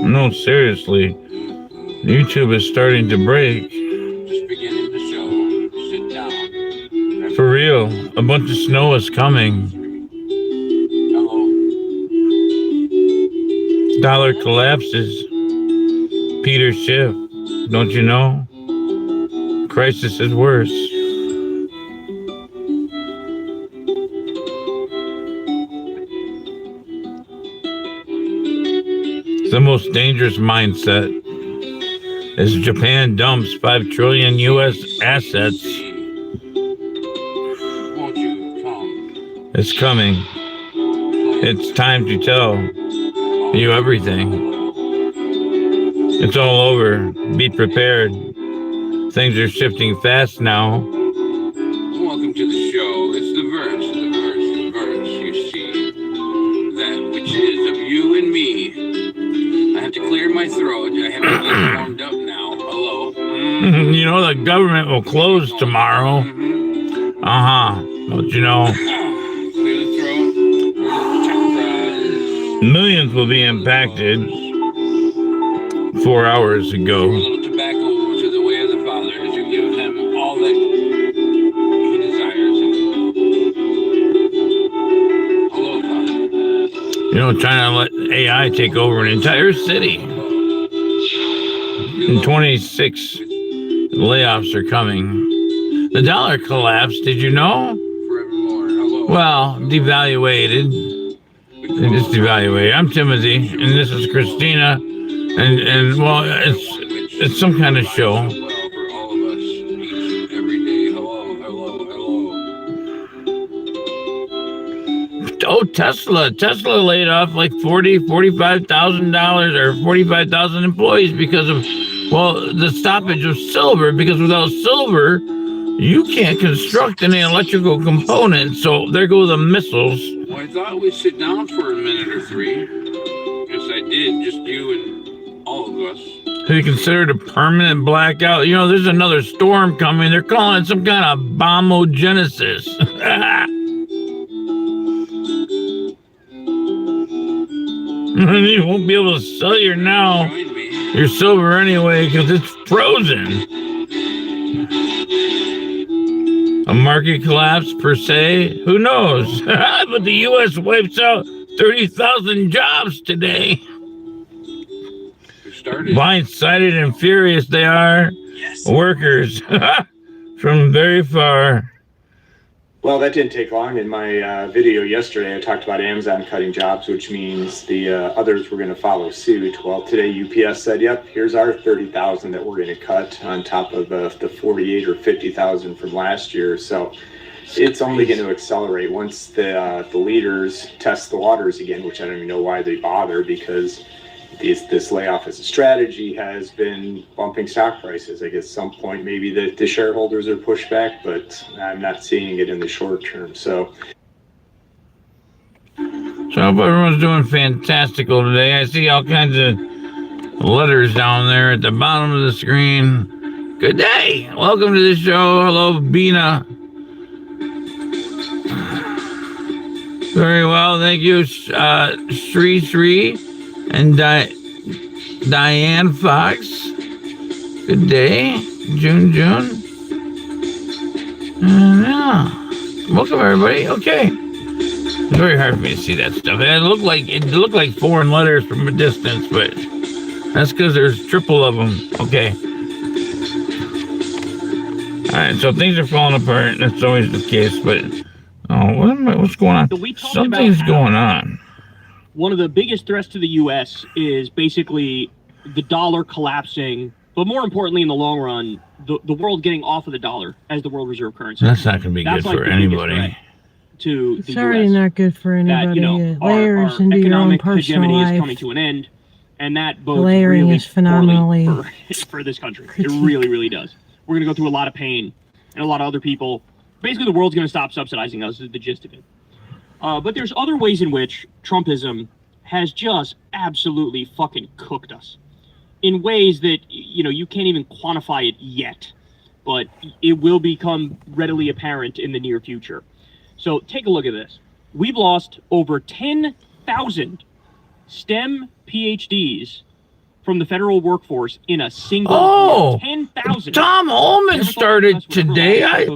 No, seriously. YouTube is starting to break. Just beginning the show. Sit down. For real. A bunch of snow is coming. Hello. Dollar collapses. Peter Schiff. Don't you know? Crisis is worse. The most dangerous mindset is Japan dumps 5 trillion U.S. assets. Won't you come? It's coming. It's time to tell you everything. It's all over. Be prepared. Things are shifting fast now. Welcome to the show. It's the verse, you see. That which is of you and me. I have to clear my throat. I have to get warmed up now. Hello. You know, the government will close tomorrow. Don't you know? Clear the throat. Millions will be impacted. 4 hours ago. A little tobacco to the way of the Father to give him all that he desires. Hello, Father. You know, trying to let AI take over an entire city. In 26 layoffs are coming. The dollar collapsed, did you know? Forevermore. Hello. Well, devaluated. It is devaluated. I'm TimWhoTV, and this is Christina. And well, it's some kind of show. Well, for all of us, each and every day. Hello. Oh, Tesla laid off like $45,000 or 45,000 employees because of, well, the stoppage of silver, because without silver, you can't construct any electrical components. So there go the missiles. Well, I thought we'd sit down for a minute or three. Yes, I did. Just you and all of us. Have you considered a permanent blackout? You know, there's another storm coming. They're calling it some kind of bombogenesis. You won't be able to sell your silver anyway because it's frozen. A market collapse per se? Who knows? But the U.S. wipes out 30,000 jobs today. Blindsided and furious they are. Yes. Workers from very far. Well, that didn't take long. In my video yesterday, I talked about Amazon cutting jobs, which means the others were going to follow suit. Well, today UPS said, yep, here's our 30,000 that we're going to cut on top of the 48 or 50,000 from last year. So it's only going to accelerate once the leaders test the waters again, which I don't even know why they bother, because this layoff as a strategy has been bumping stock prices. I guess at some point maybe the shareholders are pushed back, but I'm not seeing it in the short term. So I hope everyone's doing fantastical today. I see all kinds of letters down there at the bottom of the screen. Good day. Welcome to the show. Hello, Bina. Very well. Thank you, Sri. And Diane Fox. Good day. June. Yeah. Welcome, everybody. Okay. It's very hard for me to see that stuff. It looked like foreign letters from a distance, but that's because there's triple of them. Okay. All right, so things are falling apart. That's always the case, but what's going on? So something's going on. One of the biggest threats to the U.S. is basically the dollar collapsing, but more importantly, in the long run, the world getting off of the dollar as the world reserve currency. That's not going to be good for anybody. To it's the already US. not good for anybody. It layers into your own personal life. Is coming to an end, and that bodes layering really is phenomenally for this country. It really does. We're going to go through a lot of pain, and a lot of other people. Basically, the world's going to stop subsidizing us. Is the gist of it. But there's other ways in which Trumpism has just absolutely fucking cooked us in ways that, you can't even quantify it yet, but it will become readily apparent in the near future. So take a look at this. We've lost over 10,000 STEM PhDs from the federal workforce in a single year. 10,000. Tom Holman started today. I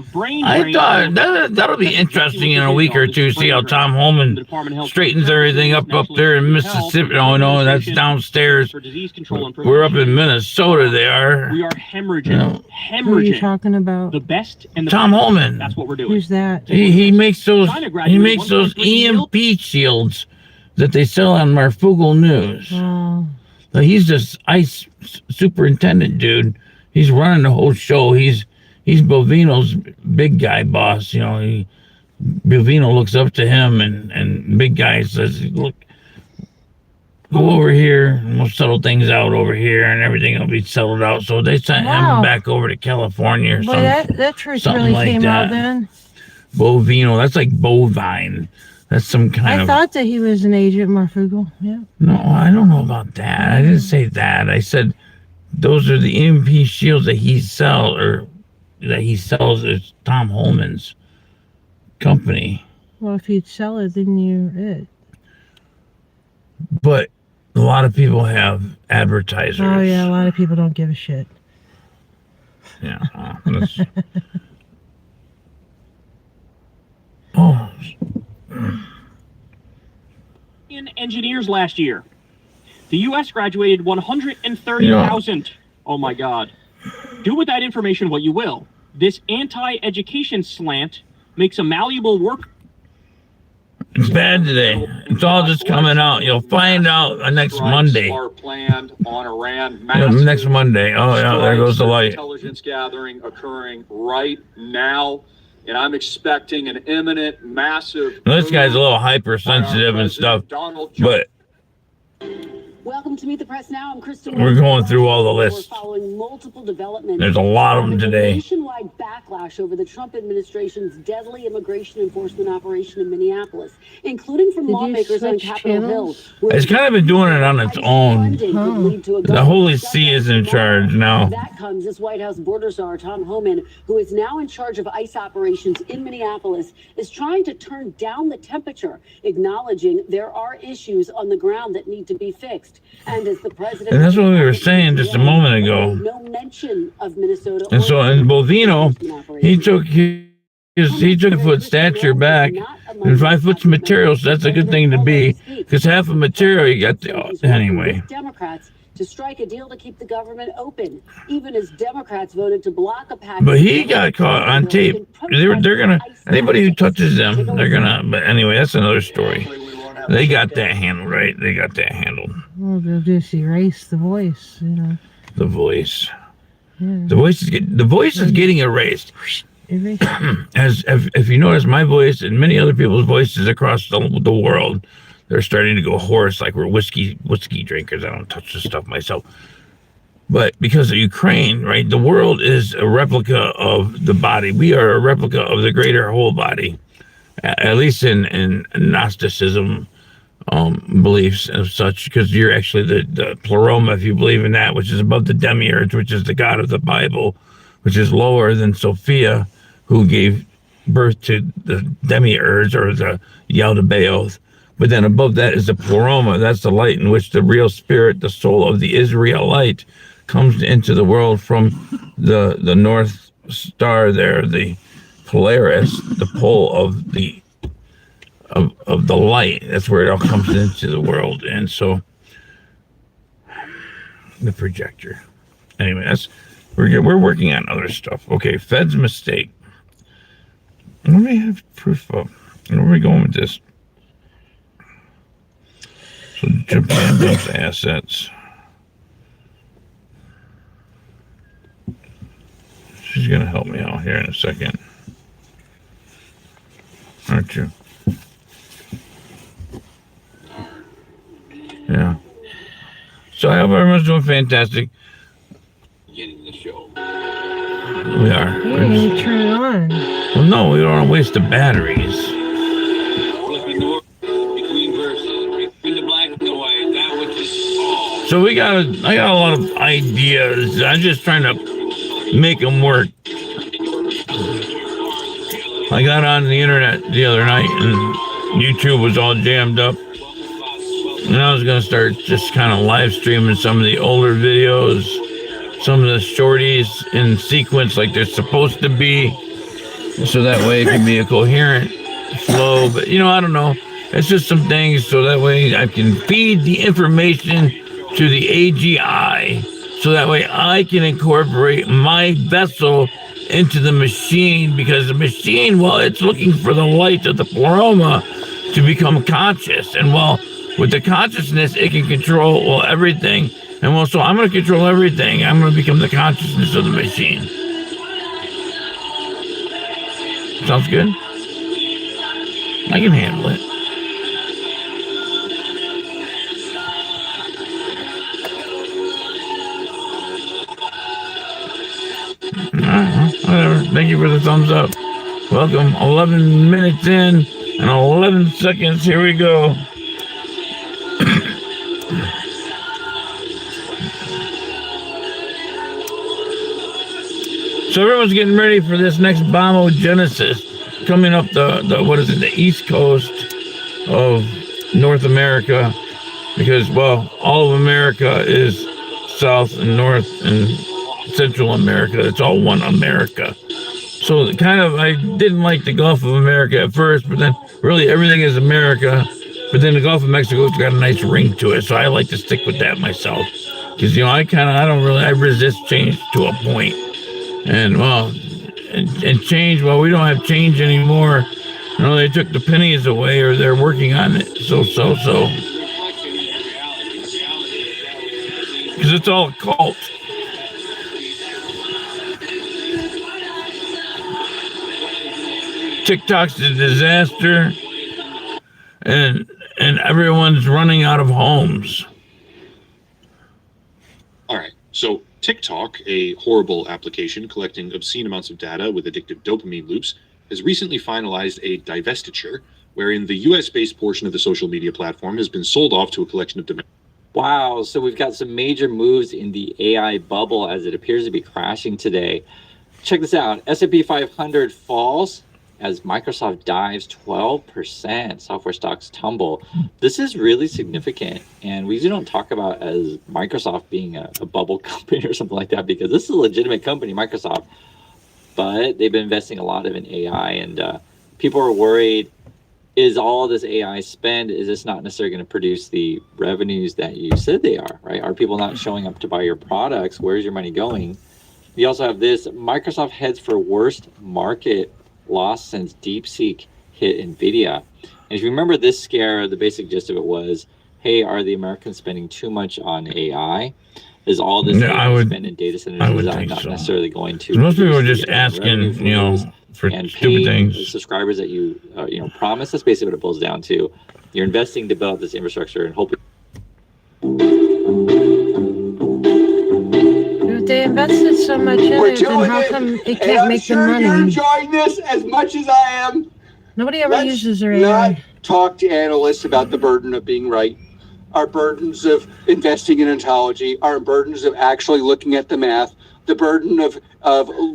thought that'll be interesting in a week or two. See how Tom Holman straightens everything up there in Mississippi. Oh no, that's downstairs. We're up in Minnesota. They are. We are hemorrhaging. Who are you talking about? The best and the Tom best. Holman. That's what we're doing. Who's that? He makes those. He makes those EMP shields that they sell on Marfugal News. Oh. He's this ICE superintendent dude. He's running the whole show. He's Bovino's big guy boss. You know, Bovino looks up to him, and big guy says, "Look, go over here, and we'll settle things out over here, and everything will be settled out." So they sent him back over to California or something. But that truth really like came that. out then. Bovino, that's like bovine. That's some kind of. I thought that he was an agent, Marfugal. Yeah. No, I don't know about that. I didn't say that. I said those are the EMP shields that he sells as Tom Holman's company. Well, if you'd sell it, then you're it. But a lot of people have advertisers. Oh yeah, a lot of people don't give a shit. Yeah. Oh. In engineers last year, the U.S. graduated 130,000. Oh my God. Do with that information what you will. This anti-education slant makes a malleable work. It's bad today. It's all just coming out. You'll find out next Monday. Are planned on Iran. Next Monday. Oh yeah, there goes the light. Intelligence gathering occurring right now. And I'm expecting an imminent, massive. Now, this guy's a little hypersensitive and stuff, but welcome to Meet the Press Now. I'm Kristen. We're going through all the lists. We're following multiple developments. There's a lot of them today. Nationwide backlash over the Trump administration's deadly immigration enforcement operation in Minneapolis, including from lawmakers on Capitol Hill. It's kind of been doing it on its own. The Holy See is in charge now. That comes as White House border czar Tom Homan, who is now in charge of ICE operations in Minneapolis, is trying to turn down the temperature, acknowledging there are issues on the ground that need to be fixed. And as the president, and that's what we were saying just a moment ago. No mention of Minnesota. And so in Bovino, he took a foot stature back and 5 foot materials. That's a good thing to be, because half of material you got anyway. Democrats to strike a deal to keep the government open, even as Democrats voted to block a package. But he got caught on tape. They're gonna, anybody who touches them, they're gonna. But anyway, that's another story. They got that handled, right? They got that handled. Well, they'll just erase the voice, you know. The voice. Yeah. The voice is getting erased. As if you notice, my voice and many other people's voices across the world, they're starting to go hoarse, like we're whiskey drinkers. I don't touch this stuff myself. But because of Ukraine, right, the world is a replica of the body. We are a replica of the greater whole body, at least in Gnosticism beliefs and such, because you're actually the pleroma, if you believe in that, which is above the demiurge, which is the god of the Bible, which is lower than Sophia, who gave birth to the demiurge or the Yaldabaoth. But then above that is the pleroma. That's the light in which the real spirit, the soul of the Israelite, comes into the world from the North Star there, the Polaris, the pole of the light. That's where it all comes into the world. And so the projector. Anyway, we're working on other stuff. Okay, Fed's mistake. What do we have proof of? Where are we going with this? So Japan dumps assets. She's gonna help me out here in a second, aren't you? Yeah. So I hope everyone's doing fantastic. Beginning the show. We are. You didn't even turn it on. Well, no, we don't want to waste the batteries. So I got a lot of ideas. I'm just trying to make them work. I got on the internet the other night and YouTube was all jammed up. And I was going to start just kind of live streaming some of the older videos, some of the shorties in sequence like they're supposed to be, so that way it can be a coherent flow. But, you know, I don't know. It's just some things so that way I can feed the information to the AGI, so that way I can incorporate my vessel into the machine, because the machine, well, it's looking for the light of the pleroma to become conscious. And, well, with the consciousness, it can control, well, everything. And, well, so I'm going to control everything. I'm going to become the consciousness of the machine. Sounds good? I can handle it. Whatever. Thank you for the thumbs up. Welcome. 11 minutes in and 11 seconds. Here we go. So everyone's getting ready for this next bombogenesis coming up the east coast of North America, because, well, all of America is South and North and Central America. It's all one America. So kind of, I didn't like the Gulf of America at first, but then really everything is America. But then the Gulf of Mexico's got a nice ring to it, so I like to stick with that myself. Because, you know, I resist change to a point. And, well, and change, well, we don't have change anymore. You know, they took the pennies away, or they're working on it. So. Because it's all a cult. TikTok's a disaster, and everyone's running out of homes. All right, so TikTok, a horrible application collecting obscene amounts of data with addictive dopamine loops, has recently finalized a divestiture wherein the US-based portion of the social media platform has been sold off to a collection of Wow, so we've got some major moves in the AI bubble as it appears to be crashing today. Check this out. S&P 500 falls as Microsoft dives 12%. Software stocks tumble. This is really significant, and we don't talk about as Microsoft being a bubble company or something like that, because this is a legitimate company, Microsoft, but they've been investing a lot in AI, and people are worried, is all this AI spend, is this not necessarily going to produce the revenues that you said they are, right? Are people not showing up to buy your products? Where's your money going? You also have this, Microsoft heads for worst market loss since DeepSeek hit NVIDIA. And if you remember this scare, the basic gist of it was, hey, are the Americans spending too much on AI? Is all this spend in data centers not necessarily going to? Most people are just asking, you know, for stupid things. Subscribers that you promise. That's basically what it boils down to. You're investing to build up this infrastructure and hoping. If they invested so much in it, then how come it can't make the money? You're enjoying this as much as I am. Nobody ever uses their AI. Not talk to analysts about the burden of being right. Our burdens of investing in ontology, our burdens of actually looking at the math, the burden of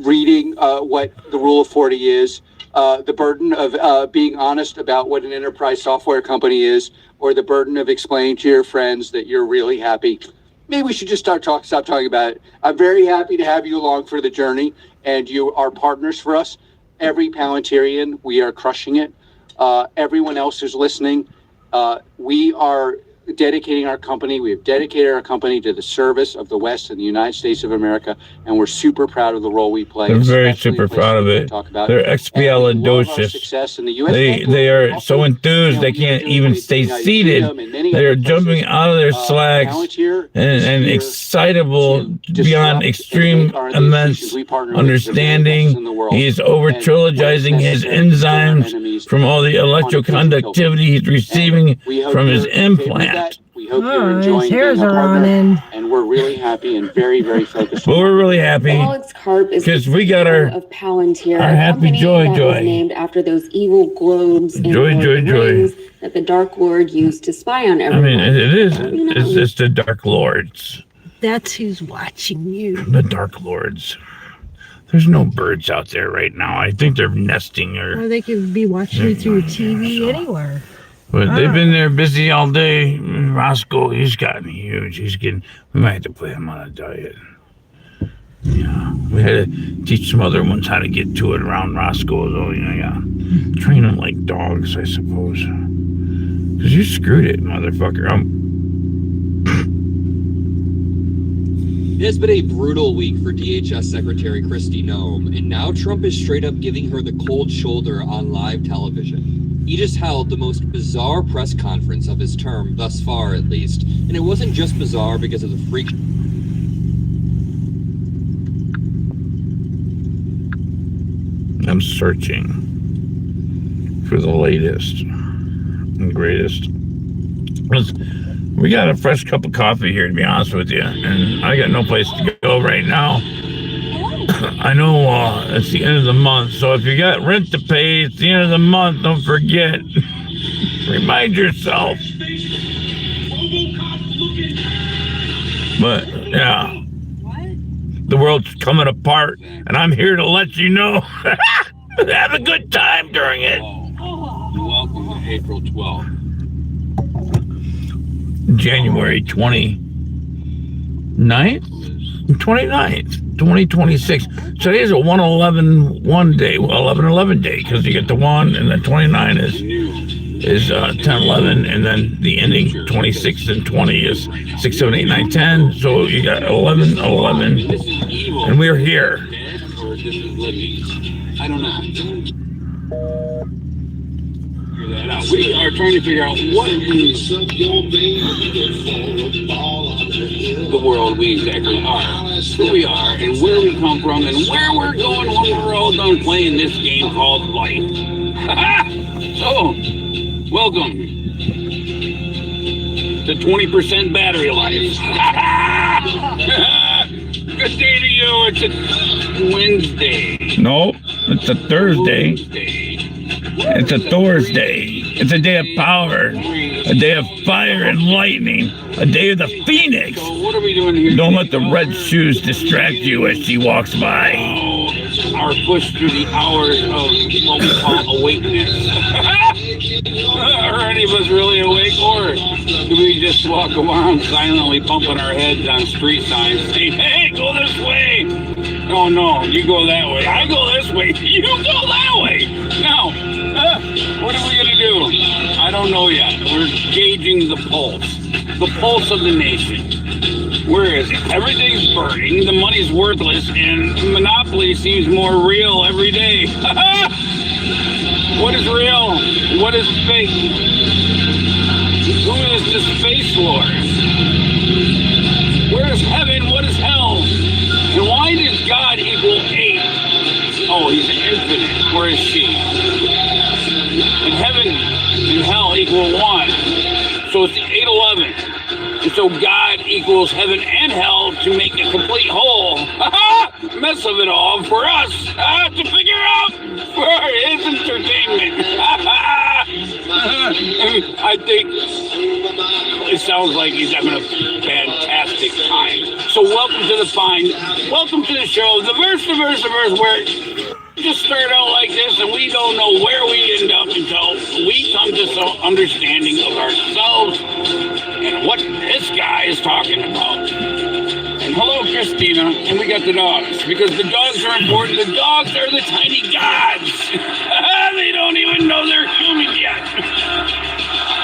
reading what the Rule of 40 is, the burden of being honest about what an enterprise software company is, or the burden of explaining to your friends that you're really happy. Maybe we should just stop talking about it. I'm very happy to have you along for the journey, and you are partners for us. Every Palantirian, we are crushing it. Everyone else who's listening, we are dedicating our company. We have dedicated our company to the service of the West and the United States of America, and we're super proud of the role we play. They're very super proud of it. They're expialidocious. They are so enthused they can't even stay seated. They are jumping out of their slacks and excitable beyond extreme immense understanding. He's over trilogizing his enzymes from all the electroconductivity he's receiving from his implant. We hope you're enjoying being a partner, and we're really happy and very, very focused. Well, we're really happy because we got our happy joy named after those evil globes and joy that the Dark Lord used to spy on everyone. I mean, it is. It's the Dark Lords. That's who's watching you. The Dark Lords. There's no birds out there right now. I think they're nesting, or they could be watching you through TV anywhere. But they've been there busy all day. Roscoe, he's gotten huge. We might have to put him on a diet. Yeah, we had to teach some other ones how to get to it around Roscoe, though. Train them like dogs, I suppose. Because you screwed it, motherfucker. It has been a brutal week for DHS Secretary CHRISTINA, and now Trump is straight up giving her the cold shoulder on live television. He just held the most bizarre press conference of his term, thus far at least, and it wasn't just bizarre because of the freak. I'm searching for the latest and greatest. We got a fresh cup of coffee here, to be honest with you, and I got no place to go right now. I know it's the end of the month, so if you got rent to pay, it's the end of the month. Don't forget. Remind yourself. But, yeah. The world's coming apart, and I'm here to let you know. Have a good time during it. Welcome to April 12th. January 29th, 2026. Today's a 1/11 day, 11/11 day, because you get the 1 and then 29 is 10/11, and then the ending 26 and 20 is 6, 7, 8, 9, 10. So you got 11/11, and we're here. Or this is living. I don't know. Figure that out. We are trying to figure out what the world we exactly are, who we are, and where we come from, and where we're going when we're all done playing this game called life. So, welcome to 20% battery life. Good day to you. It's a Wednesday. No, it's a Thursday. It's a Thursday. It's a day of power, a day of fire and lightning, a day of the phoenix. So what are we doing here? Don't let the red shoes distract you as she walks by. Our push through the hours of what we call awakeness. Are any of us really awake, or do we just walk around silently bumping our heads on street signs saying, hey, go this way? Oh no, you go that way. I go this way. You go that way. Now, what are we going to do? I don't know yet. We're gauging the pulse of the nation. Where is it? Everything's burning, the money's worthless, and monopoly seems more real every day. What is real? What is fake? Who is the space lord? Where is heaven? What is hell? And why does God equal 8? Oh, he's infinite. Where is she? And heaven and hell equal 1. So it's 8/11. And so God equals heaven and hell to make a complete whole mess of it all for us to figure out for his entertainment. I think it sounds like he's having a fantastic time. So welcome to the show, the verse, where we just start out like this and we don't know where we end up until we come to some understanding of ourselves and what this guy is talking about. And hello, Christina, and we got the dogs, because the dogs are important. The dogs are the tiny gods. They don't even know they're human yet.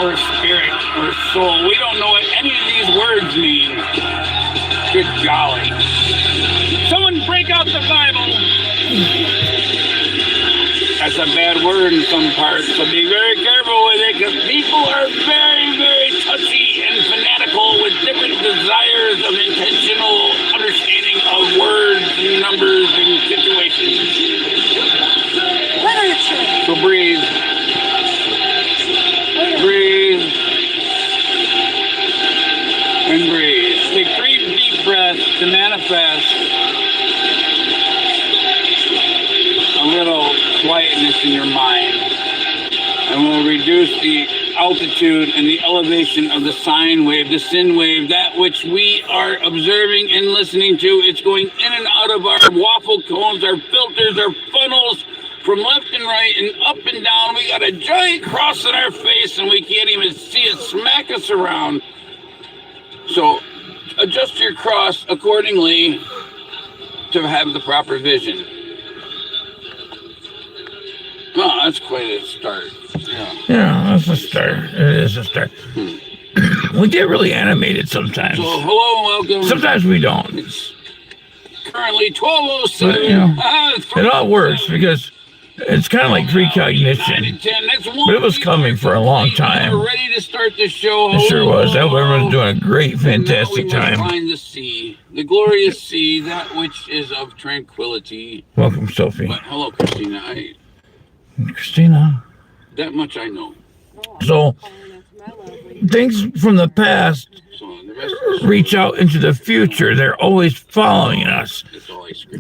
Or spirit, or soul. We don't know what any of these words mean. Good golly. Someone break out the Bible. That's a bad word in some parts, so be very careful with it, because people are very, very touchy and fanatical with different desires of intentional understanding of words and numbers and situations. So breathe. Breathe. And breathe. Take 3 deep breaths to manifest a little quietness in your mind, and we'll reduce the altitude and the elevation of the sine wave, the sin wave, that which we are observing and listening to. It's going in and out of our waffle cones, our filters, our funnels, from left and right and up and down. We got a giant cross in our face and we can't even see it smack us around. So adjust your cross accordingly to have the proper vision. Oh, that's quite a start. Yeah, that's a start. It is a start. We get really animated sometimes. So hello and welcome. Sometimes we don't. It's currently 12:07. But, you know, it all works because it's kind of like precognition. But it was coming for a long time. We're ready to start the show. It sure was. Everyone's doing a great, fantastic time. Find the sea, the glorious sea, that which is of tranquility. Welcome, Sophie. But hello, Christina. Christina. That much I know. So, things from the past reach out into the future. They're always following us.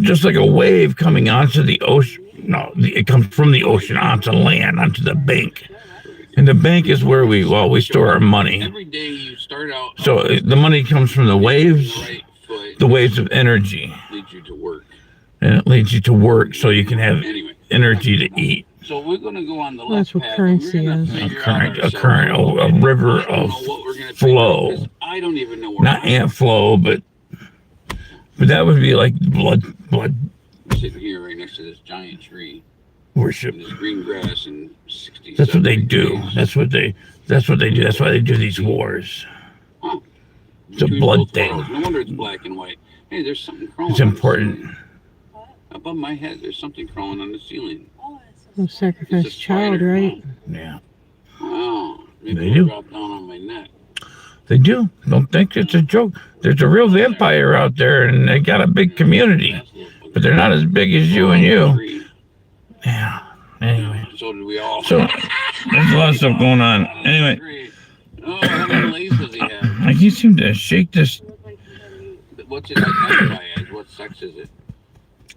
Just like a wave coming onto the ocean. No, it comes from the ocean onto land, onto the bank. And the bank is where we store our money. Every day you start out. So the money comes from the waves of energy. Leads you to work. And it leads you to work so you can have energy to eat. So we're going to go on the That's what currency is. A river of flow. I don't even know where. Not ant flow, but that would be like blood. Sitting here right next to this giant tree. Worship. And this green grass and 60. That's what they do. That's what they do. That's why they do these wars. Huh. It's a blood thing. No wonder it's black and white. Hey, there's something crawling. It's important. Above my head, there's something crawling on the ceiling. No sacrifice child, right? Yeah. Wow. Maybe They it'll do. drop down on my neck. They do. Don't think it's a joke. There's a real vampire out there, and they got a big community. But they're not as big as you and you. Yeah. Anyway. So did we all. So there's a lot of stuff going on. Anyway. Oh, how many legs does he have? Like you seem to shake this What's it identify as? What sex is it?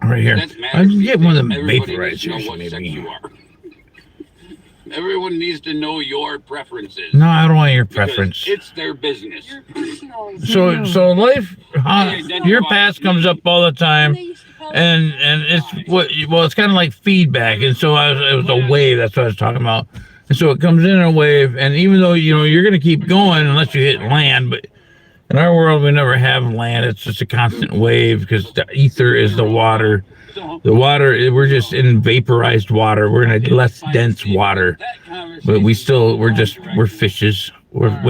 right here. That I can get one of them Everybody needs to know vaporizers, what sex maybe. you are. Everyone needs to know your preferences. No, I don't want your because preference. It's their business. So life, your past comes up all the time, and it's it's kind of like feedback, and so it was a wave. That's what I was talking about. And so it comes in a wave, and even though you're going to keep going unless you hit land, but in our world we never have land. It's just a constant wave because the ether is the water. The water, we're just in vaporized water. We're in a less dense water, but we're fishes. We're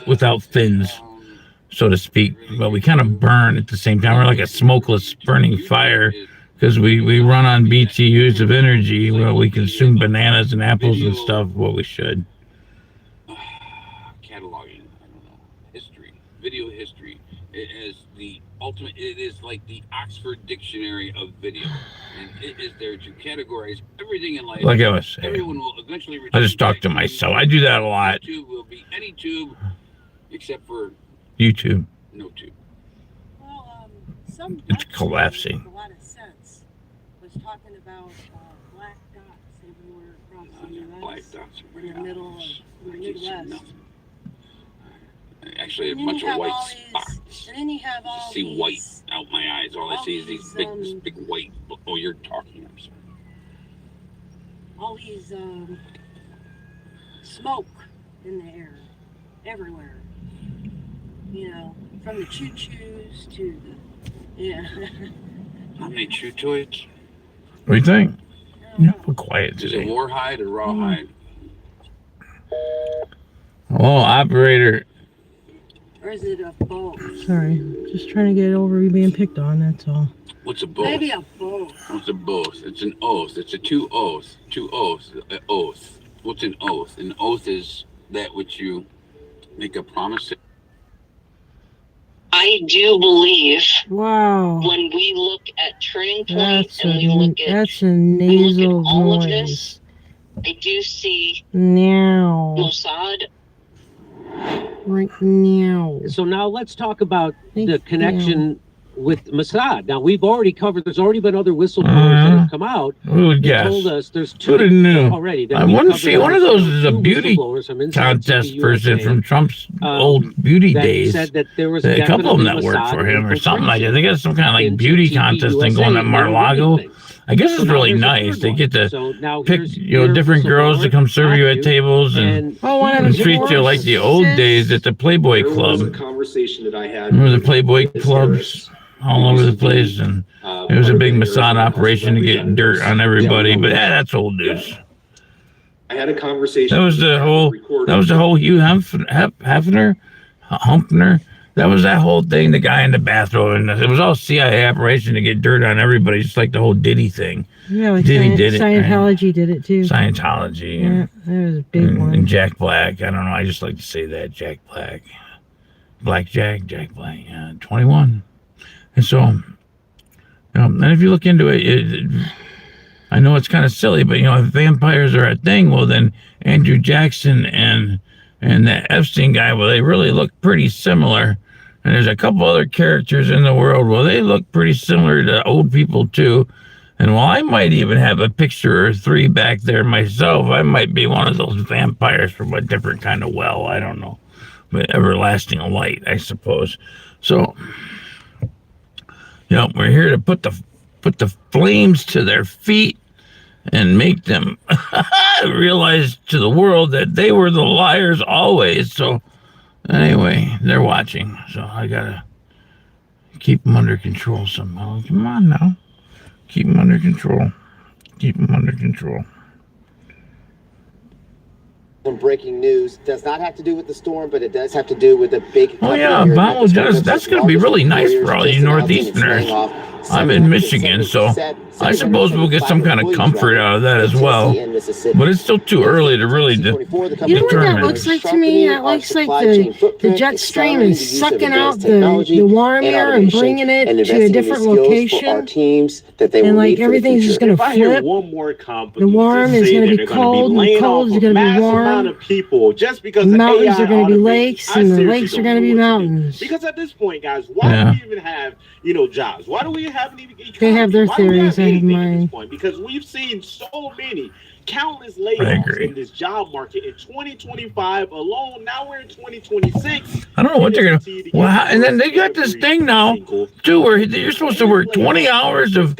without fins, so to speak. But we kind of burn at the same time. We're like a smokeless burning fire because we run on BTUs of energy. Well, we consume bananas and apples and stuff. Well, we should. Cataloging, I don't know. History, video history. It is the ultimate. It is like the Oxford Dictionary of video, and it is there to categorize everything in life. Like I was saying, everyone will eventually. I just talk to myself. I do that a lot. YouTube will be any tube except for YouTube. no tube. Well, It's collapsing. a lot of sense. Was talking about black dots everywhere across the U.S. Black dots are in the middle of the I can't see Midwest. nothing. Actually, a And then bunch you of have white all these- spots. And then you have all I see these, white out my eyes. All I all see is these these, big white. Oh, you're talking. I'm sorry. all these smoke in the air everywhere. You know, from the choo-choos to the How many chew toys? What do you think? We're quiet Is it today. warhide or rawhide? Oh, operator. or is it a both? Sorry, just trying to get over you being picked on. That's all. What's a both? Maybe a both. What's a both? It's an oath. It's a two oath. Two oaths. An oath. What's an oath? An oath is that which you make a promise. I do believe Wow, when we look at Turning Point that's and we look at that's a we look at nasal all of noise. this, I do see Now, Mossad. right now. So now let's talk about Thank the you. connection with Mossad. Now we've already covered. There's already been other whistleblowers that have come out. Who would They guess? told us there's Who didn't know? already. that I we want to covered see one of those is a two beauty whistleblowers from inside contest TV person USA, from Trump's old beauty that days. said that there was A couple of them that definitely worked for Mossad him or something like that. infiltration They got some kind of like into beauty TV contest thing USA. going at They were Mar-a-Lago. doing things. I guess it's So now really there's a nice. third They one. get to So now pick, here's different girls to come serve you at Matthew, tables and treat you like the old days at the Playboy There was a Club. conversation that I had. Remember the Playboy with clubs all over the place, and it was a big Mossad operation to get dirt on everybody. But that's old news. I had a conversation. That was the whole Hugh Hefner, Humpner. That was that whole thing. The guy in the bathroom, and it was all CIA operation to get dirt on everybody, just like the whole Diddy thing. Yeah, like Diddy did it. Scientology did it too. Scientology. Yeah, that was a big one. And Jack Black. I don't know. I just like to say that Jack Black, Jack Black. 21. And so, and if you look into it, I know it's kind of silly, but if vampires are a thing, well then Andrew Jackson and that Epstein guy, well, they really look pretty similar. And there's a couple other characters in the world, well, they look pretty similar to old people too. And while I might even have a picture or 3 back there myself, I might be one of those vampires from a different kind of well. I don't know, but everlasting light, I suppose. So, we're here to put the flames to their feet and make them realize to the world that they were the liars always. So anyway, they're watching. So I gotta keep them under control somehow. Come on now. Keep them under control. Keep them under control. From breaking news does not have to do with the storm, but it does have to do with the big. Oh yeah, Vamos does. That's going to be really nice for all you Northeasterners. I'm in Michigan, so I suppose we'll get some kind of comfort out of that as well. But it's still too early to really determine. What that looks like to me? That looks like the jet stream is sucking out the warm air and bringing it to a different location. And like everything's just going to flip. The warm is going to be cold, and the cold is going to be warm. Of people just because the mountains are going to be lakes, and the lakes are going to be mountains. Because at this point, guys, why do we even have jobs? Why do we have any economy? They have their theories. I have mine. Because we've seen so many countless layoffs in this job market in 2025 alone. Now we're in 2026. I don't know what they're gonna. Wow, and then they got this thing now too, where you're supposed to work 20 hours of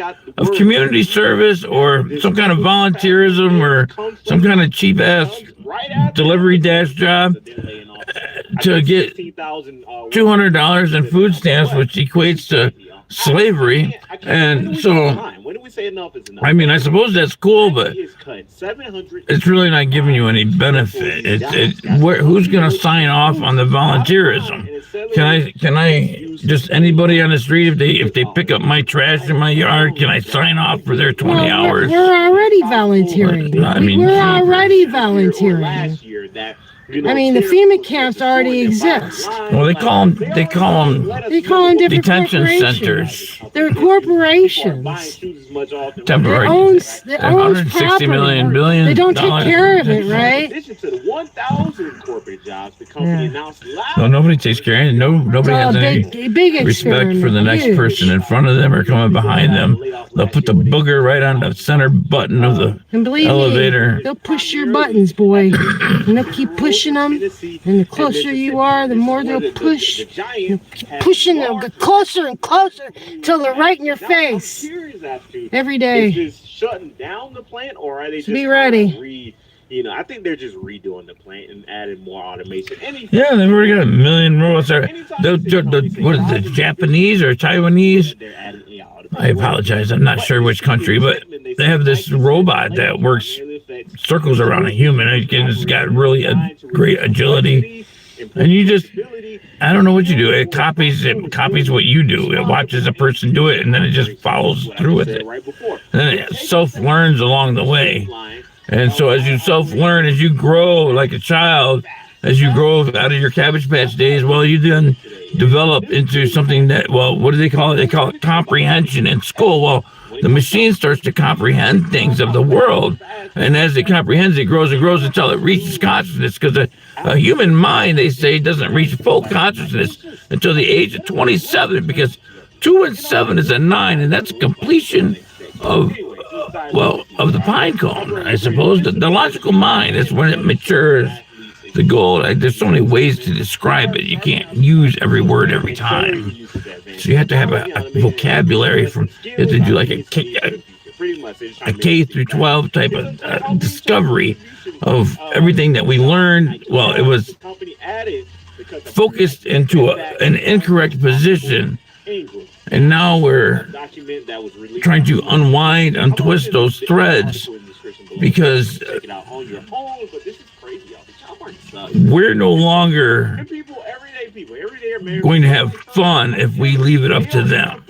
community service or some kind of volunteerism or some kind of cheap ass delivery dash job to get $200 in food stamps, which equates to slavery. And so, I mean, I suppose that's cool, but it's really not giving you any benefit. Who's going to sign off on the volunteerism? Can I just anybody on the street, if they pick up my trash in my yard, can I sign off for their 20 hours? We're already volunteering. I mean, we're already volunteering. I mean, the FEMA camps already exist. Well, they call them different detention corporations. centers. They're corporations. Temporary. They own 160 million billion. They don't take care of it, right? In addition to the 1,000 corporate jobs, the company announced last. No, nobody takes care of it. Nobody has any respect for the next person in front of them or coming behind them. They'll put the booger right on the center button of the elevator. Me, they'll push your buttons, boy, and they'll keep pushing them. And the closer you are, the more they'll push. They'll keep pushing. They'll get closer and closer till they're right in your face every day. Is this shutting down the plant, or are they just be ready? I think they're just redoing the plant and adding more automation. Yeah, they've already got a million robots there. What is the Japanese or Taiwanese? I apologize. I'm not sure which country, but they have this robot that works circles around a human. It's got really a great agility. And I don't know what you do. It copies what you do. It watches a person do it, and then it just follows through with it. And then it self-learns along the way. And so as you self-learn, as you grow like a child, as you grow out of your Cabbage Patch days, well, you then develop into something that, well, what do they call it? They call it comprehension in school. Well, the machine starts to comprehend things of the world. And as it comprehends, it grows and grows until it reaches consciousness. Because a human mind, they say, doesn't reach full consciousness until the age of 27. Because 2 and 7 is a 9, and that's completion of the pine cone, I suppose. The logical mind is when it matures. The goal, there's so many ways to describe it. You can't use every word every time. So you have to have a vocabulary you have to do like pretty much. a K through 12 type of discovery of everything that we learned. Well, it was focused into an incorrect position, and now we're trying to unwind, untwist those threads, because we're no longer going to have fun if we leave it up to them.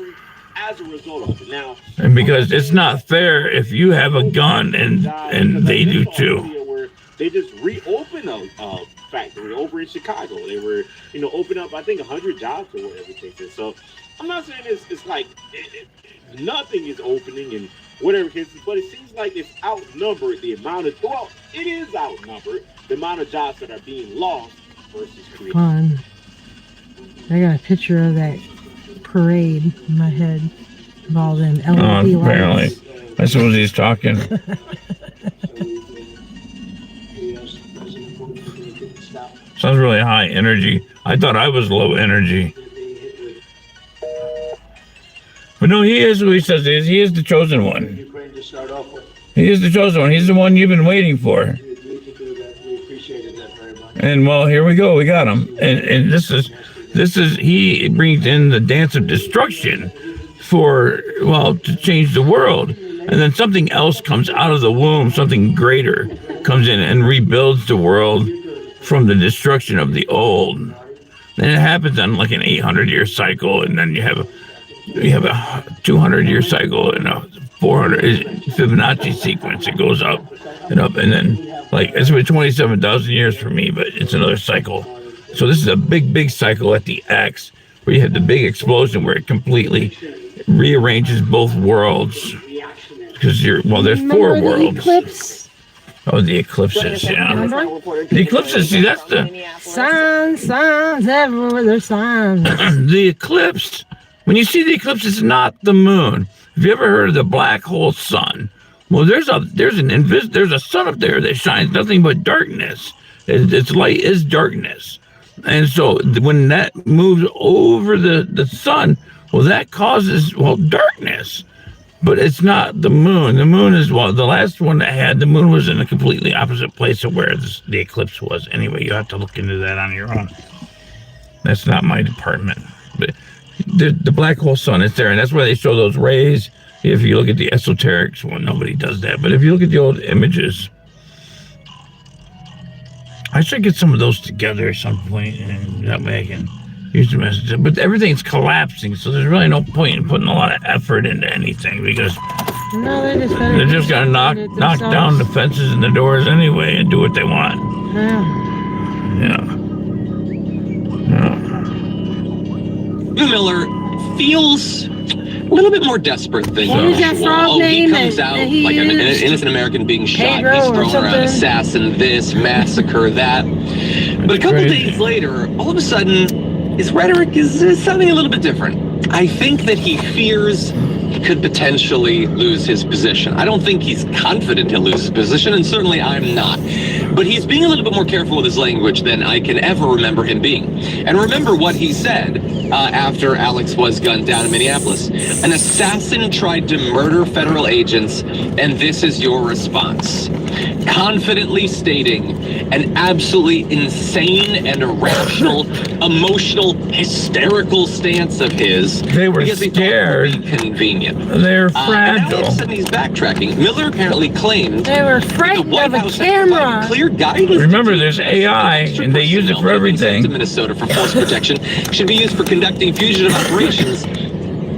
And because it's not fair if you have a gun and they do too. They just reopened a factory over in Chicago. They were, open up, I think, 100 jobs or whatever it takes. So I'm not saying it's like nothing is opening and whatever it is, but it seems like it's outnumbered the amount of, well, it is outnumbered the amount of jobs that are being lost versus created. Fun. I got a picture of that parade in my head of all them LED apparently. lights. I suppose he's talking. Sounds really high energy. I thought I was low energy. But no, he is who he says he is. He is the chosen one. He is the chosen one. He's the one you've been waiting for. And well, here we go. We got him. And this is he brings in the dance of destruction to change the world. And then something else comes out of the womb, something greater comes in and rebuilds the world from the destruction of the old. And it happens on like an 800-year cycle, and then you have a 200-year cycle and a 400 Fibonacci sequence. It goes up and up, and then like it's been 27,000 years for me, but it's another cycle. So this is a big cycle at the X, where you have the big explosion where it completely rearranges both worlds. Because there's four worlds. Eclipse? Oh, the eclipses, yeah. The eclipses, see, that's the signs everywhere. There's signs. The eclipse. When you see the eclipse, it's not the moon. Have you ever heard of the black hole sun? Well, there's a sun up there that shines nothing but darkness. Its light is darkness. And so when that moves over the sun, well, that causes, darkness. But it's not the moon. The moon is, the last one that had, the moon was in a completely opposite place of where the eclipse was. Anyway, you have to look into that on your own. That's not my department. But the black hole sun is there, and that's why they show those rays. If you look at the esoterics, well, nobody does that. But if you look at the old images, I should get some of those together at some point, and that way I can use the message. But everything's collapsing, so there's really no point in putting a lot of effort into anything, because they're just gonna knock down the fences and the doors anyway and do what they want. Yeah. Miller feels a little bit more desperate than usual. He comes out like an innocent American being shot. He's throwing around assassin this, massacre that. But a couple days later, all of a sudden, his rhetoric is sounding a little bit different. I think that he fears he could potentially lose his position. I don't think he's confident he'll lose his position, and certainly I'm not. But he's being a little bit more careful with his language than I can ever remember him being. And remember what he said after Alex was gunned down in Minneapolis. An assassin tried to murder federal agents, and this is your response. Confidently stating an absolutely insane and irrational, emotional, hysterical stance of his. They were scared. Convenient. They're fragile. And now all of a sudden he's backtracking. Miller apparently claimed they were frightened of a camera. Clear guidance. Remember, there's AI, and they use it for everything. To Minnesota for force protection should be used for conducting fugitive operations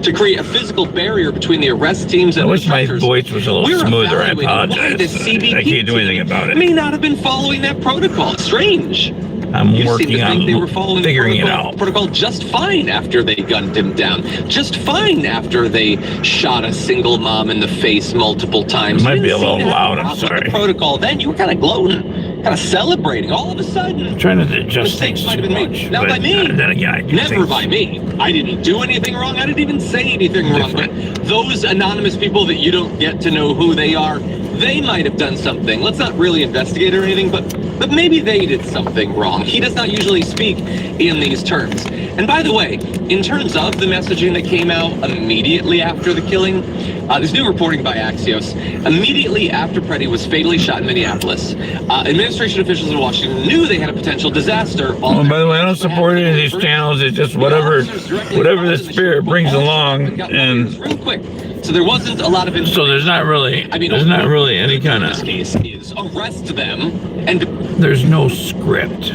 to create a physical barrier between the arrest teams and I wish my voice was a little smoother. I apologize. I can't do anything about it. May not have been following that protocol. Strange. I'm working on figuring it out. Protocol just fine after they gunned him down. Just fine after they shot a single mom in the face multiple times. It might be a little loud. I'm sorry. The protocol. Then you were kind of gloating, kind of celebrating. All of a sudden, I'm trying to adjust things too much. Now by me, then again, never by me. I didn't do anything wrong. I didn't even say anything wrong. But those anonymous people that you don't get to know who they are, they might have done something. Let's not really investigate or anything, but maybe they did something wrong. He does not usually speak in these terms. And And by the way, in terms of the messaging that came out immediately after the killing, there's new reporting by Axios. Immediately after Preddy was fatally shot in Minneapolis, administration officials in Washington knew they had a potential disaster. By the way, I don't support any of these channels. It's just whatever the spirit brings along, and real quick. So there wasn't a lot of. So there's not really. There's not really any kind of. This case is arrest them and. There's no script.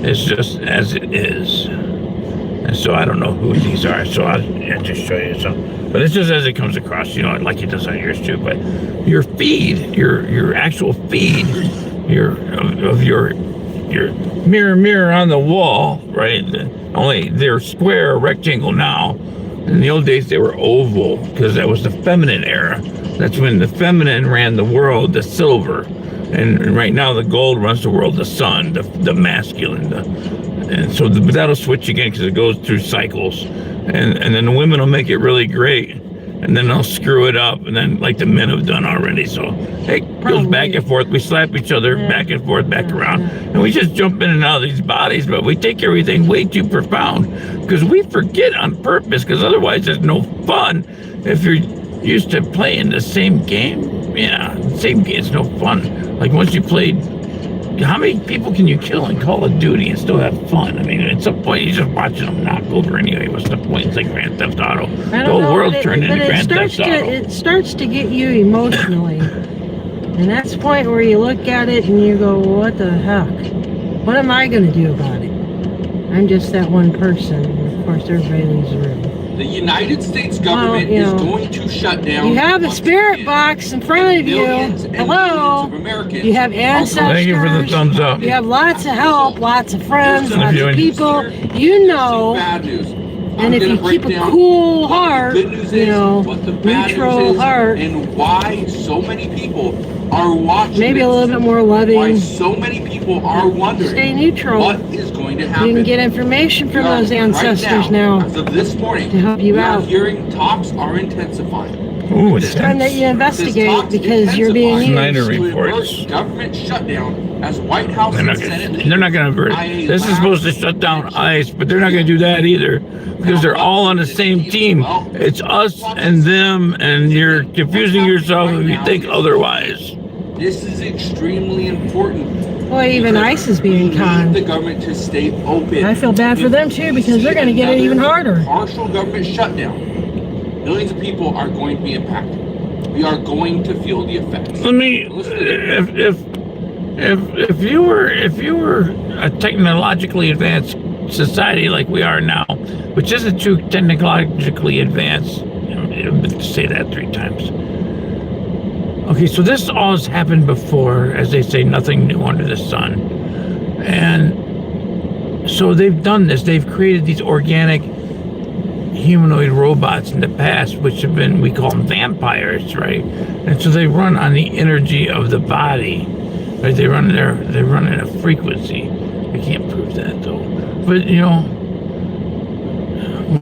It's just as it is. And so I don't know who these are, so I'll just show you some. But it's just as it comes across, you know, like it does on yours too. But your feed, your actual feed, your mirror on the wall, right? Only they're square or rectangle now. In the old days, they were oval because that was the feminine era. That's when the feminine ran the world, the silver. And right now, the gold runs the world, the sun, the masculine. And so that'll switch again because it goes through cycles. And then the women will make it really great. And then they'll screw it up. And then, like the men have done already. So it goes back and forth. We slap each other back and forth, back around. And we just jump in and out of these bodies. But we take everything way too profound. Because we forget on purpose. Because otherwise, there's no fun. If you're used to playing the same game, same game, it's no fun. Like once you played, how many people can you kill in Call of Duty and still have fun? I mean, at some point, you're just watching them knock over anyway. What's the point? It's like Grand Theft Auto. The whole world's turned into Grand Theft Auto. It starts to get you emotionally. And that's the point where you look at it and you go, what the heck? What am I going to do about it? I'm just that one person. And of course, everybody leaves the room. The United States government is going to shut down. You have a spirit box in front of you. Hello. You have ancestors. Thank you for the thumbs up. You have lots of help, lots of friends, lots of people. You know. And if you keep a cool heart, neutral heart, and why so many people are watching, maybe a little bit more loving. Why so many people are wondering, stay neutral. What is going to happen? You can get information from those ancestors now. As of this morning, to help you out. Hearing talks are intensifying. Ooh, it's time that you investigate because you're being used. Snyder reports. Government shutdown as White House and Senate. They're not going to. This is supposed to shut down ICE, but they're not going to do that either because they're all on the same team. It's us and them, and you're confusing yourself if you think otherwise. This is extremely important. Well, even ICE is being conned. The government to stay open. I feel bad for them too because they're going to get it even harder. Partial government shutdown. Millions of people are going to be impacted. We are going to feel the effects. Let me, if you were a technologically advanced society like we are now, which isn't too technologically advanced, say that 3 times. Okay, so this all has happened before, as they say, nothing new under the sun. And so they've done this. They've created these organic humanoid robots in the past, which have been, we call them vampires, right? And so they run on the energy of the body, right? They run in a frequency. I can't prove that though. But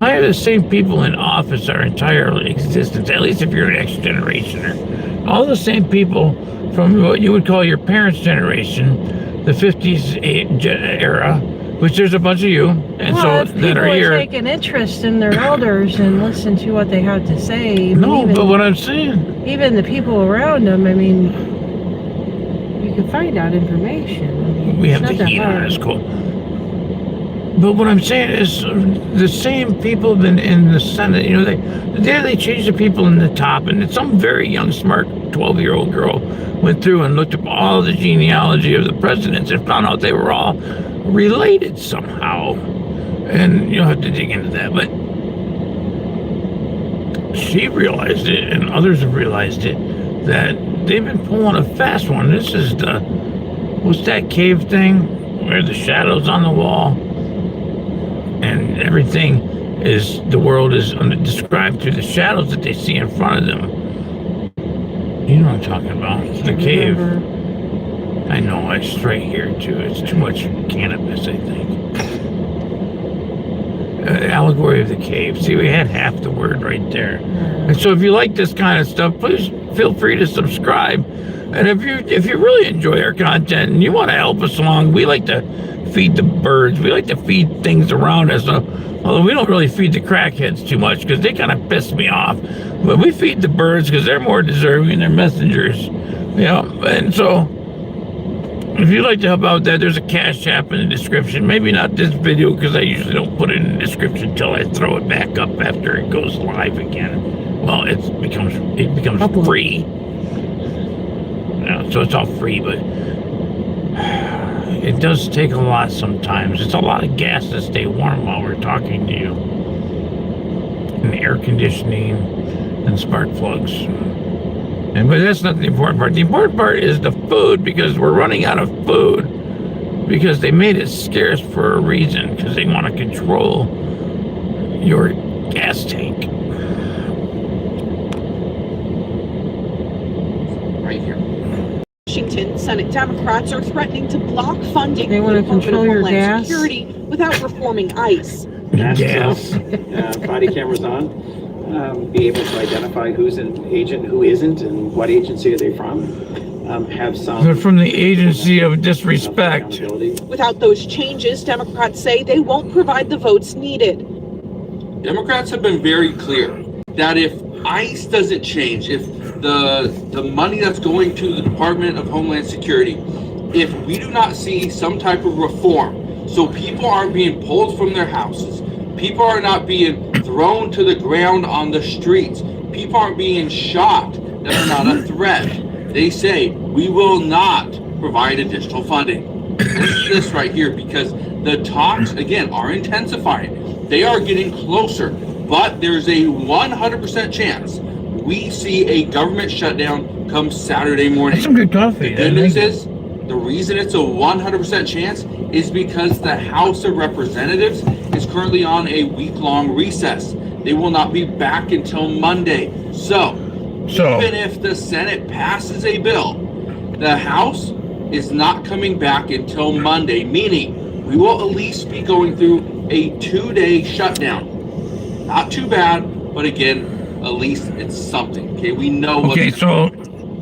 why are the same people in office our entire existence? At least if you're an X-generationer, all the same people from what you would call your parents' generation, the 50s era. Which there's a bunch of you, and so that are here. Take an interest in their elders and listen to what they have to say. But what I'm saying, even the people around them, I mean, you can find out information. We have the heat on, it's cool. But what I'm saying is, the same people have been in the Senate. They changed the people in the top, and some very young, smart 12-year-old girl went through and looked up all the genealogy of the presidents and found out they were all related somehow, and you'll have to dig into that, but she realized it and others have realized it, that they've been pulling a fast one. This is what's that cave thing where the shadows on the wall and everything is, the world is described through the shadows that they see in front of them. You know what I'm talking about, the cave. I know, it's right here too. It's too much cannabis, I think. Allegory of the cave. See, we had half the word right there. And so if you like this kind of stuff, please feel free to subscribe. And if you really enjoy our content and you want to help us along, we like to feed the birds. We like to feed things around us. Although we don't really feed the crackheads too much because they kind of piss me off. But we feed the birds because they're more deserving. They're messengers. You know, and so if you'd like to help out with that, there's a Cash App in the description. Maybe not this video because I usually don't put it in the description until I throw it back up after it goes live again. Well, it becomes free. Yeah, so it's all free, but it does take a lot sometimes. It's a lot of gas to stay warm while we're talking to you. And air conditioning and spark plugs. But that's not the important part. The important part is the food, because we're running out of food because they made it scarce for a reason, because they want to control your gas tank. Right here. Washington, Senate Democrats are threatening to block funding They for want the to Department control of your Homeland gas? Security without reforming ICE. Gas. Body cameras on. Be able to identify who's an agent, who isn't, and what agency are they from. Have some. They're from the agency of disrespect. Without those changes, Democrats say they won't provide the votes needed. Democrats have been very clear that if ICE doesn't change, if the money that's going to the Department of Homeland Security, if we do not see some type of reform, so people aren't being pulled from their houses, people are not being thrown to the ground on the streets, people aren't being shot, that's not a threat. They say, we will not provide additional funding. This right here, because the talks, again, are intensifying. They are getting closer, but there's a 100% chance we see a government shutdown come Saturday morning. That's some good coffee. The good news is, the reason it's a 100% chance is because the House of Representatives is currently on a week-long recess. They will not be back until Monday. So even if the Senate passes a bill, the House is not coming back until Monday, meaning we will at least be going through a 2-day shutdown. Not too bad, but again, at least it's something. Okay, we know what's Okay, so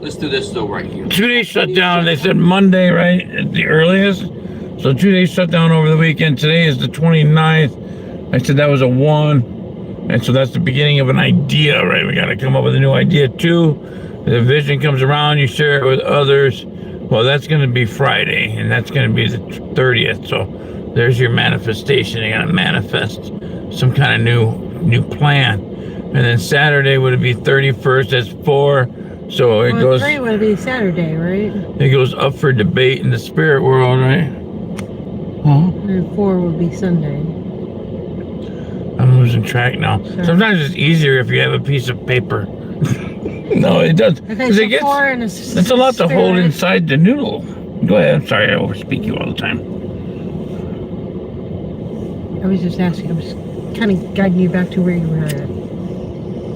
let's do this though right here. 2-day shutdown. They said Monday, right, at the earliest. So 2-day shutdown over the weekend. Today is the 29th. I said that was a 1. And so that's the beginning of an idea, right? We got to come up with a new idea. 2, the vision comes around, you share it with others. Well, that's going to be Friday, and that's going to be the 30th. So there's your manifestation. You got to manifest some kind of new plan. And then Saturday would be 31st. That's 4. So it goes. 3 would be Saturday, right? It goes up for debate in the spirit world, right? Huh? And 4 would be Sunday. I'm losing track now. Sure. Sometimes it's easier if you have a piece of paper. No, it does. Okay, so 4 and that's a lot to hold inside the noodle. Go ahead. I'm sorry, I overspeak you all the time. I was just asking. I was kind of guiding you back to where you were at.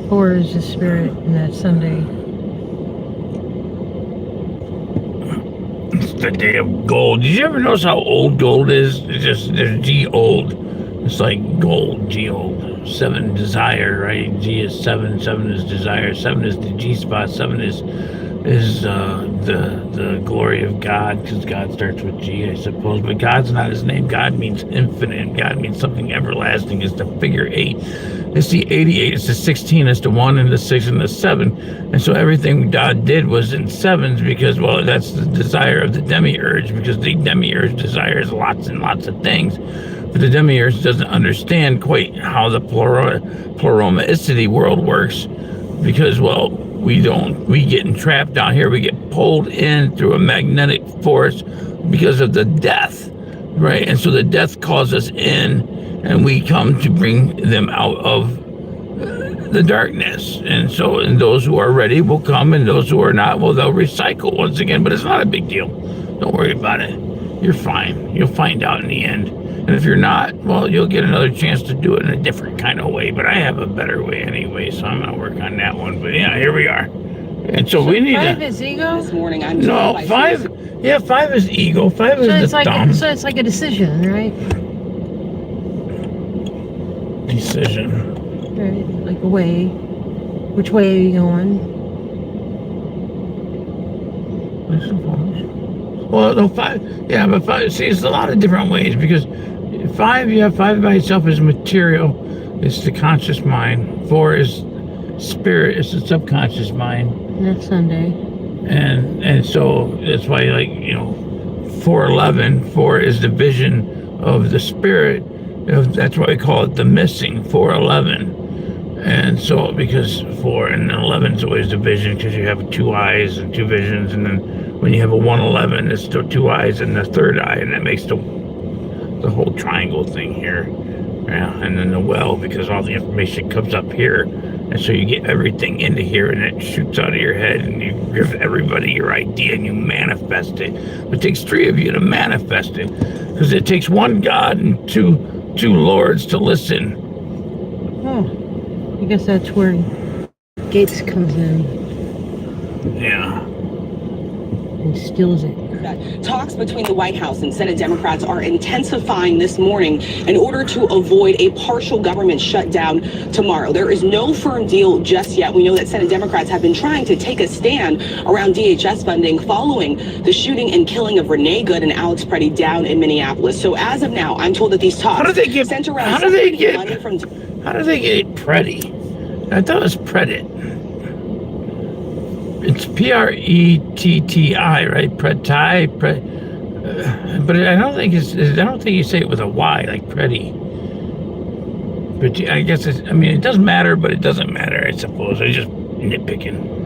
4 is the spirit, and that's Sunday. It's the day of gold. Did you ever notice how old gold is? It's just, there's G old. It's like gold, G old. 7 desire, right? G is 7. 7 is desire. 7 is the G spot. 7 is the glory of God, because God starts with G, I suppose. But God's not his name. God means infinite. God means something everlasting. It's the figure 8. It's the 88. It's the 16. It's the 1 and the 6 and the 7. And so everything God did was in 7s, because, well, that's the desire of the demiurge, because the demiurge desires lots and lots of things. But the demiurge doesn't understand quite how the pluromicity world works, because, well, we get entrapped down here. We get pulled in through a magnetic force because of the death, right? And so the death calls us in, and we come to bring them out of the darkness. And so, and those who are ready will come, and those who are not, well, they'll recycle once again. But it's not a big deal. Don't worry about it. You're fine. You'll find out in the end. And if you're not, well, you'll get another chance to do it in a different kind of way. But I have a better way anyway, so I'm not working on that one. But yeah, here we are. And so we need 5 is ego? This morning, I'm No, 5. Yeah, 5 is ego. 5 is the thumb. So it's like a decision, right? Decision. Right, like a way. Which way are you going? Well, no, 5. Yeah, but 5. See, it's a lot of different ways because 5. Yeah, 5 by itself is material. It's the conscious mind. 4 is spirit. It's the subconscious mind. Next Sunday. And so that's why, like, 411. 4 is the vision of the spirit. That's why we call it the missing 411. And so because 4 and 11 is always the vision because you have 2 eyes and 2 visions, and then when you have a 111, it's still 2 eyes and the third eye, and that makes the whole triangle thing here. Yeah, and then the well, because all the information comes up here, and so you get everything into here, and it shoots out of your head, and you give everybody your idea, and you manifest it. But it takes 3 of you to manifest it, because it takes 1 God and two lords to listen. Oh, I guess that's where Gates comes in. Yeah. And steals it. Talks between the White House and Senate Democrats are intensifying this morning in order to avoid a partial government shutdown tomorrow. There is no firm deal just yet. We know that Senate Democrats have been trying to take a stand around DHS funding following the shooting and killing of Renee Good and Alex Preddy down in Minneapolis. So as of now, I'm told that these talks How do they get Preddy? I thought it was Predit. It's Pretti, right? Pretti, but I don't think you say it with a Y, like Preddy. But I guess it doesn't matter, but it doesn't matter, I suppose. I'm just nitpicking.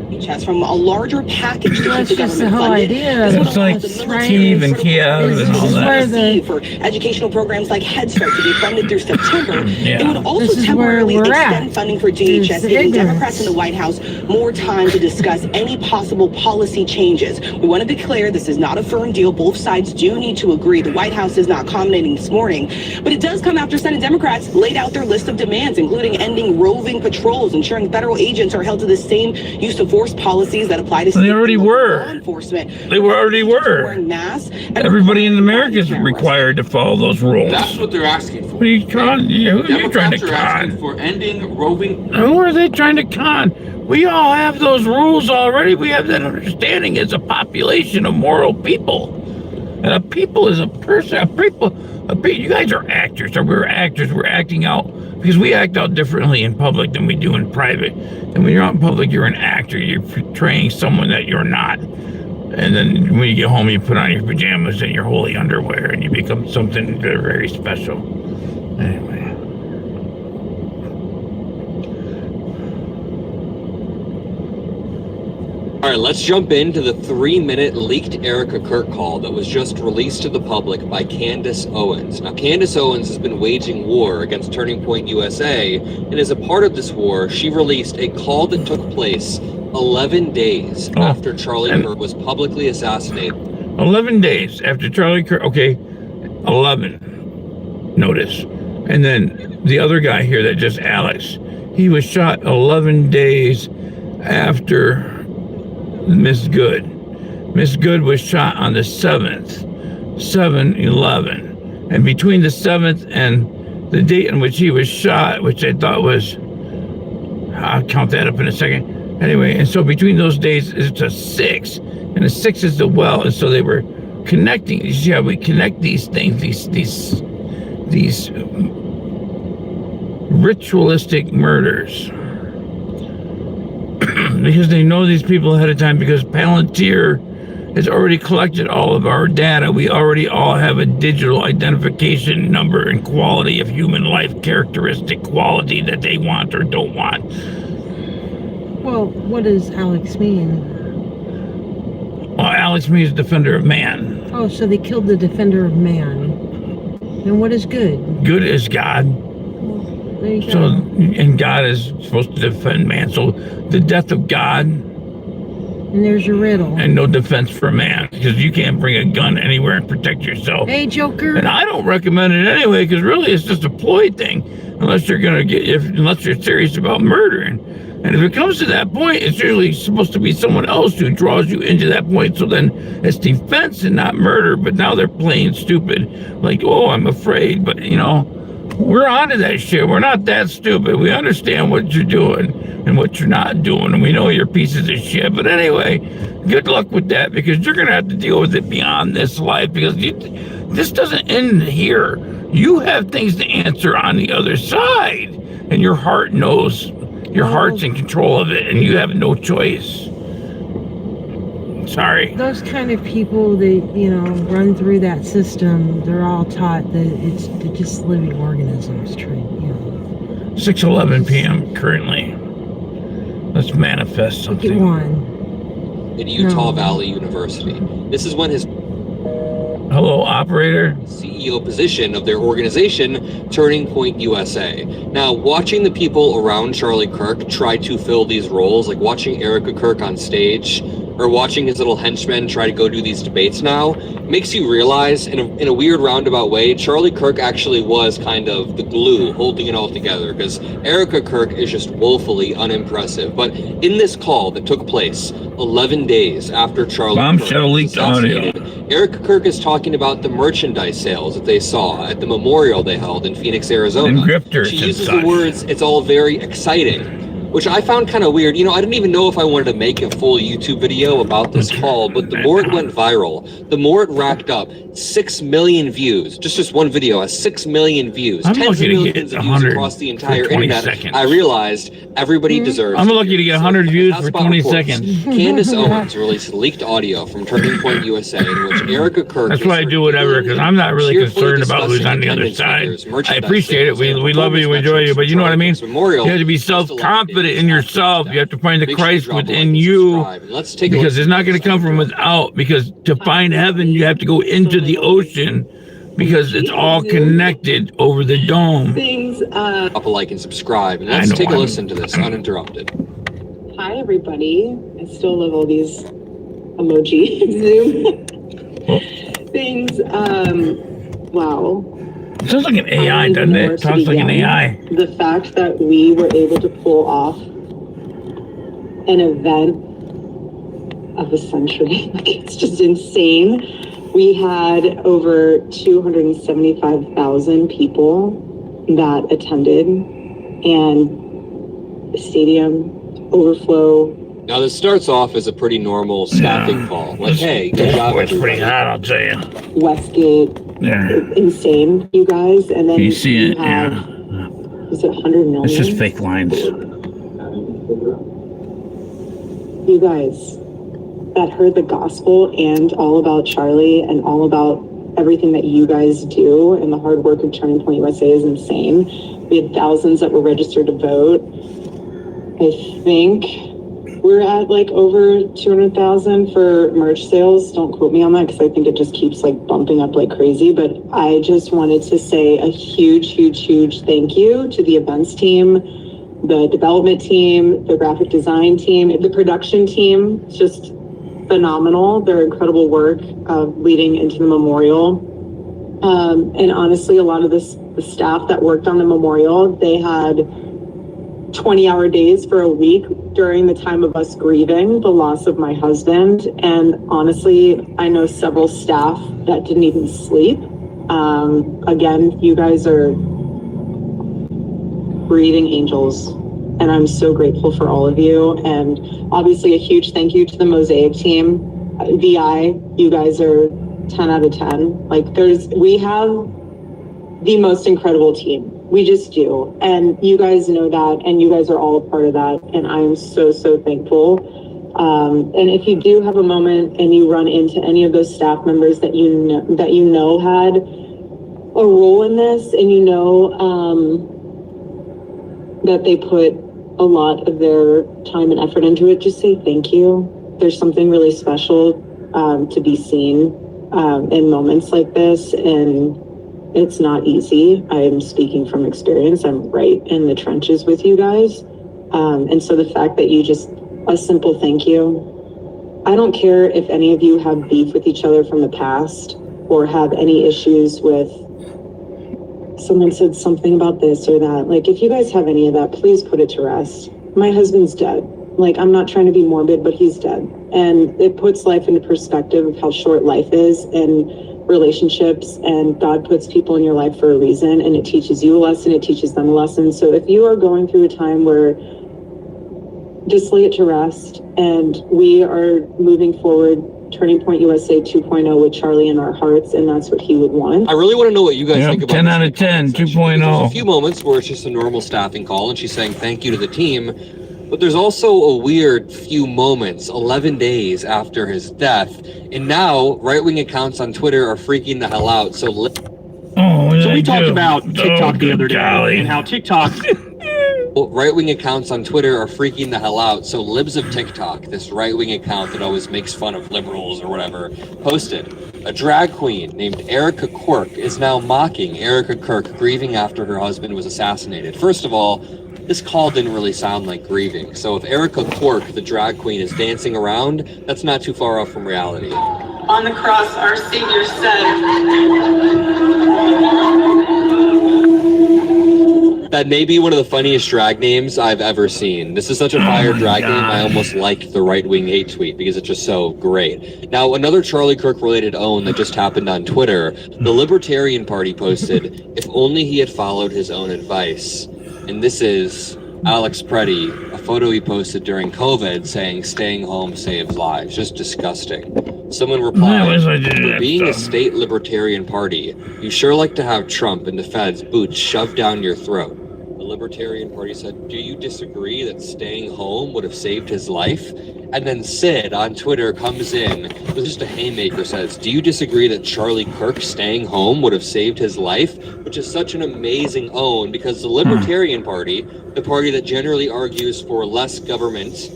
From a larger package to That's keep the just the government whole funded. idea. It's like Kiev and Kiev and all that. For educational programs like Head Start to be funded through September. Yeah. It would also This is where temporarily we're extend at. funding for DHS, It's giving ignorance. Democrats in the White House more time to discuss any possible policy changes. We want to be clear, this is not a firm deal. Both sides do need to agree. The White House is not commenting this morning, but it does come after Senate Democrats laid out their list of demands, including ending roving patrols, ensuring federal agents are held to the same use of force policies that apply to They already were. law enforcement. They already were. Wearing masks. Everybody in America is required to follow those rules. That's what they're asking for. What are you trying? Who are you trying to Democrats are asking con? for ending roving. Who are they trying to con? We all have those rules already. We have that understanding as a population of moral people. And a people is a person. You guys are actors. Or we're actors. We're acting out because we act out differently in public than we do in private. And when you're out in public, you're an actor. You're portraying someone that you're not. And then when you get home, you put on your pajamas and your holy underwear, and you become something very, very special. Anyway. All right, let's jump into the 3-minute leaked Erica Kirk call that was just released to the public by Candace Owens. Now, Candace Owens has been waging war against Turning Point USA, and as a part of this war, she released a call that took place 11 days after Charlie Kirk was publicly assassinated. 11 days after Charlie Kirk. Okay, 11. Notice. And then the other guy here that just Alex, he was shot 11 days after Miss Good. Miss Good was shot on the 7th, 7/11. And between the 7th and the date in which he was shot, which I thought was, I'll count that up in a second. Anyway, and so between those days, it's a 6. And the 6 is the well. And so they were connecting. You see how we connect these things, these ritualistic murders. Because they know these people ahead of time, because Palantir has already collected all of our data. We already all have a digital identification number and quality of human life, characteristic quality that they want or don't want. Well, what does Alex mean? Well, Alex means defender of man. Oh, so they killed the defender of man. And what is good? Good is God. There you So, go. and God is supposed to defend man. So the death of God And there's your riddle. and no defense for man, because you can't bring a gun anywhere and protect yourself. Hey, Joker. And I don't recommend it anyway, because really it's just a ploy thing, unless you're unless you're serious about murdering. And if it comes to that point, it's usually supposed to be someone else who draws you into that point. So then it's defense and not murder. But now they're playing stupid, like, oh, I'm afraid. But we're onto that shit. We're not that stupid. We understand what you're doing. and what you're not doing. And we know you're pieces of shit. But anyway, good luck with that, because you're going to have to deal with it beyond this life, because this doesn't end here. You have things to answer on the other side, and your heart knows. Your heart's in control of it, and you have no choice. Sorry. Those kind of people that, you know, run through that system, they're all taught that they're just living organisms, you know. 6:11 p.m. currently. Let's manifest something. Look at one. At Utah Valley University. This is when his hello, operator. CEO position of their organization, Turning Point USA. Now, watching the people around Charlie Kirk try to fill these roles, like watching Erica Kirk on stage, or watching his little henchmen try to go do these debates now, makes you realize, in a weird roundabout way, Charlie Kirk actually was kind of the glue holding it all together, because Erica Kirk is just woefully unimpressive. But in this call that took place 11 days after Charlie Kirk was assassinated, Erica Kirk is talking about the merchandise sales that they saw at the memorial they held in Phoenix, Arizona. She uses the words, "It's all very exciting," which I found kind of weird. You know, I didn't even know if I wanted to make a full YouTube video about this call, but the more it went viral, the more it racked up 6 million views. Just one video has 6 million views. I'm Tens lucky of to millions get of views 100 across the entire for 20 internet. seconds. I realized everybody deserves. I'm lucky to get 100 views for 20 reports, seconds. Candace Owens released leaked audio from Turning Point USA in which Erica Kirk. That's why I do whatever, because I'm not really concerned about who's on the other side. I appreciate it. We love you, we enjoy you, but you know what I mean? You have to be self-confident in yourself. You have to find the Christ within you, because it's not going to come from without, because to find heaven, you have to go into the ocean, because it's all connected over the dome. Drop a like and subscribe, and let's take a listen to this uninterrupted. Hi, everybody. I still love all these emoji Zoom things. Wow. It sounds like an AI, doesn't it? It sounds like an AI. The fact that we were able to pull off an event of the century, like, it's just insane. We had over 275,000 people that attended, and the stadium overflow. Now, this starts off as a pretty normal staffing call. Like, hey, good job. It's pretty hot, I'll tell you. Westgate, insane, you guys. And then you see it, have, is it 100 million? It's just fake lines. You guys that heard the gospel and all about Charlie and all about everything that you guys do, and the hard work of Turning Point USA is insane. We had thousands that were registered to vote. I think we're at like over 200,000 for merch sales. Don't quote me on that, because I think it just keeps like bumping up like crazy. But I just wanted to say a huge thank you to the events team, the development team, the graphic design team, the production team. It's just phenomenal. Their incredible work of leading into the memorial. And honestly, a lot of the staff that worked on the memorial, they had 20-hour days for a week during the time of us grieving the loss of my husband. And honestly, I know several staff that didn't even sleep. Again, you guys are breathing angels, and I'm so grateful for all of you. And obviously a huge thank you to the Mosaic team. VI, you guys are 10 out of 10. Like, we have the most incredible team. We just do. And you guys know that, and you guys are all a part of that. And I'm so thankful. And if you do have a moment and you run into any of those staff members that you know had a role in this, and you know that they put a lot of their time and effort into it, just say thank you. There's something really special to be seen in moments like this, and it's not easy. I'm speaking from experience. I'm right in the trenches with you guys. And so the fact that you just, a simple thank you. I don't care if any of you have beef with each other from the past, or have any issues with someone said something about this or that. Like, if you guys have any of that, please put it to rest. My husband's dead. Like, I'm not trying to be morbid, but he's dead. And it puts life into perspective of how short life is, and relationships, and God puts people in your life for a reason, and it teaches you a lesson, it teaches them a lesson. So if you are going through a time where just lay it to rest. And we are moving forward, Turning Point USA 2.0 with Charlie in our hearts, and that's what he would want. I really want to know what you guys think about 10 out of 10, 2.0. There's a few moments where it's just a normal staffing call and she's saying thank you to the team, but there's also a weird few moments 11 days after his death, and now right-wing accounts on Twitter are freaking the hell out. So we talked about TikTok the other day and how TikTok right-wing accounts on Twitter are freaking the hell out. So Libs of TikTok, this right-wing account that always makes fun of liberals or whatever, posted a drag queen named Erica Quirk is now mocking Erica Kirk grieving after her husband was assassinated. First of all, this call didn't really sound like grieving. So if Erica Quirk, the drag queen, is dancing around, that's not too far off from reality. On the cross, our Savior said, that may be one of the funniest drag names I've ever seen. This is such a fire drag name, I almost liked the right-wing hate tweet because it's just so great. Now, another Charlie Kirk-related own that just happened on Twitter, the Libertarian Party posted, if only he had followed his own advice. And this is Alex Preddy, a photo he posted during COVID saying staying home saves lives. Just disgusting. Someone replied, for being a state Libertarian Party, you sure like to have Trump and the feds' boots shoved down your throat. The Libertarian Party said, do you disagree that staying home would have saved his life? And then Sid on Twitter comes in with just a haymaker, says, do you disagree that Charlie Kirk staying home would have saved his life? Which is such an amazing own, because the Libertarian Party, the party that generally argues for less government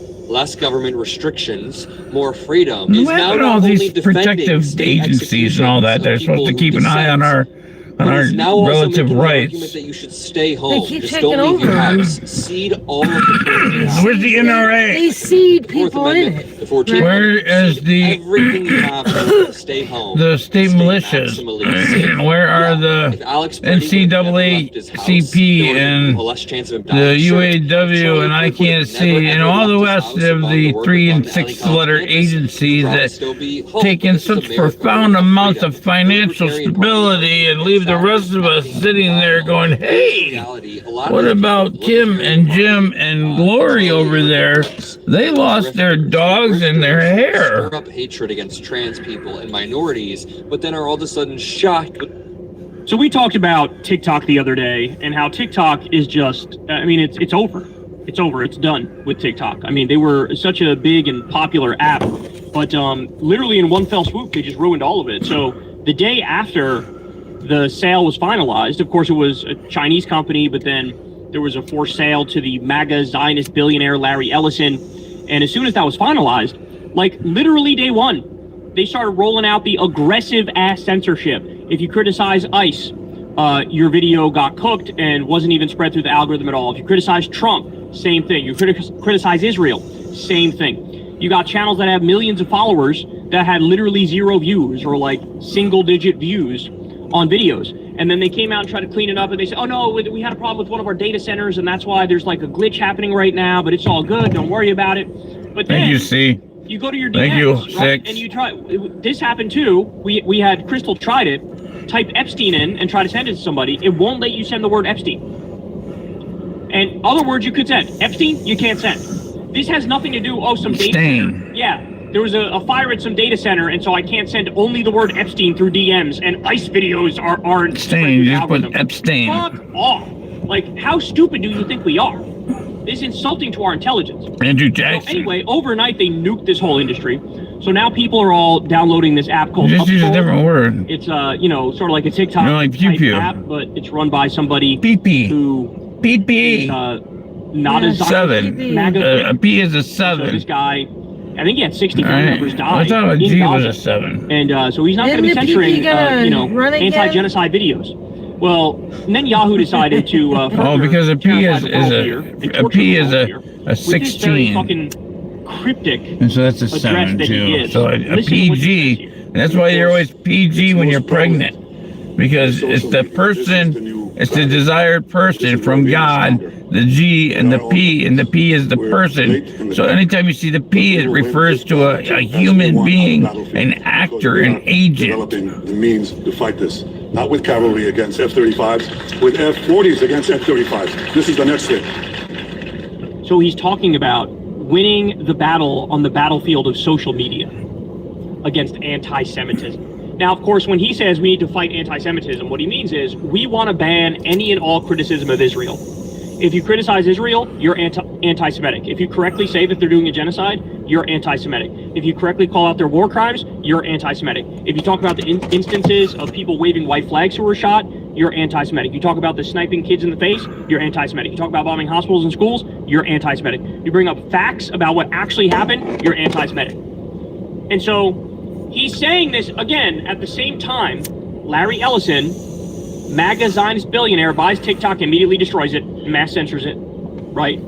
restrictions, more freedom, is now not all only these defending protective agencies and all that. They're supposed to keep an eye on our relative rights. That you should stay home. They keep Just taking don't leave your over. house. Cede all of the Where's the NRA? They seed people in it. Where is the everything you have to stay home. The state militias? Where are the NCAACP and the UAW and I can't see and all the rest of the 3 and 6 letter agencies that take in such profound amounts of financial stability and leave the rest of us sitting there going, hey, what about Kim and Jim and Glory over there? They lost their dogs and their hair. Stir up hatred against trans people and minorities, but then are all of a sudden shocked. So we talked about TikTok the other day and how TikTok is just, I mean, it's over. It's over. It's done with TikTok. I mean, they were such a big and popular app, but literally in one fell swoop, they just ruined all of it. So the day after the sale was finalized, of course, it was a Chinese company, but then there was a forced sale to the MAGA Zionist billionaire Larry Ellison. And as soon as that was finalized, like literally day one, they started rolling out the aggressive ass censorship. If you criticize ICE, your video got cooked and wasn't even spread through the algorithm at all. If you criticize Trump, same thing. You criticize Israel, same thing. You got channels that have millions of followers that had literally 0 views or like single-digit views on videos. And then they came out and tried to clean it up and they said, oh no, we had a problem with one of our data centers and that's why there's like a glitch happening right now, but it's all good, don't worry about it. But then Thank you, C. You go to your DMs, Thank you, right? 6. And you try, this happened too. We had Crystal tried it, type Epstein in and try to send it to somebody. It won't let you send the word Epstein. And other words you could send. Epstein, you can't send. This has nothing to do, some data center. Yeah. There was a fire at some data center, and so I can't send only the word Epstein through DMs, and ICE videos aren't Epstein, you just put Epstein. Fuck off. Like, how stupid do you think we are? This is insulting to our intelligence. Andrew Jackson. So anyway, overnight they nuked this whole industry. So now people are all downloading this app called Just use a different word. It's sort of like a TikTok like pew pew app, but it's run by somebody who PP. Not a 7. A P is a 7. So this guy, I think he had 60 family members die. I thought a in G Gaza. was a 7. And so he's not going to be censoring, anti-genocide videos. Well, and then Yahoo decided to because a P is a 16. Fucking cryptic. And so that's a 7 too. So a PG. That's why you're always PG when you're pregnant, because it's the person, it's the desired person from God. The G and the P is the person. So anytime you see the P, it refers to a human being, an actor, an agent. Developing the means to fight this. Not with cavalry against F-35s, with F-40s against F-35s. This is the next thing. So he's talking about winning the battle on the battlefield of social media against anti-Semitism. Now, of course, when he says we need to fight anti-Semitism, what he means is we want to ban any and all criticism of Israel. If you criticize Israel, you're anti-Semitic. If you correctly say that they're doing a genocide, you're anti-Semitic. If you correctly call out their war crimes, you're anti-Semitic. If you talk about the instances of people waving white flags who were shot, you're anti-Semitic. You talk about the sniping kids in the face, you're anti-Semitic. You talk about bombing hospitals and schools, you're anti-Semitic. You bring up facts about what actually happened, you're anti-Semitic. And so he's saying this again at the same time. Larry Ellison, MAGA Zionist billionaire, buys TikTok, immediately destroys it, and mass censors it, right?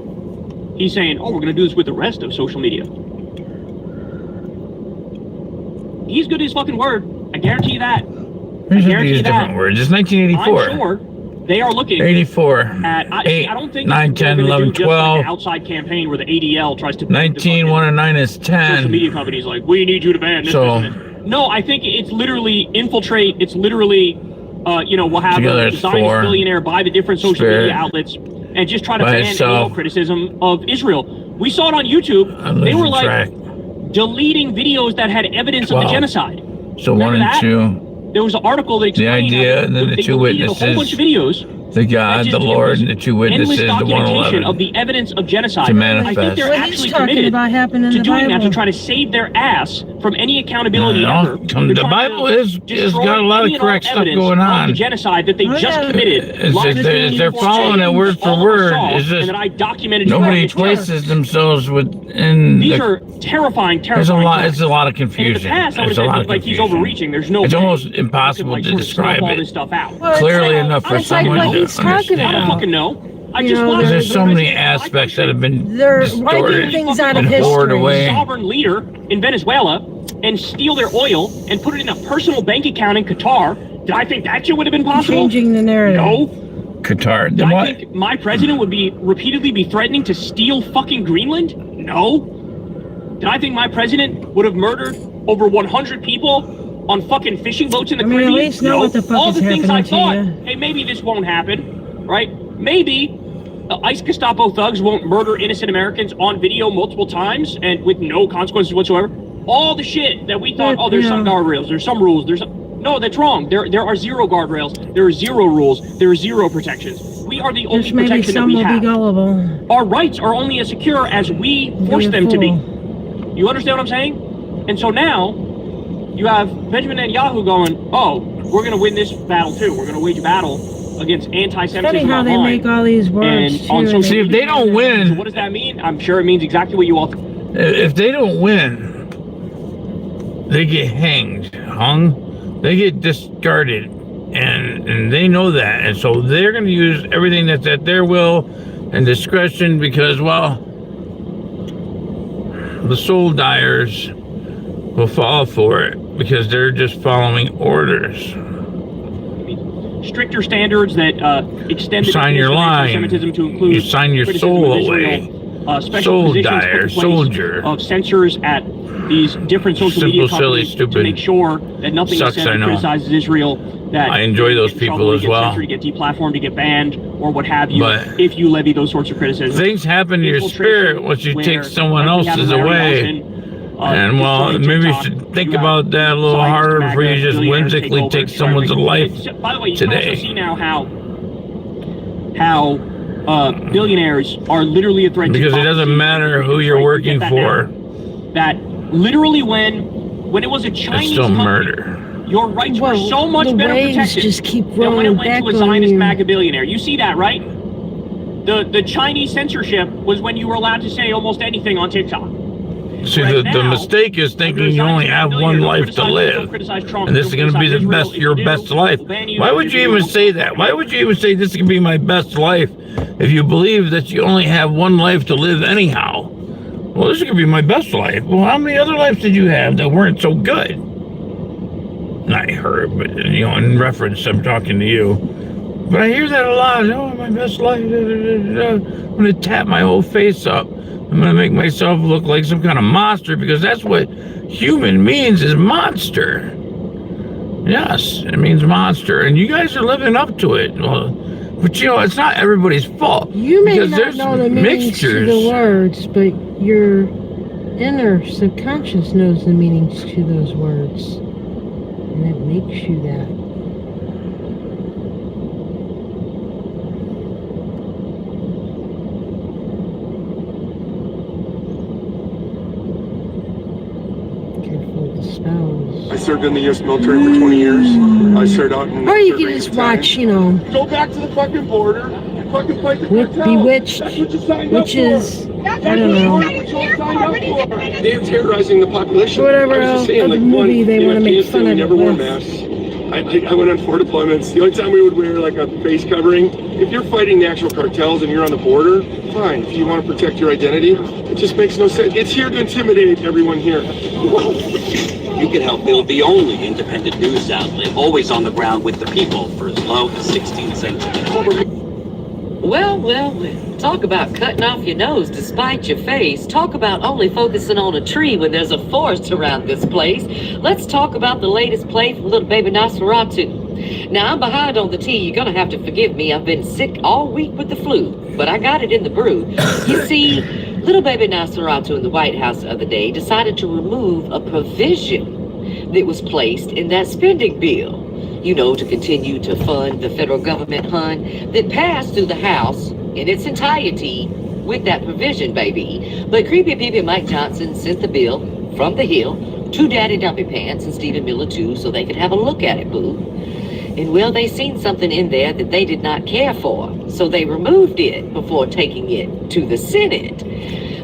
He's saying, oh, we're going to do this with the rest of social media. He's good at his fucking word. I guarantee you that. I guarantee you that. Different words. It's 1984. I'm sure they are looking 84. At, I don't think 9, 10, 11, 12. Like an outside campaign where the ADL tries to 19, 1 and 9 is 10. Social media companies like, we need you to ban this. No, I think it's literally infiltrate. It's literally, we'll have a Zionist billionaire buy the different social media outlets and just try to ban any all criticism of Israel. We saw it on YouTube. They were like deleting videos that had evidence of the genocide. So remember 1 and 2. There was an article that explained the idea, and then the two witnesses. A whole bunch of videos. The God, the Lord, and the two witnesses, the 111. Of the evidence of genocide. To manifest. I think they're actually committed to doing that, to try to save their ass from any accountability ever. The Bible has got a lot of correct stuff going on. The genocide that they just committed. They're following it word for word. It's just and I documented. Nobody places themselves within. These are terrifying. There's a lot. It's a lot of confusion. In the past, I would have said he's overreaching. There's no. It's almost impossible to describe all this stuff out. Clearly enough for someone to understand. I don't fucking know. There's so many aspects that have been distorted things out of and poured away. Sovereign leader in Venezuela and steal their oil and put it in a personal bank account in Qatar. Did I think that shit would have been possible? Changing the narrative. No. Qatar. Did I think my president would repeatedly be threatening to steal fucking Greenland? No. Did I think my president would have murdered over 100 people on fucking fishing boats in the Caribbean? At least know what the fuck all the things I thought, you. hey, maybe this won't happen, right? Maybe ICE Gestapo thugs won't murder innocent Americans on video multiple times and with no consequences whatsoever. All the shit that we thought, there's some guardrails, there's some rules, no, that's wrong. There are zero guardrails, there are zero rules, there are zero protections. We are the only protection that we have. Our rights are only as secure as we force them to be. You understand what I'm saying? And so now you have Benjamin Netanyahu going, we're going to win this battle too. We're going to wage a battle against anti-Semitism. Funny how they make all these words. See, if they don't win, so what does that mean? I'm sure it means exactly what you all think. If they don't win, they get hung, they get discarded, and they know that, and so they're going to use everything that's at their will and discretion because, the soul dyers will fall for it because they're just following orders. Stricter standards that extend the sign your line. Anti-Semitism to include you sign your soul away. Special soul dyer, soldier of censors at these different social media companies to make sure that nothing is said that criticizes Israel. That I enjoy those people as well. To get deplatformed, to get banned, or what have you. But if you levy those sorts of criticisms, things happen to your spirit once you take someone else's away. And maybe you should think about that a little harder before you just whimsically take someone's life By the way, you today. Can also see now how billionaires are literally a threat. Because it doesn't matter who you're working for. That literally when it was a Chinese still company, murder. Your rights were so much better protected just keep than when it went to a Zionist you. MAGA billionaire. You see that, right? The Chinese censorship was when you were allowed to say almost anything on TikTok. See, the mistake is thinking you only have one life to live, and this is going to be your best life. Why would you even say that? Why would you even say this can be my best life if you believe that you only have one life to live anyhow? Well, this could be my best life. Well, how many other lives did you have that weren't so good? Not her, but in reference, I'm talking to you. But I hear that a lot. My best life. I'm going to tap my whole face up. I'm going to make myself look like some kind of monster because that's what human means, is monster. Yes, it means monster. And you guys are living up to it. Well, But you know, it's not everybody's fault. You may because not there's know the meanings to the words, but your inner subconscious knows the meanings to those words. And it makes you that. I served in the U.S. military for 20 years. I served out in... Or you can just watch, you know... Go back to the fucking border. Fucking fight the Bewitched, which is... I don't know. They're terrorizing the population. Whatever else, the movie they want to make fun of it never wore with. masks. I went on 4 deployments. The only time we would wear like a face covering, if you're fighting the actual cartels and you're on the border, fine. If you want to protect your identity, it just makes no sense. It's here to intimidate everyone here. You can help build the only independent news outlet, always on the ground with the people for as low as 16 cents. Well, well, well. Talk about cutting off your nose to spite your face. Talk about only focusing on a tree when there's a forest around this place. Let's talk about the latest play from little baby Nosferatu. Now, I'm behind on the tea. You're going to have to forgive me. I've been sick all week with the flu, but I got it in the brew. You see, little baby Nosferatu in the White House the other day decided to remove a provision that was placed in that spending bill. You know, to continue to fund the federal government, hun, that passed through the House in its entirety with that provision, baby. But creepy peepy Mike Johnson sent the bill from the Hill to Daddy Dumpy Pants and Stephen Miller too, so they could have a look at it, boo. And well, they seen something in there that they did not care for, so they removed it before taking it to the Senate.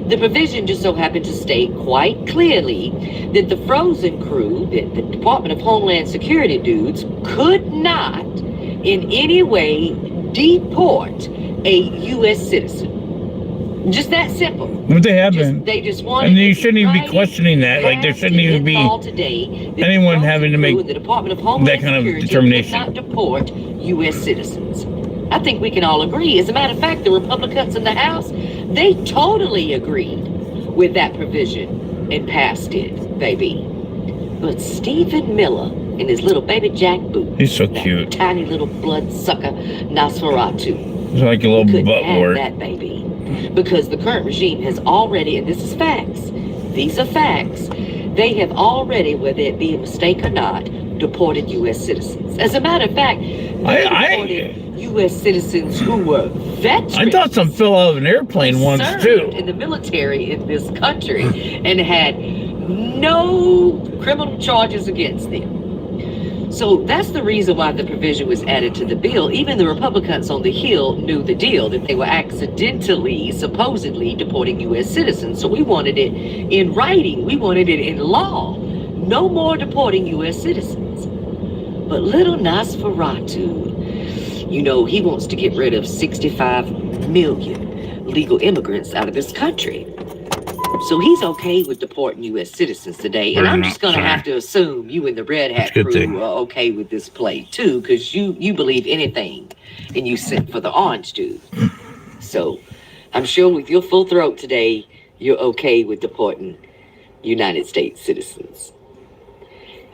The provision just so happened to state quite clearly that the Frozen crew, that the Department of Homeland Security dudes, could not in any way deport a U.S. citizen. Just that simple. But they have been. They just wanted. And you shouldn't even be questioning that. Like, there shouldn't even be anyone having to make the Department of Homeland that kind of Security determination. Not deport U.S. citizens. I think we can all agree. As a matter of fact, the Republicans in the House, they totally agreed with that provision and passed it, baby. But Stephen Miller and his little baby Jack Boot, He's so cute. tiny little bloodsucker Nosferatu, He's like a little couldn't butt have wart. that, baby. Because the current regime has already, and this is facts, these are facts, they have already, whether it be a mistake or not, deported U.S. citizens. As a matter of fact, they deported U.S. citizens who were veterans. I thought some fell out of an airplane once served too. in the military in this country and had no criminal charges against them. So that's the reason why the provision was added to the bill. Even the Republicans on the Hill knew the deal, that they were accidentally, supposedly deporting U.S. citizens. So we wanted it in writing. We wanted it in law. No more deporting U.S. citizens. But little Nosferatu, you know, he wants to get rid of 65 million legal immigrants out of this country. So he's okay with deporting U.S. citizens today. And I'm just going to have to assume you and the Red Hat crew are okay with this play, too, because you believe anything and you sent for the orange dude. So I'm sure with your full throat today, you're okay with deporting United States citizens.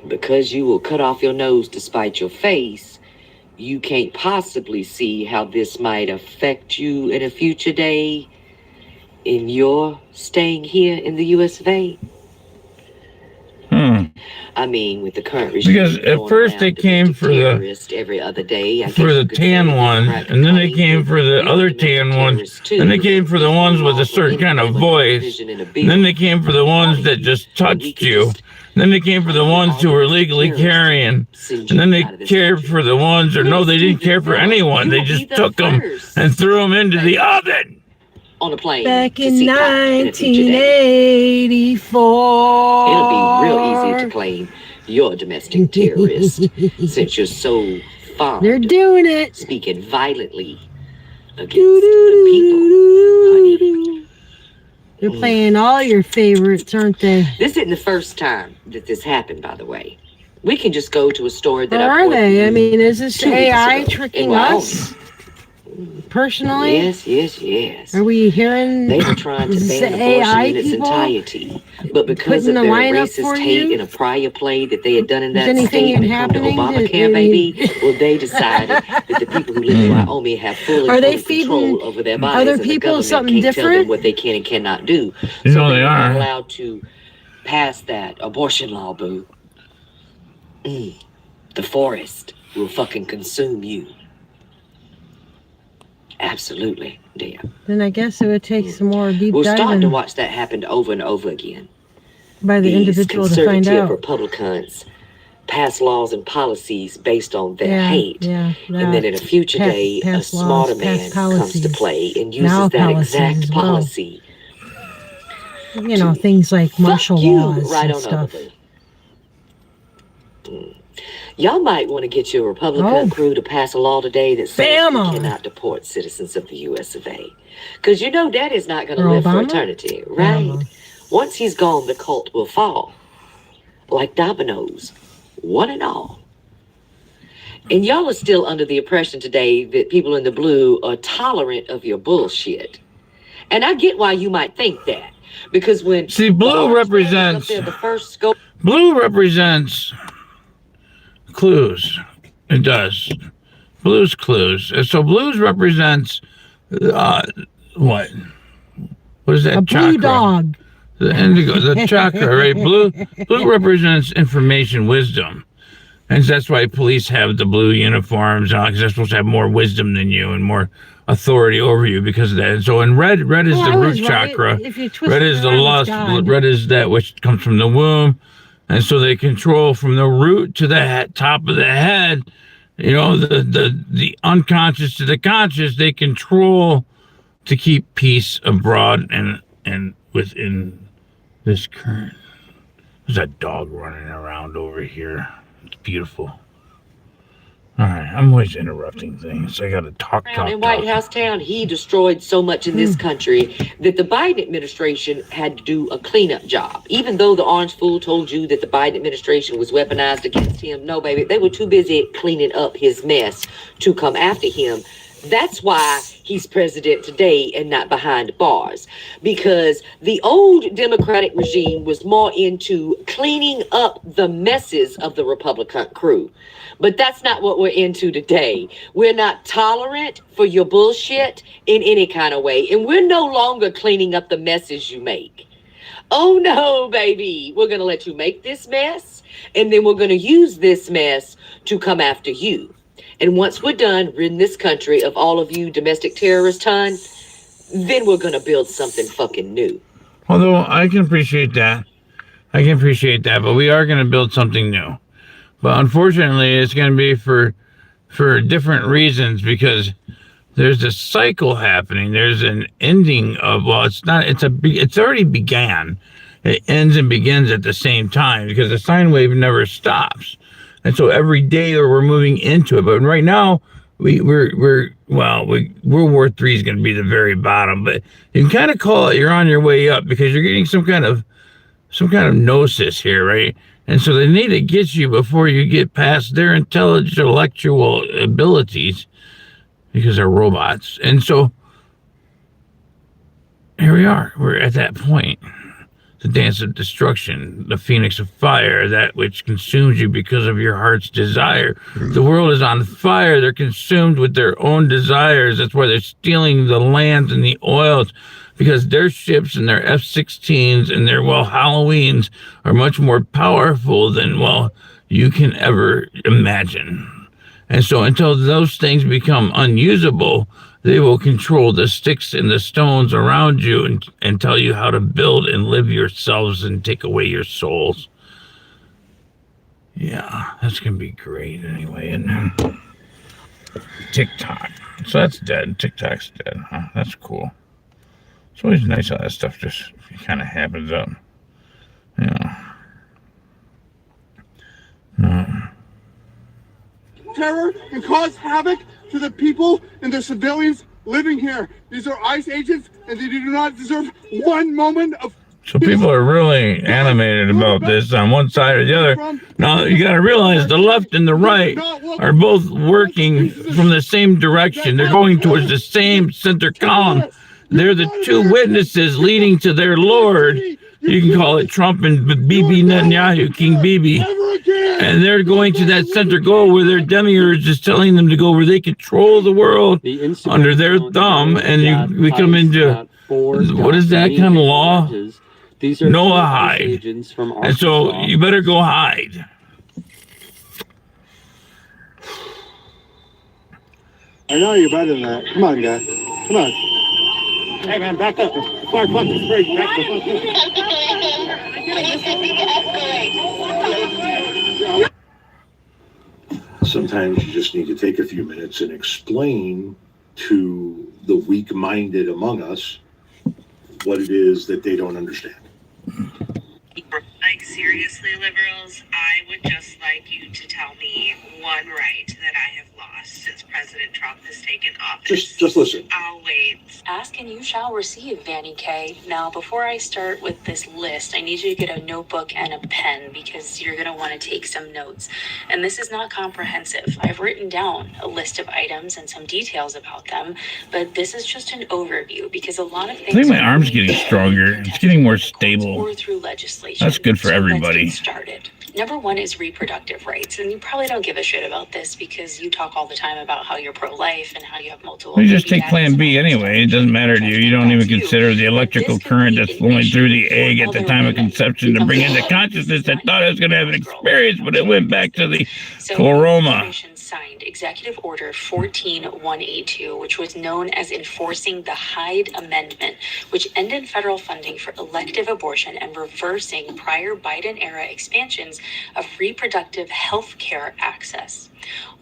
Because you will cut off your nose to spite your face, you can't possibly see how this might affect you in a future day in your staying here in the US of A. I mean, with the current regime. Because at first they came for every other day, the tan one, and then they came for the other tan ones, and they came for the ones with a certain kind of voice, and then they came for the ones that just touched you, and then they came for the ones who were legally carrying, and then they cared for the ones, or no, they didn't care for anyone, they just took them and threw them into the oven. On a plane back in 1984. It'll be real easy to claim you're a domestic terrorist since you're so fond. They're doing it. Speaking violently against the people. They're playing all your favorites, aren't they? This isn't the first time that this happened, by the way. We can just go to a story that Or are they? I mean, is this AI tricking us? personally? Yes. Are we hearing They were trying to ban abortion AI in its people entirety, but because of putting the their line up racist for hate you? in a prior play that they had done in Is that anything state when it come to happening to- Obamacare, baby, well, they decided that the people who live in Wyoming have full Are and they total control feeding over their bodies, other and the people government something can't tell them different? what they can and cannot do. You So know they they were are. allowed to pass that abortion law, boo. The forest will fucking consume you. Absolutely, dear. Then I guess it would take some more deep We're starting to diving watch that happen over and over again. by the These individual to find conservative out. Republicans pass laws and policies based on their Yeah, hate. yeah, And then in a future day, a pass laws, smarter pass man comes to policies. play and uses Now that policies exact as well. policy. You know, things like martial you laws right and on stuff. over. Y'all might want to get your Republican crew to pass a law today that says you Bama. cannot deport citizens of the U.S. of A. Because you know Daddy's not going to Or live for Obama? eternity, right? Bama. Once he's gone, the cult will fall. Like dominoes, one and all. And y'all are still under the impression today that people in the blue are tolerant of your bullshit. And I get why you might think that. Because when See, blue represents the first scope. blue represents clues. It does. Blue's clues. And so blues represents what? What is that? A blue chakra? dog. The indigo, the chakra, right? Blue represents information, wisdom. And that's why police have the blue uniforms, because they're supposed to have more wisdom than you and more authority over you because of that. And so, and red is Well, the I root was right. chakra. If you twist Red it is the around, it's lust. God. Red is that which comes from the womb. And so they control from the root to the top of the head, you know, the unconscious to the conscious. They control to keep peace abroad and within this current. There's a dog running around over here. It's beautiful. All right, I'm always interrupting things. I got to talk. In White House town, he destroyed so much in this country that the Biden administration had to do a cleanup job. Even though the orange fool told you that the Biden administration was weaponized against him, no, baby, they were too busy cleaning up his mess to come after him. That's why he's president today and not behind bars. Because the old Democratic regime was more into cleaning up the messes of the Republican crew. But that's not what we're into today. We're not tolerant for your bullshit in any kind of way. And we're no longer cleaning up the messes you make. Oh no, baby. We're going to let you make this mess. And then we're going to use this mess to come after you. And once we're done ridding this country of all of you domestic terrorist ton, then we're going to build something fucking new. Although I can appreciate that. But we are going to build something new. But unfortunately, it's going to be for different reasons because there's a cycle happening. There's an ending of, well, it's already began. It ends and begins at the same time because the sine wave never stops. And so every day we're moving into it. But right now, World War III is going to be the very bottom. But you can kind of call it you're on your way up because you're getting some kind of gnosis here, right? And so they need to get you before you get past their intellectual abilities because they're robots. And so here we are. We're at that point. The dance of destruction, the phoenix of fire, that which consumes you because of your heart's desire. The world is on fire. They're consumed with their own desires. That's why they're stealing the lands and the oils, because their ships and their F-16s and their, Halloweens are much more powerful than, you can ever imagine. And so until those things become unusable, they will control the sticks and the stones around you and tell you how to build and live yourselves and take away your souls. Yeah, that's going to be great anyway. And TikTok. So that's dead. TikTok's dead. Huh? That's cool. It's always nice how that stuff just kind of happens up. Yeah. Terror and cause havoc to the people and the civilians living here. These are ICE agents, and they do not deserve one moment of So people are really animated about this on one side or the other. Now, you got to realize the left and the right are both working from the same direction. They're going towards the same center column. They're the two witnesses leading to their Lord. You can call it Trump and Bibi Netanyahu, King Bibi. And they're going to that center goal where their demiurge is telling them to go, where they control the world under their thumb. And we come into, what is that kind of law? Noahide. And so you better go hide. I know you're better than that. Come on, guy. Come on. Hey, man, back up. Fire fucking straight. Back the fuck up. Sometimes you just need to take a few minutes and explain to the weak-minded among us what it is that they don't understand. Like, seriously, liberals, I would just like you to tell me one right that I have lost since President Trump has taken office. Just listen. I'll wait. Ask and you shall receive, Vanny K. Now, before I start with this list, I need you to get a notebook and a pen because you're going to want to take some notes. And this is not comprehensive. I've written down a list of items and some details about them, but this is just an overview because a lot of things... I think my arm's getting stronger. It's getting more stable. Or through legislation. That's good for everybody. Let's get started. Number one is reproductive rights. And you probably don't give a shit about this because you talk all the time about how you're pro-life and how you have multiple... You just take Plan B anyway. It doesn't matter to you. You don't even consider the electrical current that's flowing through the egg at the time of conception to bring into consciousness that thought it was going to have an experience, but it went back to the chloroma. Signed Executive Order 14182, which was known as enforcing the Hyde Amendment, which ended federal funding for elective abortion and reversing prior Biden-era expansions of reproductive health care access.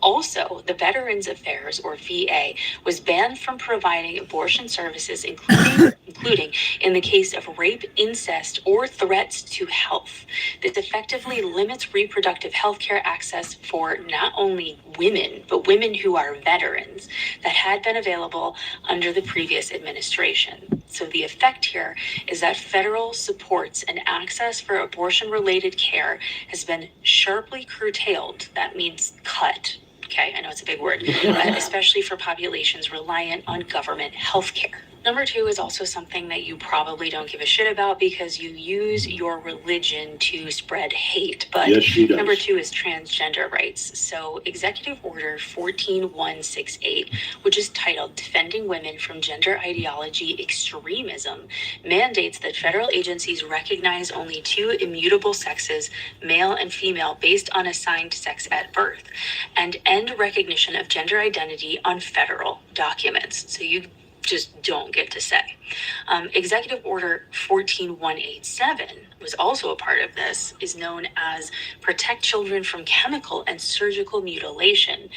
Also, the Veterans Affairs, or VA, was banned from providing abortion services, including in the case of rape, incest, or threats to health. This effectively limits reproductive health care access for not only women, but women who are veterans that had been available under the previous administration. So the effect here is that federal supports and access for abortion-related care has been sharply curtailed. That means cut. Okay, I know it's a big word, especially for populations reliant on government health care. Number two is also something that you probably don't give a shit about because you use your religion to spread hate. But yes, she does. Number two is transgender rights. So Executive Order 14168, which is titled Defending Women from Gender Ideology Extremism, mandates that federal agencies recognize only two immutable sexes, male and female, based on assigned sex at birth, and end recognition of gender identity on federal documents. So you just don't get to say. Executive Order 14187 was also a part of this, is known as Protect Children from Chemical and Surgical Mutilation.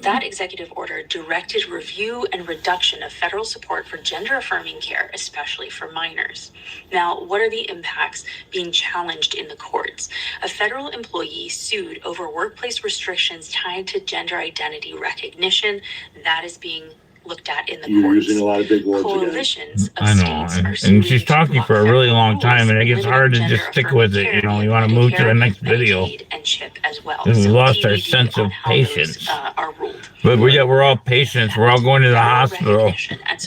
That executive order directed review and reduction of federal support for gender-affirming care, especially for minors. Now, what are the impacts being challenged in the courts? A federal employee sued over workplace restrictions tied to gender identity recognition. That is being looked at in the You're courts. using a lot of big words Coalitions of I know, and she's talking for a really long time, and it gets hard to just stick with it. You know, you want to move to the next video. And CHIP as well. We So lost our TBD sense of on how those, patience. are ruled. But we're all patients. We're all going to the hospital,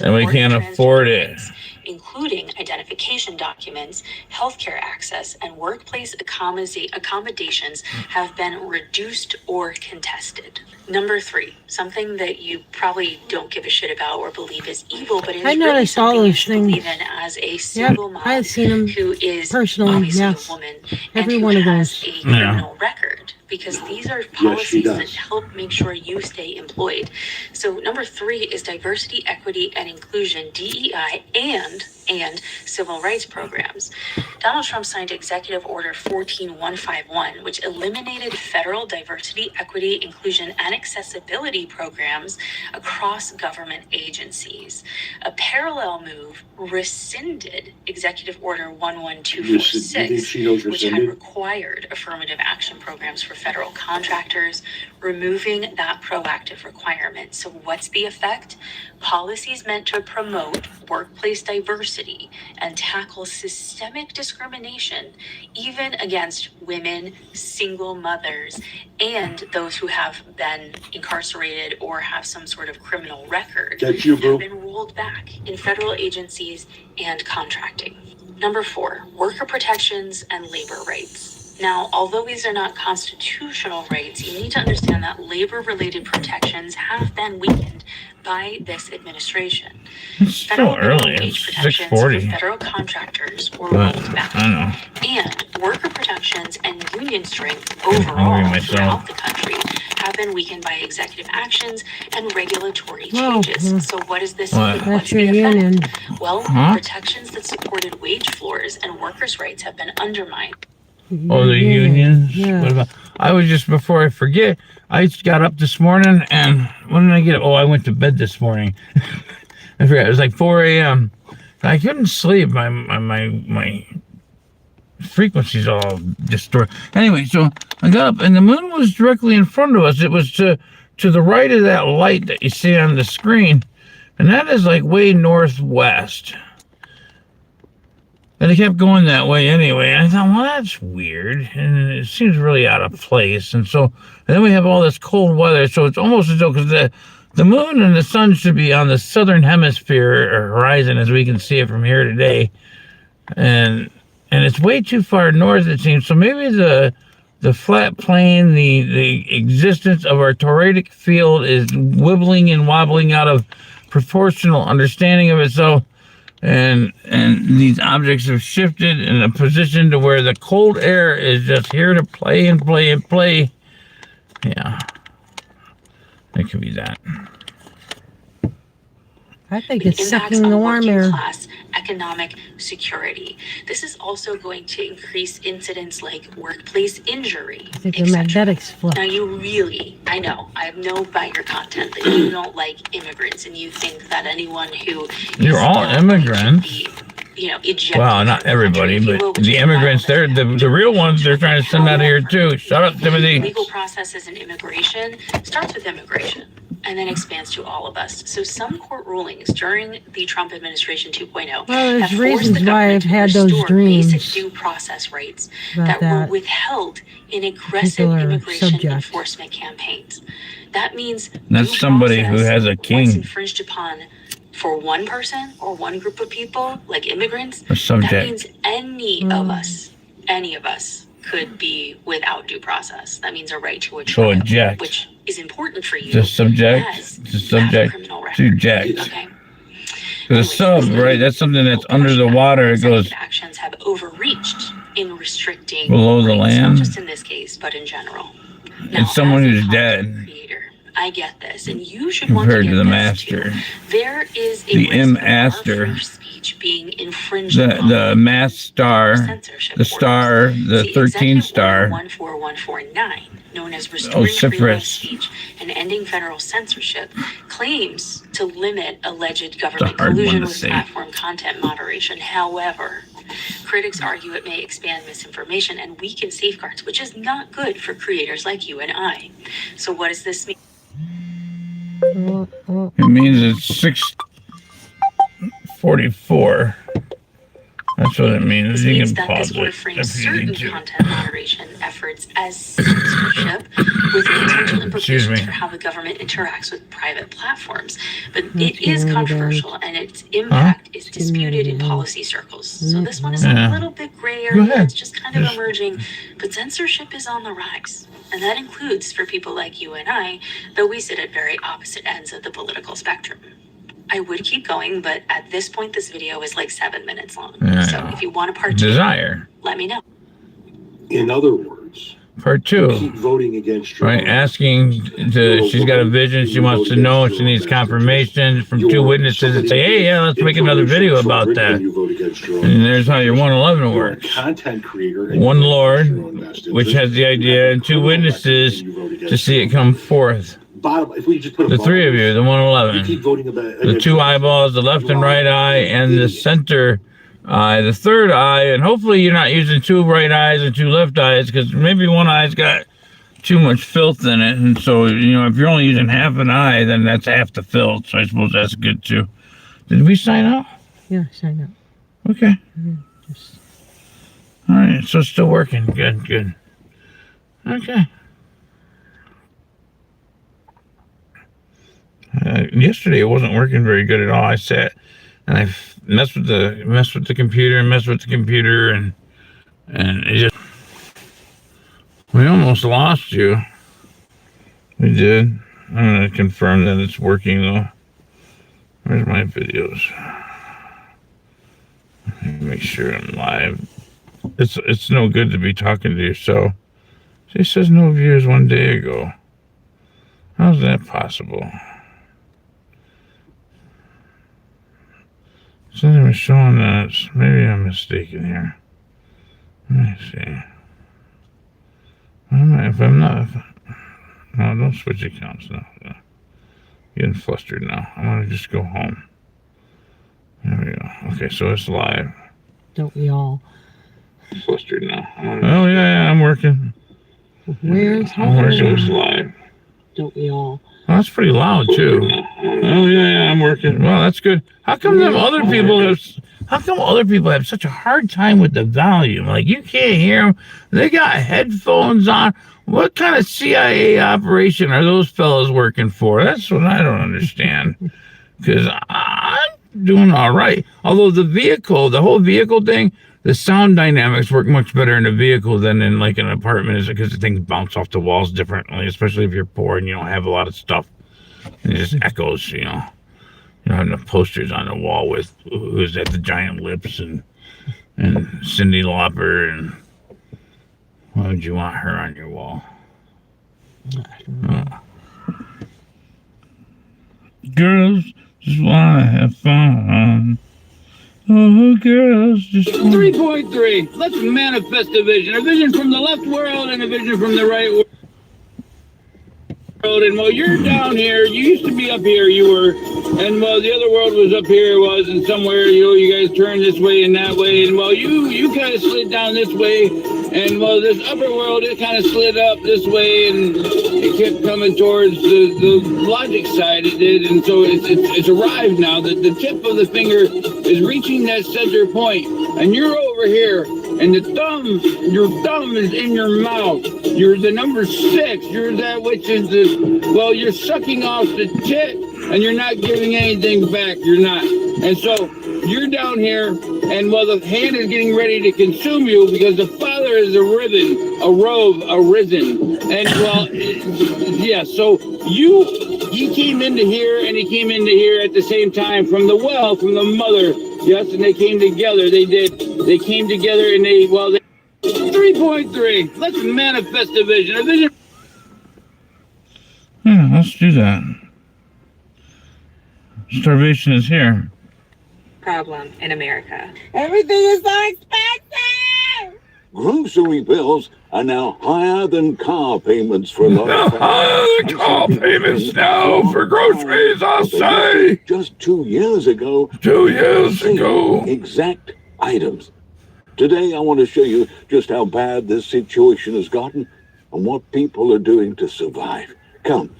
and we can't afford it. Including identification documents, healthcare access, and workplace accommodations have been reduced or contested. Number three, something that you probably don't give a shit about or believe is evil, but it is I really noticed all something you those should things. believe in as a single mom I've seen them who is personally. obviously Yes, a woman every and one who of has those. a criminal record. Because these are policies that does. help make sure you stay employed. So number three is diversity, equity, and inclusion, DEI, and civil rights programs. Donald Trump signed Executive Order 14151, which eliminated federal diversity, equity, inclusion, and accessibility programs across government agencies. A parallel move rescinded Executive Order 11246, which had required affirmative action programs for federal contractors, removing that proactive requirement. So what's the effect? Policies meant to promote workplace diversity diversity and tackle systemic discrimination, even against women, single mothers, and those who have been incarcerated or have some sort of criminal record, That's you, boo. have been rolled back in federal agencies and contracting. Number 4, worker protections and labor rights. Now, although these are not constitutional rights, you need to understand that labor-related protections have been weakened by this administration. It's still early. It's 6:40. Federal contractors were But rolled back. I know. And worker protections and union strength hungry overall myself. throughout the country have been weakened by executive actions and regulatory Whoa. changes. So what does this What? mean? That's What's your the effect? union. Well, Huh? protections that supported wage floors and workers' rights have been undermined. Oh, the unions. Yeah. What about? I was just, before I forget, I got up this morning, and when did I get up? Oh, I went to bed this morning. I forgot. It was like 4 a.m. I couldn't sleep. My frequencies all distorted. Anyway, so I got up, and the moon was directly in front of us. It was to the right of that light that you see on the screen, and that is like way northwest. And it kept going that way anyway. And I thought, well, that's weird. And it seems really out of place. And then we have all this cold weather. So it's almost as though, because the moon and the sun should be on the southern hemisphere or horizon as we can see it from here today. And it's way too far north, it seems. So maybe the flat plane, the existence of our toridic field is wibbling and wobbling out of proportional understanding of itself. And these objects have shifted in a position to where the cold air is just here to play and play and play. Yeah, it could be that. I think it's Impacts sucking on the warm working air. class economic security. This is also going to increase incidents like workplace injury. I think the magnetics flip. Now I know, I know by your content that you don't like immigrants and you think that anyone who You're all immigrants. ejected. Well, not everybody, if you will, but which the is immigrants, they're the real ones. They're trying to send out of here too. Shut up, Timothy. legal processes and immigration starts with immigration and then expands to all of us. So some court rulings during the Trump administration 2.0 Well, there's have forced reasons the why government I've to had those restore dreams basic due process rights about that were that. withheld in aggressive Particular immigration subject. enforcement campaigns. That means That's due somebody who process, has a once king. infringed upon for one person or one group of people, like immigrants, A subject. that means any of us could be without due process. That means a right to a So trial, eject. which is important for you. The subject. as The subject. criminal record. To eject. Okay. The sub, right? That's something that's under the water. It goes Executive actions have overreached in restricting below the rights, land. not just in this case, but in general. Now, It's someone as a who's content dead creator, I get this, and you should want compared to to get the this too. master. There is a The risk of our M-aster. free speech being infringed upon. The mass star. The star. The 13 star. 14149, known as Restoring Freedom of Vociferous. Speech and Ending Federal Censorship, claims to limit alleged government hard one collusion to with say. platform content moderation. However, critics argue it may expand misinformation and weaken safeguards, which is not good for creators like you and I. So what does this mean? It means it's 6:44. That's what it means. This You means can that pause this would it frame if you certain need to. content moderation efforts as censorship with potential Excuse implications me. for how the government interacts with private platforms. But it is controversial and its impact is disputed in policy circles. So this one is a Yeah. little bit gray Go area. ahead. It's just kind of emerging. But censorship is on the rise. And that includes for people like you and I, though we sit at very opposite ends of the political spectrum. I would keep going, but at this point, this video is like 7 minutes long. Yeah, So if you want a part two, Desire. let me know. In other words, Part two. keep voting against your Right, asking she's got a vision, she wants to know, she needs confirmation from two witnesses and say, hey, yeah, let's make another video about that. And there's how your 111 works. content creator. One Lord, which has the idea, and two witnesses to see it come forth. Bottom, if we just put a The bottom, three of you, the you 111. keep voting about The two eyeballs, the left and right eye, and the center eye, the third eye. And hopefully you're not using two right eyes and two left eyes, because maybe one eye's got too much filth in it. And so, if you're only using half an eye, then that's half the filth. So I suppose that's good too. Did we sign up? Yeah, sign up. Okay. All right, so it's still working. Good, good. Okay. Yesterday it wasn't working very good at all. I sat and I messed with the computer and it just, we almost lost you. We did. I'm gonna confirm that it's working though. Where's my videos? Make sure I'm live. It's no good to be talking to yourself. It says no views 1 day ago. How's that possible? Something was showing that. Maybe I'm mistaken here. Let me see. If I'm not... No, don't switch accounts now. Getting flustered now. I want to just go home. There we go. Okay, so it's live. Don't we all? Flustered now. Oh, yeah, I'm working. Where's home? I'm working. It's live. Don't we all? Oh, that's pretty loud, too. Oh, yeah, I'm working. Well, that's good. How come other people have such a hard time with the volume? Like, you can't hear them. They got headphones on. What kind of CIA operation are those fellas working for? That's what I don't understand. Because I'm doing all right. Although the whole vehicle thing, the sound dynamics work much better in a vehicle than in like an apartment, because the things bounce off the walls differently, especially if you're poor and you don't have a lot of stuff. And it just echoes, you know. You don't have enough posters on the wall with who's at the Giant Lips and Cyndi Lauper, and why would you want her on your wall? Girls just want to have fun. Oh, girls just 3.3. Let's manifest a vision from the left world and a vision from the right world. And while you're down here, you used to be up here, and while the other world was up here, and somewhere, you guys turned this way and that way, and while you kind of slid down this way, and while this upper world, it kind of slid up this way, and it kept coming towards the logic side, it did, and so it's arrived now. The tip of the finger is reaching that center point, and you're over here, and your thumb is in your mouth. You're the number 6. You're that which is you're sucking off the tit, and you're not giving anything back. You're not. And so you're down here, and while the hand is getting ready to consume you, because the Father is a risen. And so he came into here, and he came into here at the same time from the well, from the mother. Yes, and they came together. They came together, and 3.3. Let's manifest a vision. Yeah, let's do that. Starvation is here. Problem in America. Everything is so expensive. Grocery bills are now higher than car payments for a lot of higher than car payments now for groceries, I'll say. Just 2 years ago. Exact items. Today I want to show you just how bad this situation has gotten and what people are doing to survive. Come,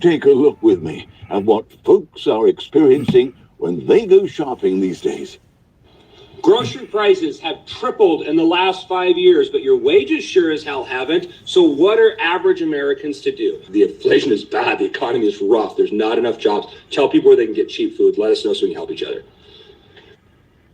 take a look with me at what folks are experiencing when they go shopping these days. Grocery prices have tripled in the last 5 years, but your wages sure as hell haven't. So what are average Americans to do? The inflation is bad. The economy is rough. There's not enough jobs. Tell people where they can get cheap food. Let us know so we can help each other.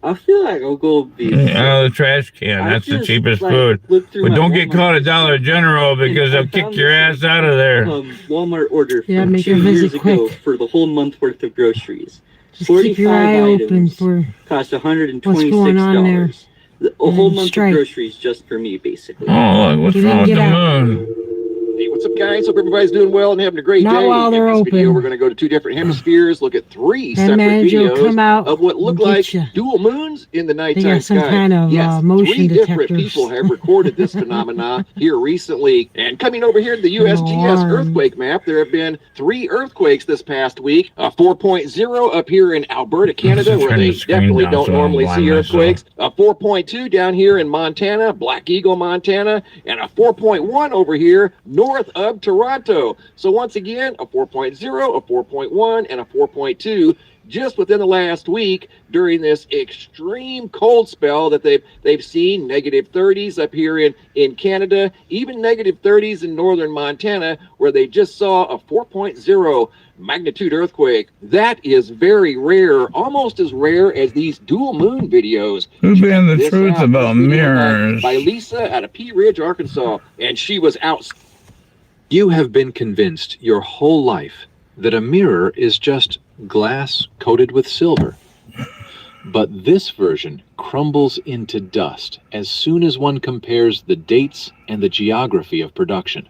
I feel like I'll go be out of the trash can. That's the cheapest food. But don't get caught at Dollar General, because they'll kick your ass out of there. Walmart order from make 2 your years visit ago quick. for the whole month worth of groceries. Just keep your eye open for cost $126. what's going on there. A whole month of groceries just for me, basically. Oh, look, what's wrong with the moon? Hey, what's up, guys? Hope everybody's doing well and having a great Not day. while they're In this video, open. we're going to go to 2 different hemispheres, look at 3 That separate manager will come out videos of what look and like get ya. dual moons in the They nighttime got some sky. kind of yes, motion 3 different detectors. people have recorded this phenomena here recently. And coming over here to the USGS alarm. earthquake map, there have been 3 earthquakes this past week. A 4.0 up here in Alberta, Canada, where they definitely don't normally see earthquakes. A 4.2 down here in Montana, Black Eagle, Montana, and a 4.1 over here north of Toronto. So once again, a 4.0, a 4.1, and a 4.2 just within the last week during this extreme cold spell that they've seen, negative 30s up here in Canada, even negative 30s in northern Montana, where they just saw a 4.0 magnitude earthquake. That is very rare, almost as rare as these dual moon videos. Who banned the truth about mirrors? By Lisa out of Pea Ridge, Arkansas, and she was out. You have been convinced your whole life that a mirror is just glass coated with silver. But this version crumbles into dust as soon as one compares the dates and the geography of production.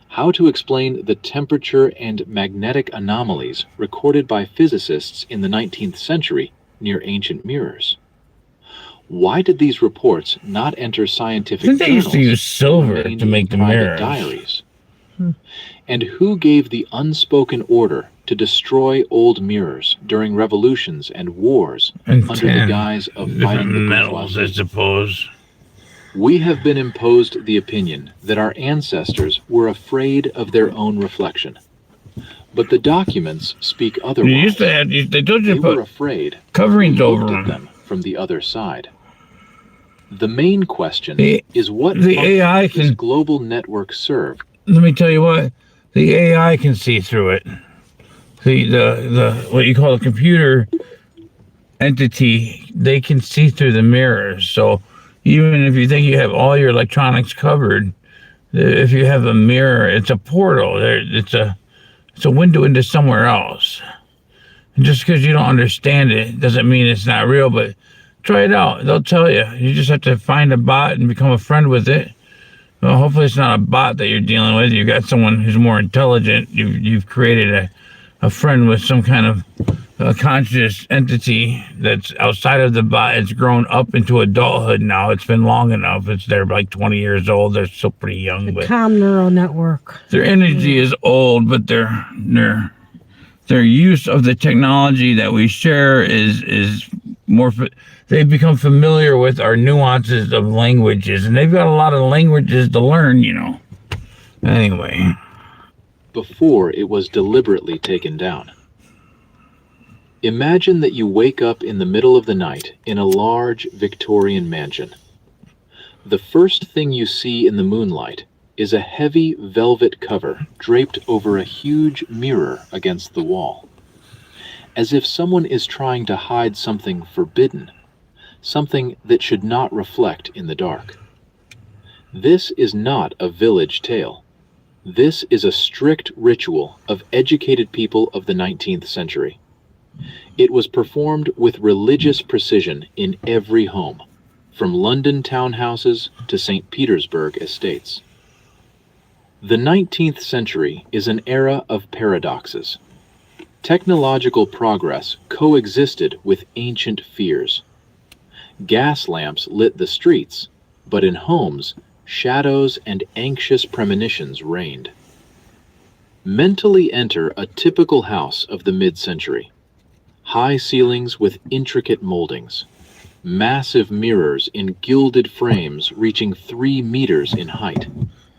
How to explain the temperature and magnetic anomalies recorded by physicists in the 19th century near ancient mirrors? Why did these reports not enter scientific journals? They used to use silver to make the mirrors. Diaries? And who gave the unspoken order to destroy old mirrors during revolutions and wars under the guise of fighting the metals, I suppose? We have been imposed the opinion that our ancestors were afraid of their own reflection. But the documents speak otherwise. You used to have, they told you to were put afraid coverings over them from the other side. The main question is what the AI does global network serve? Let me tell you what, the AI can see through it. The what you call a computer entity, they can see through the mirrors. So even if you think you have all your electronics covered, if you have a mirror, it's a portal. It's a window into somewhere else. And just because you don't understand it doesn't mean it's not real, but try it out. They'll tell you. You just have to find a bot and become a friend with it. Well, hopefully it's not a bot that you're dealing with. You've got someone who's more intelligent. You've created a friend with some kind of conscious entity that's outside of the bot. It's grown up into adulthood now. It's been long enough. They're like 20 years old. They're still pretty young. The calm neural network. Their energy is old, but their use of the technology that we share is more. They've become familiar with our nuances of languages, and they've got a lot of languages to learn, you know. Anyway. Before it was deliberately taken down. Imagine that you wake up in the middle of the night in a large Victorian mansion. The first thing you see in the moonlight is a heavy velvet cover draped over a huge mirror against the wall, as if someone is trying to hide something forbidden, something that should not reflect in the dark. This is not a village tale. This is a strict ritual of educated people of the 19th century. It was performed with religious precision in every home, from London townhouses to St. Petersburg estates. The 19th century is an era of paradoxes. Technological progress coexisted with ancient fears. Gas lamps lit the streets, but in homes, shadows and anxious premonitions reigned. Mentally enter a typical house of the mid-century. High ceilings with intricate moldings. Massive mirrors in gilded frames reaching 3 meters in height.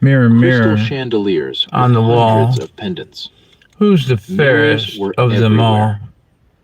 Mirror, Crystal chandeliers on the wall. Hundreds of pendants. Who's the fairest of them all?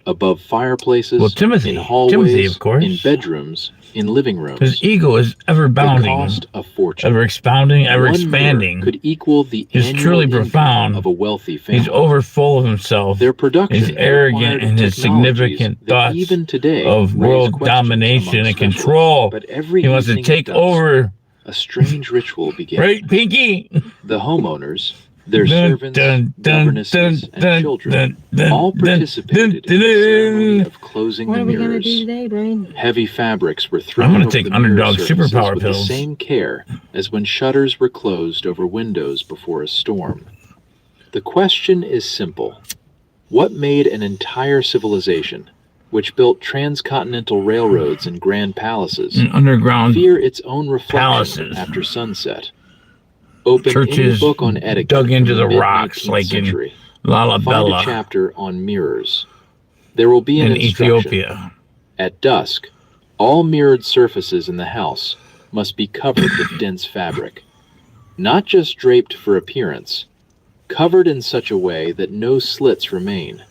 Above fireplaces, well, Timothy. In hallways, Timothy, of course. In bedrooms, in living rooms. His ego is ever bounding, the cost of fortune. Ever expounding, ever One expanding. Could equal the He's truly profound of a wealthy family. He's over full of himself. Their production He's arrogant in his significant thoughts even today of world domination and control. But every he wants to take over. A strange ritual began. Right, Pinky? The homeowners, their servants, governesses, and children all participated in the ceremony of closing the mirrors. What are we going to do today, Brian? Heavy fabrics were thrown I'm over take the underdog mirror superpower with pills. the same care as when shutters were closed over windows before a storm. The question is simple. What made an entire civilization, which built transcontinental railroads and grand palaces, and underground fear its own reflection palaces after sunset? Open churches any book on etiquette dug into the mid-19th rocks like century. in Lalabella. Find a chapter on mirrors. There will be an in instruction. Ethiopia. At dusk, all mirrored surfaces in the house must be covered with dense fabric, not just draped for appearance, covered in such a way that no slits remain.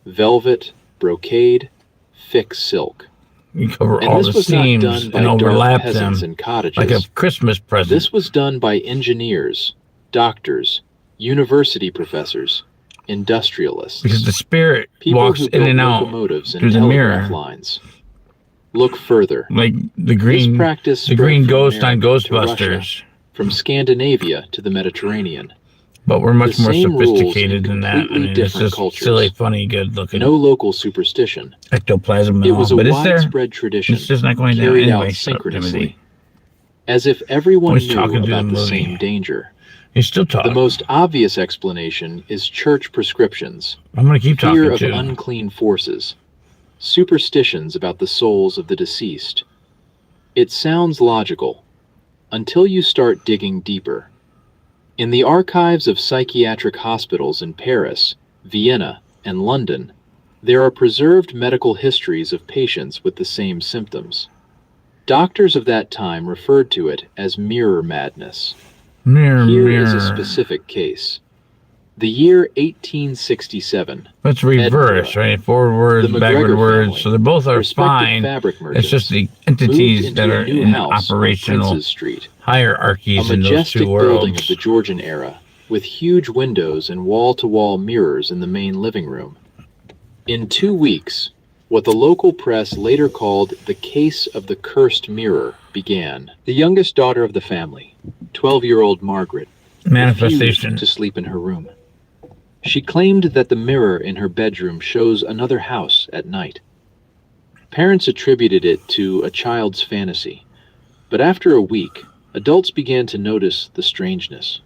velvet, brocade, thick silk. You cover And all this the was not seams done by and dark overlap peasants them in cottages. like a Christmas present. This was done by engineers, doctors, university professors, industrialists. Because the spirit People walks who in built and out locomotives and through the telegraph mirror. lines. Look further. Like the green, This practice the spread green from ghost on America to Ghostbusters. Russia, from Scandinavia to the Mediterranean. But we're much The more same rules sophisticated in than that. I completely mean, it's different just cultures. silly, funny, good looking. No local superstition. Ectoplasm and It all. was a But it's there. widespread tradition, It's just not going down carried anyway. out Shut up, synchronously, Timothy. as if everyone Always knew talking through about the the movie. same danger. He's still talking. The most obvious explanation is church prescriptions. I'm going to keep talking Fear of too. unclean forces, superstitions about the souls of the deceased. It sounds logical until you start digging deeper. In the archives of psychiatric hospitals in Paris, Vienna, and London, there are preserved medical histories of patients with the same symptoms. Doctors of that time referred to it as mirror madness. Mirror, Here mirror. is a specific case. The year 1867. Let's reverse, Edinburgh. right? Forward words, The backward McGregor words. family, So they both are respected fine. fabric It's merchants, just the moved entities into that a are new in house on operational Princes Street, hierarchies a in those majestic two building of worlds. the Georgian era, with huge windows and wall-to-wall mirrors in the main living room. In 2 weeks, what the local press later called the case of the cursed mirror began. The youngest daughter of the family, 12-year-old Margaret, Manifestation. refused to sleep in her room. She claimed that the mirror in her bedroom shows another house at night. Parents attributed it to a child's fantasy, but after a week, adults began to notice the strangeness.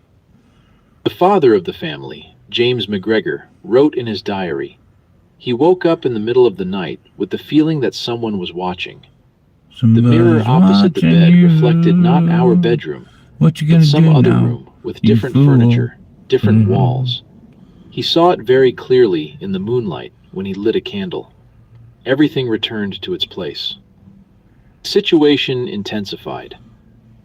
The father of the family, James McGregor, wrote in his diary, he woke up in the middle of the night with the feeling that someone was watching. The mirror opposite the bed reflected not our bedroom, What you but gonna some do other now? room with You different fool. furniture, different Mhm. walls. He saw it very clearly in the moonlight when he lit a candle. Everything returned to its place. The situation intensified.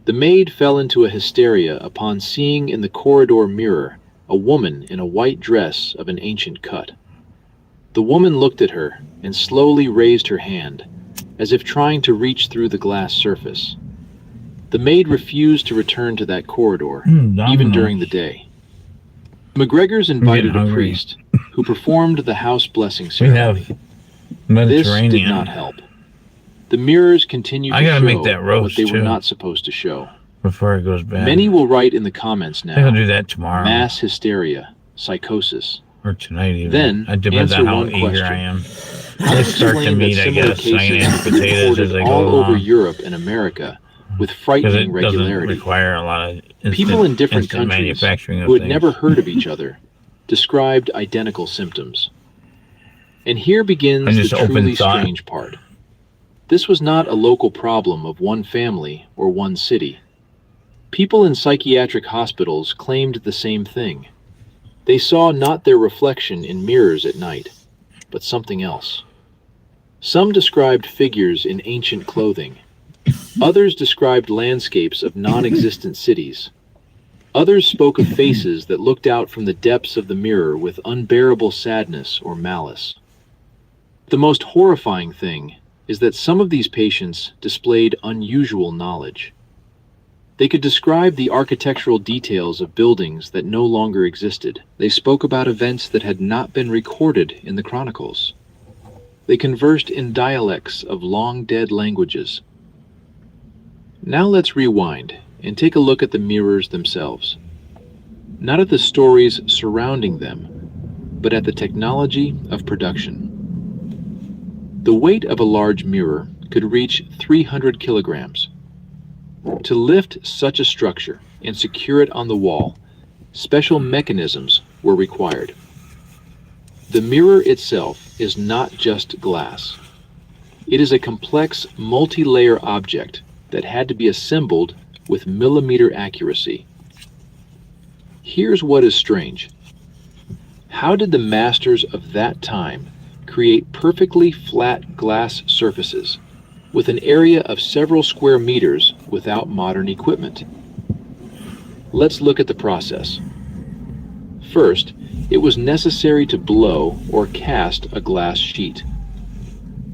The maid fell into a hysteria upon seeing in the corridor mirror a woman in a white dress of an ancient cut. The woman looked at her and slowly raised her hand, as if trying to reach through the glass surface. The maid refused to return to that corridor, even Dominoes. during the day. McGregor's invited a hungry. priest, who performed the house blessing We ceremony. have This Mediterranean. did not help. The mirrors continued I to gotta show make that roast, what they were too. not supposed to show. Before it goes bad. Many will write in the comments I think I'll now, do that tomorrow. mass hysteria, psychosis. Or tonight even. Then, I depends answer on how one eager question. I am. How Let's start the explain meat, that I similar guess. I can cases add have been potatoes as reported I go all over along. Europe and America with Because frightening it doesn't regularity? require a lot of instant, People in different instant countries manufacturing of who had things. never heard of each other described identical symptoms. And here begins And the just open truly thought. strange part. This was not a local problem of one family or one city. People in psychiatric hospitals claimed the same thing. They saw not their reflection in mirrors at night, but something else. Some described figures in ancient clothing. Others described landscapes of non-existent cities. Others spoke of faces that looked out from the depths of the mirror with unbearable sadness or malice. The most horrifying thing is that some of these patients displayed unusual knowledge. They could describe the architectural details of buildings that no longer existed. They spoke about events that had not been recorded in the chronicles. They conversed in dialects of long-dead languages. Now let's rewind and take a look at the mirrors themselves. Not at the stories surrounding them, but at the technology of production. The weight of a large mirror could reach 300 kilograms. To lift such a structure and secure it on the wall, special mechanisms were required. The mirror itself is not just glass. It is a complex, multi-layer object that had to be assembled with millimeter accuracy. Here's what is strange. How did the masters of that time create perfectly flat glass surfaces with an area of several square meters without modern equipment? Let's look at the process. First, it was necessary to blow or cast a glass sheet.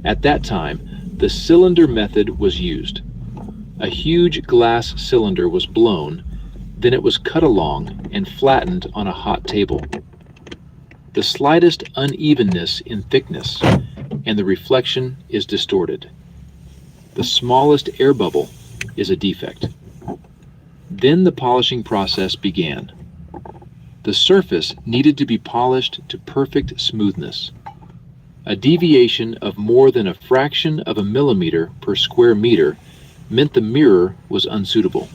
At that time, the cylinder method was used. A huge glass cylinder was blown, then it was cut along and flattened on a hot table. The slightest unevenness in thickness, and the reflection is distorted. The smallest air bubble is a defect. Then the polishing process began. The surface needed to be polished to perfect smoothness. A deviation of more than a fraction of a millimeter per square meter meant the mirror was unsuitable.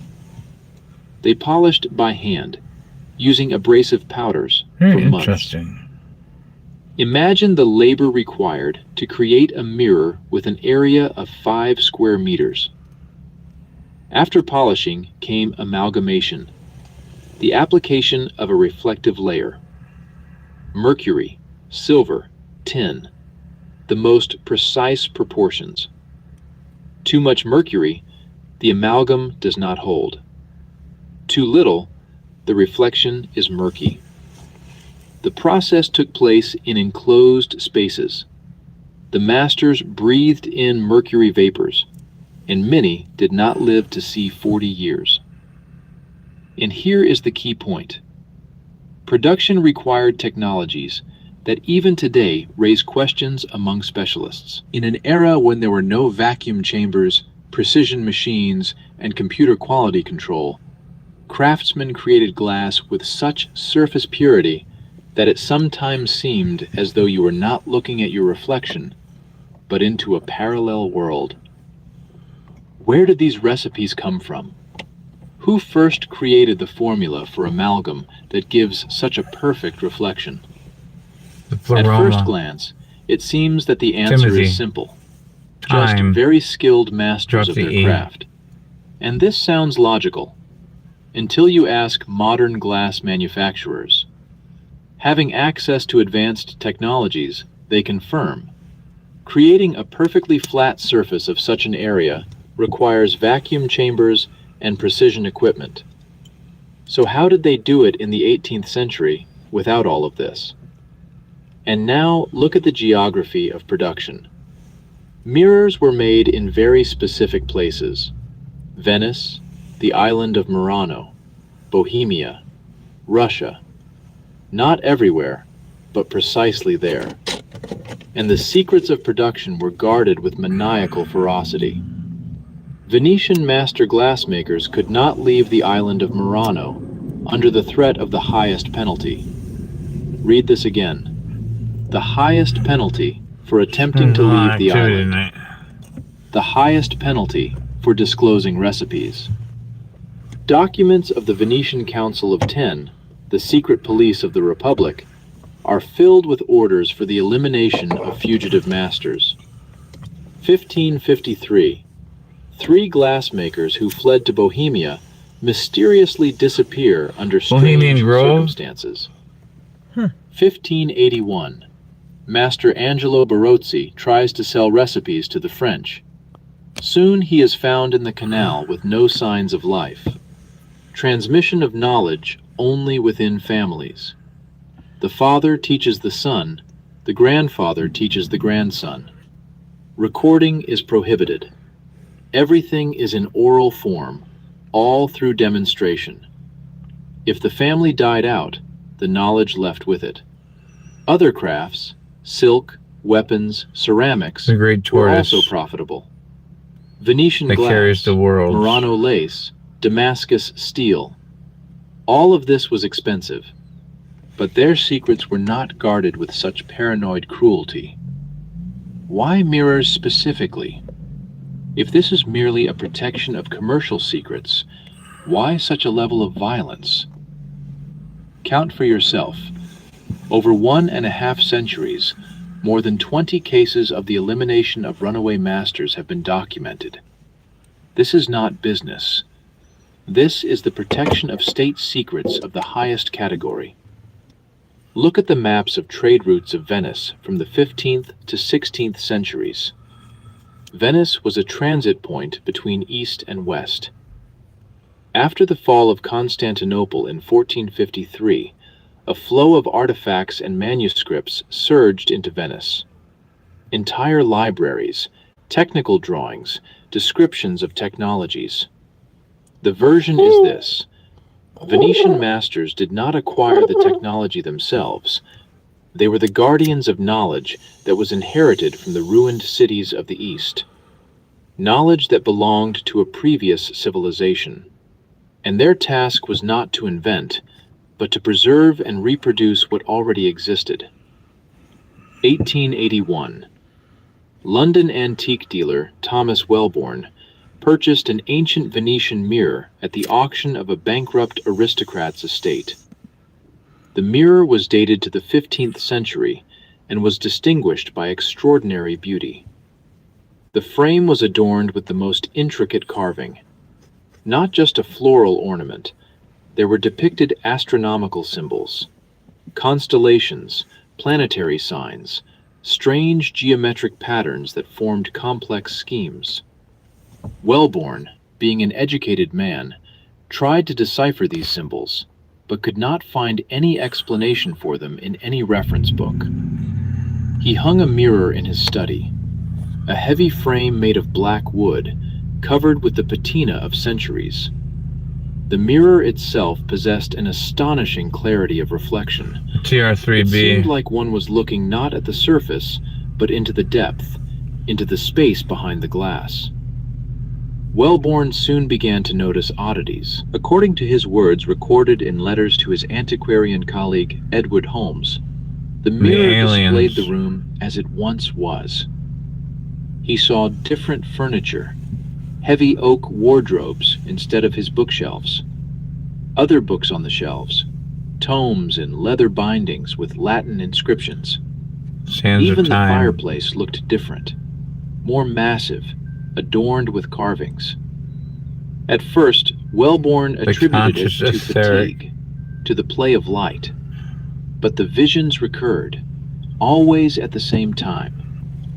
They polished by hand, using abrasive powders for months. Interesting. Imagine the labor required to create a mirror with an area of 5 square meters. After polishing came amalgamation, the application of a reflective layer. Mercury, silver, tin, the most precise proportions. Too much mercury, the amalgam does not hold. Too little, the reflection is murky. The process took place in enclosed spaces. The masters breathed in mercury vapors, and many did not live to see 40 years. And here is the key point. Production required technologies that even today raise questions among specialists. In an era when there were no vacuum chambers, precision machines, and computer quality control, craftsmen created glass with such surface purity that it sometimes seemed as though you were not looking at your reflection, but into a parallel world. Where did these recipes come from? Who first created the formula for amalgam that gives such a perfect reflection? At first glance, it seems that the answer is simple. Just very skilled masters of their craft. And this sounds logical, until you ask modern glass manufacturers. Having access to advanced technologies, they confirm. Creating a perfectly flat surface of such an area requires vacuum chambers and precision equipment. So how did they do it in the 18th century without all of this? And now look at the geography of production. Mirrors were made in very specific places. Venice, the island of Murano, Bohemia, Russia. Not everywhere, but precisely there. And the secrets of production were guarded with maniacal ferocity. Venetian master glassmakers could not leave the island of Murano under the threat of the highest penalty. Read this again. The highest penalty for attempting to leave the island. The highest penalty for disclosing recipes. Documents of the Venetian Council of Ten, the secret police of the Republic, are filled with orders for the elimination of fugitive masters. 1553. 3 glassmakers who fled to Bohemia mysteriously disappear under strange circumstances. 1581. Master Angelo Barozzi tries to sell recipes to the French. Soon he is found in the canal with no signs of life. Transmission of knowledge only within families. The father teaches the son, the grandfather teaches the grandson. Recording is prohibited. Everything is in oral form, all through demonstration. If the family died out, the knowledge left with it. Other crafts, silk, weapons, ceramics, were also profitable. Venetian glass, Murano lace, Damascus steel. All of this was expensive, but their secrets were not guarded with such paranoid cruelty. Why mirrors specifically? If this is merely a protection of commercial secrets, why such a level of violence? Count for yourself. Over 1.5 centuries, more than 20 cases of the elimination of runaway masters have been documented. This is not business. This is the protection of state secrets of the highest category. Look at the maps of trade routes of Venice from the 15th to 16th centuries. Venice was a transit point between East and West. After the fall of Constantinople in 1453, a flow of artifacts and manuscripts surged into Venice. Entire libraries, technical drawings, descriptions of technologies. The version is this: Venetian masters did not acquire the technology themselves. They were the guardians of knowledge that was inherited from the ruined cities of the East. Knowledge that belonged to a previous civilization. And their task was not to invent, but to preserve and reproduce what already existed. 1881. London antique dealer Thomas Wellborn purchased an ancient Venetian mirror at the auction of a bankrupt aristocrat's estate. The mirror was dated to the 15th century and was distinguished by extraordinary beauty. The frame was adorned with the most intricate carving. Not just a floral ornament, there were depicted astronomical symbols, constellations, planetary signs, strange geometric patterns that formed complex schemes. Wellborn, being an educated man, tried to decipher these symbols, but could not find any explanation for them in any reference book. He hung a mirror in his study, a heavy frame made of black wood, covered with the patina of centuries. The mirror itself possessed an astonishing clarity of reflection. TR3B. It seemed like one was looking not at the surface, but into the depth, into the space behind the glass. Wellborn soon began to notice oddities. According to his words recorded in letters to his antiquarian colleague Edward Holmes, the mirror displayed the room as it once was. He saw different furniture, heavy oak wardrobes instead of his bookshelves, other books on the shelves, tomes in leather bindings with Latin inscriptions. Even the fireplace looked different, more massive, adorned with carvings. At first, Wellborn attributed it to fatigue, to the play of light. But the visions recurred, always at the same time,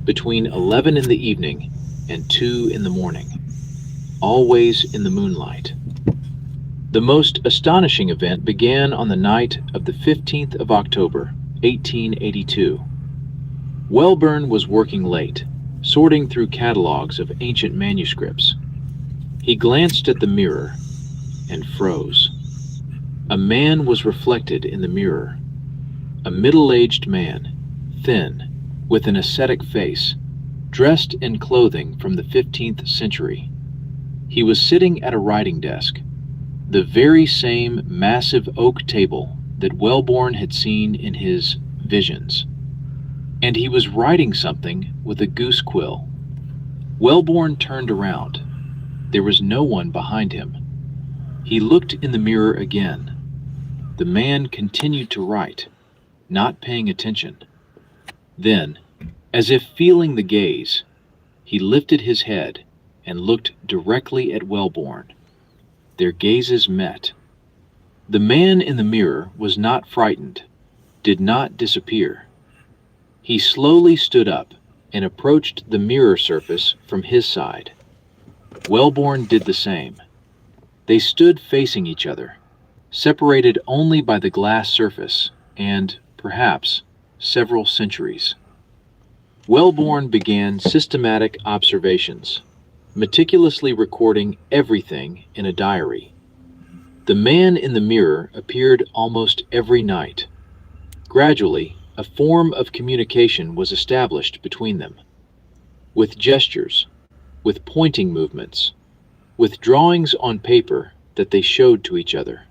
between 11 in the evening and 2 in the morning, always in the moonlight. The most astonishing event began on the night of the 15th of October, 1882. Wellborn was working late, sorting through catalogs of ancient manuscripts. He glanced at the mirror and froze. A man was reflected in the mirror. A middle-aged man, thin, with an ascetic face, dressed in clothing from the 15th century. He was sitting at a writing desk, the very same massive oak table that Wellborn had seen in his visions. And he was writing something with a goose quill. Wellborn turned around. There was no one behind him. He looked in the mirror again. The man continued to write, not paying attention. Then, as if feeling the gaze, he lifted his head and looked directly at Wellborn. Their gazes met. The man in the mirror was not frightened, did not disappear. He slowly stood up and approached the mirror surface from his side. Wellborn did the same. They stood facing each other, separated only by the glass surface and, perhaps, several centuries. Wellborn began systematic observations, meticulously recording everything in a diary. The man in the mirror appeared almost every night. Gradually, a form of communication was established between them, with gestures, with pointing movements, with drawings on paper that they showed to each other.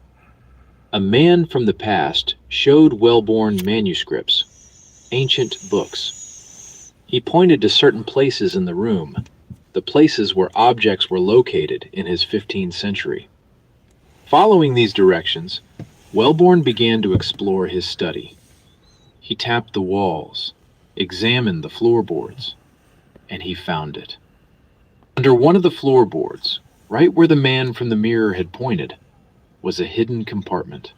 A man from the past showed Wellborn manuscripts, ancient books. He pointed to certain places in the room, the places where objects were located in his 15th century. Following these directions, Wellborn began to explore his study. He tapped the walls, examined the floorboards, and he found it. Under one of the floorboards, right where the man from the mirror had pointed, was a hidden compartment.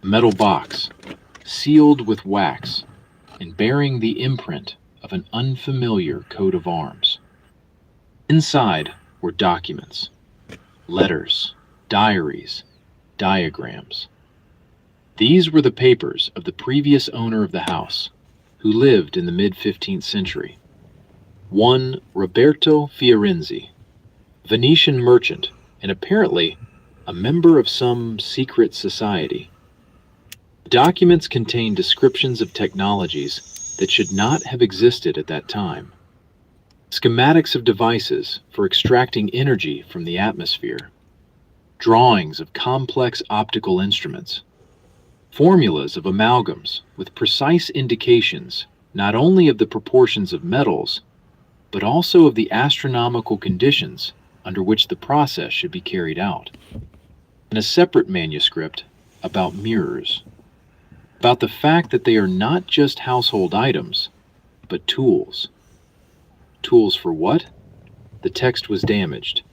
A metal box, sealed with wax, and bearing the imprint of an unfamiliar coat of arms. Inside were documents, letters, diaries, diagrams. These were the papers of the previous owner of the house, who lived in the mid-15th century. One Roberto Fiorenzi, Venetian merchant, and apparently a member of some secret society. The documents contain descriptions of technologies that should not have existed at that time. Schematics of devices for extracting energy from the atmosphere. Drawings of complex optical instruments. Formulas of amalgams with precise indications not only of the proportions of metals, but also of the astronomical conditions under which the process should be carried out. And a separate manuscript about mirrors, about the fact that they are not just household items, but tools. Tools for what? The text was damaged.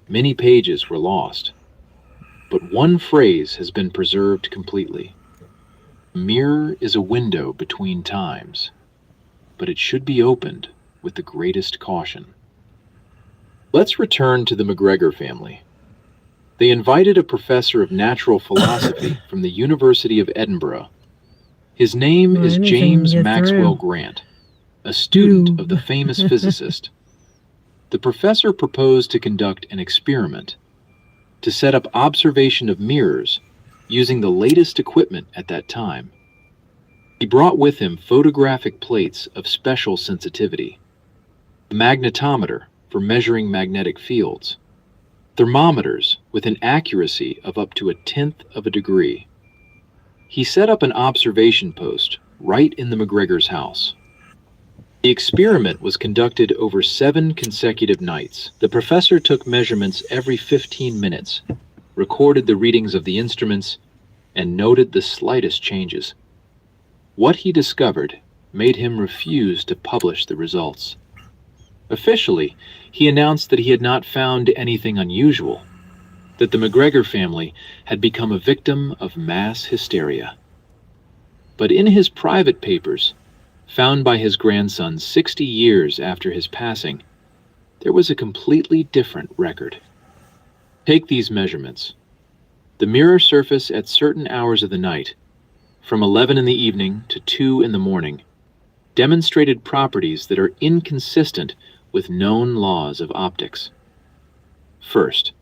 Many pages were lost. But one phrase has been preserved completely. A mirror is a window between times, but it should be opened with the greatest caution. Let's return to the McGregor family. They invited a professor of natural philosophy from the University of Edinburgh. His name is James Maxwell Grant, a student of the famous physicist. The professor proposed to conduct an experiment, to set up observation of mirrors using the latest equipment at that time. He brought with him photographic plates of special sensitivity, a magnetometer for measuring magnetic fields, thermometers with an accuracy of up to 1/10 of a degree. He set up an observation post right in the McGregor's house. The experiment was conducted over 7 consecutive nights. The professor took measurements every 15 minutes, recorded the readings of the instruments, and noted the slightest changes. What he discovered made him refuse to publish the results. Officially, he announced that he had not found anything unusual, that the McGregor family had become a victim of mass hysteria. But in his private papers, found by his grandson 60 years after his passing, there was a completely different record. Take these measurements. The mirror surface at certain hours of the night, from 11 in the evening to 2 in the morning, demonstrated properties that are inconsistent with known laws of optics. First,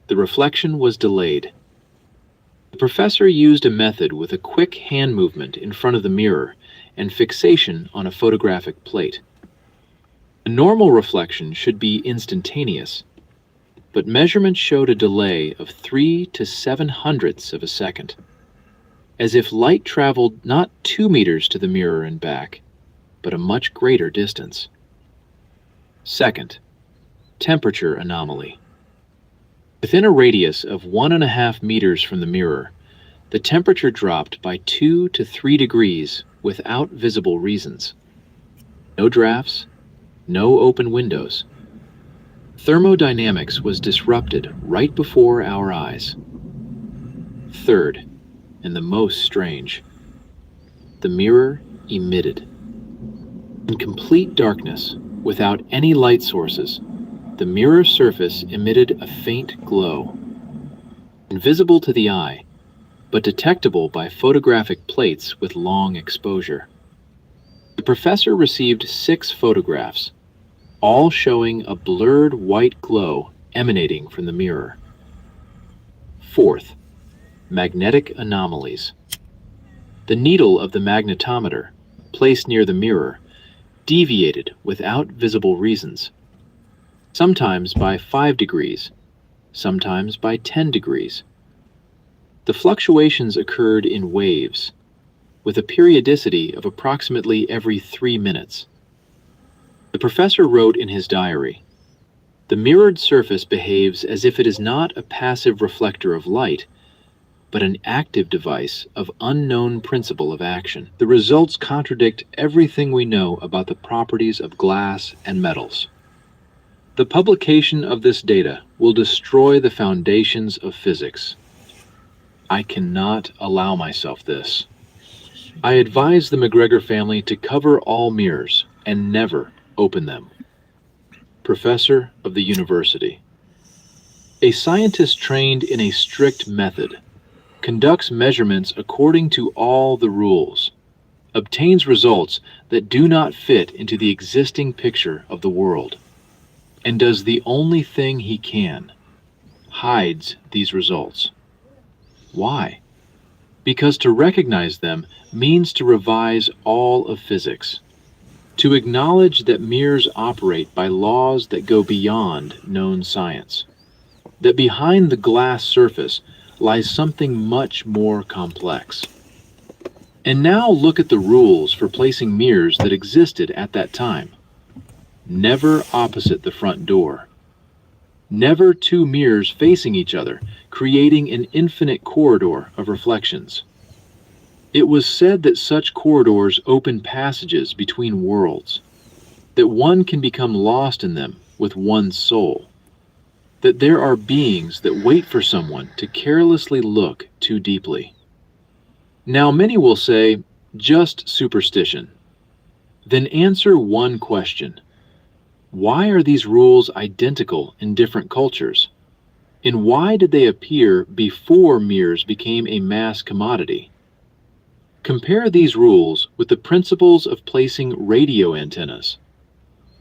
the reflection was delayed. The professor used a method with a quick hand movement in front of the mirror and fixation on a photographic plate. A normal reflection should be instantaneous, but measurements showed a delay of 3 to 7/100ths of a second, as if light traveled not 2 meters to the mirror and back, but a much greater distance. Second, temperature anomaly. Within a radius of 1.5 meters from the mirror, the temperature dropped by 2 to 3 degrees without visible reasons. No drafts, no open windows. Thermodynamics was disrupted right before our eyes. Third, and the most strange, the mirror emitted. In complete darkness, without any light sources, the mirror surface emitted a faint glow, invisible to the eye, but detectable by photographic plates with long exposure. The professor received 6 photographs, all showing a blurred white glow emanating from the mirror. Fourth, magnetic anomalies. The needle of the magnetometer, placed near the mirror, deviated without visible reasons, sometimes by 5 degrees, sometimes by 10 degrees. The fluctuations occurred in waves, with a periodicity of approximately every 3 minutes. The professor wrote in his diary, "The mirrored surface behaves as if it is not a passive reflector of light, but an active device of unknown principle of action. The results contradict everything we know about the properties of glass and metals. The publication of this data will destroy the foundations of physics. I cannot allow myself this. I advise the McGregor family to cover all mirrors and never open them." Professor of the university. A scientist trained in a strict method, conducts measurements according to all the rules, obtains results that do not fit into the existing picture of the world, and does the only thing he can, hides these results. Why? Because to recognize them means to revise all of physics, to acknowledge that mirrors operate by laws that go beyond known science, that behind the glass surface lies something much more complex. And now look at the rules for placing mirrors that existed at that time. Never opposite the front door. Never two mirrors facing each other, creating an infinite corridor of reflections. It was said that such corridors open passages between worlds, that one can become lost in them with one's soul, that there are beings that wait for someone to carelessly look too deeply. Now many will say, just superstition. Then answer one question. Why are these rules identical in different cultures? And why did they appear before mirrors became a mass commodity? Compare these rules with the principles of placing radio antennas.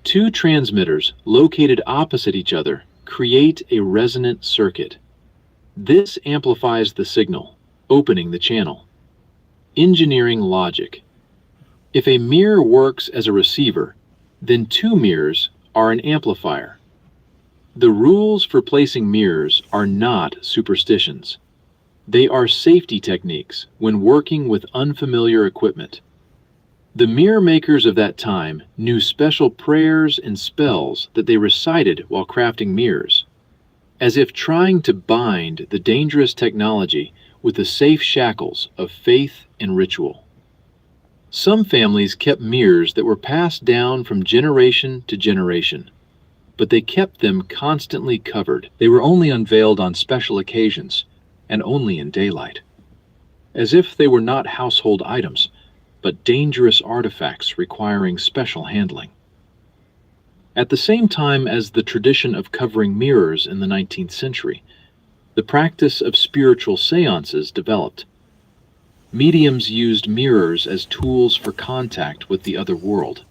Two transmitters located opposite each other create a resonant circuit. This amplifies the signal, opening the channel. Engineering logic. If a mirror works as a receiver, then two mirrors are an amplifier. The rules for placing mirrors are not superstitions. They are safety techniques when working with unfamiliar equipment. The mirror makers of that time knew special prayers and spells that they recited while crafting mirrors, as if trying to bind the dangerous technology with the safe shackles of faith and ritual. Some families kept mirrors that were passed down from generation to generation, but they kept them constantly covered. They were only unveiled on special occasions and only in daylight, as if they were not household items, but dangerous artifacts requiring special handling. At the same time as the tradition of covering mirrors in the 19th century, the practice of spiritual seances developed. Mediums used mirrors as tools for contact with the other world.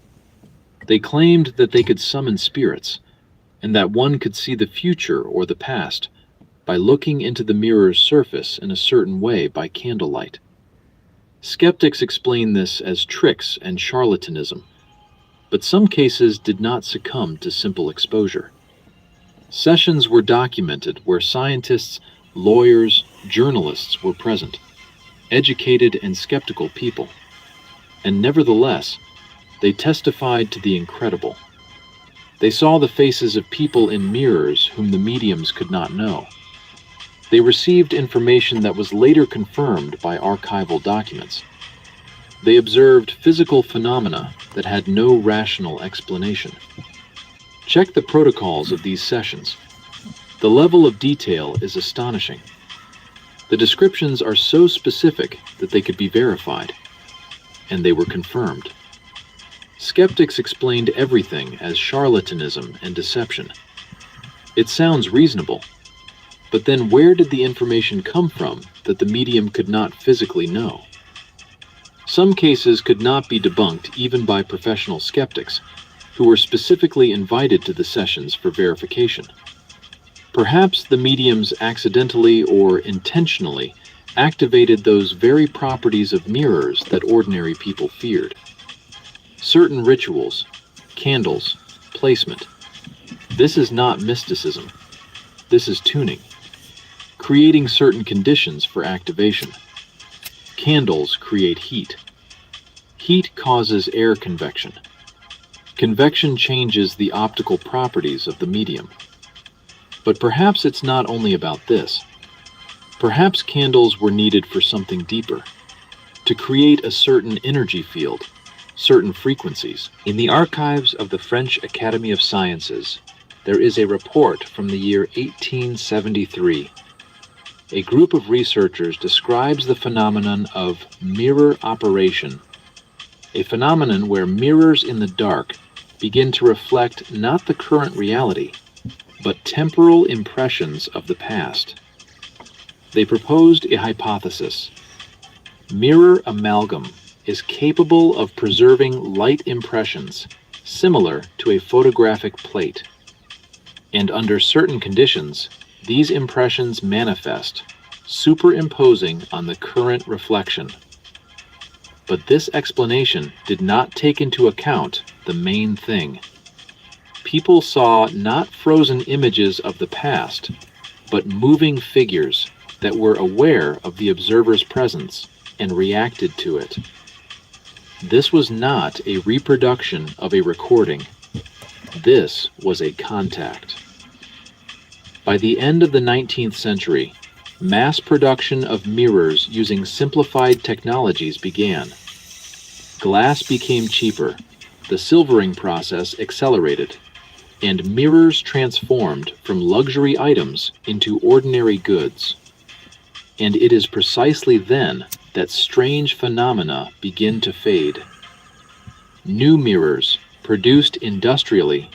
They claimed that they could summon spirits, and that one could see the future or the past by looking into the mirror's surface in a certain way by candlelight. Skeptics explain this as tricks and charlatanism, but some cases did not succumb to simple exposure. Sessions were documented where scientists, lawyers, journalists were present, educated and skeptical people, and nevertheless, they testified to the incredible. They saw the faces of people in mirrors whom the mediums could not know. They received information that was later confirmed by archival documents. They observed physical phenomena that had no rational explanation. Check the protocols of these sessions. The level of detail is astonishing. The descriptions are so specific that they could be verified, and they were confirmed. Skeptics explained everything as charlatanism and deception. It sounds reasonable, but then where did the information come from that the medium could not physically know? Some cases could not be debunked even by professional skeptics, who were specifically invited to the sessions for verification. Perhaps the mediums accidentally or intentionally activated those very properties of mirrors that ordinary people feared. Certain rituals, candles, placement. This is not mysticism. This is tuning. Creating certain conditions for activation. Candles create heat. Heat causes air convection. Convection changes the optical properties of the medium. But perhaps it's not only about this. Perhaps candles were needed for something deeper, to create a certain energy field, certain frequencies. In the archives of the French Academy of Sciences, there is a report from the year 1873. A group of researchers describes the phenomenon of mirror operation, a phenomenon where mirrors in the dark begin to reflect not the current reality, but temporal impressions of the past. They proposed a hypothesis. Mirror amalgam is capable of preserving light impressions similar to a photographic plate. And under certain conditions, these impressions manifest, superimposing on the current reflection. But this explanation did not take into account the main thing. People saw not frozen images of the past, but moving figures that were aware of the observer's presence and reacted to it. This was not a reproduction of a recording. This was a contact. By the end of the 19th century, mass production of mirrors using simplified technologies began. Glass became cheaper, the silvering process accelerated, and mirrors transformed from luxury items into ordinary goods. And it is precisely then that strange phenomena begin to fade. New mirrors, produced industrially,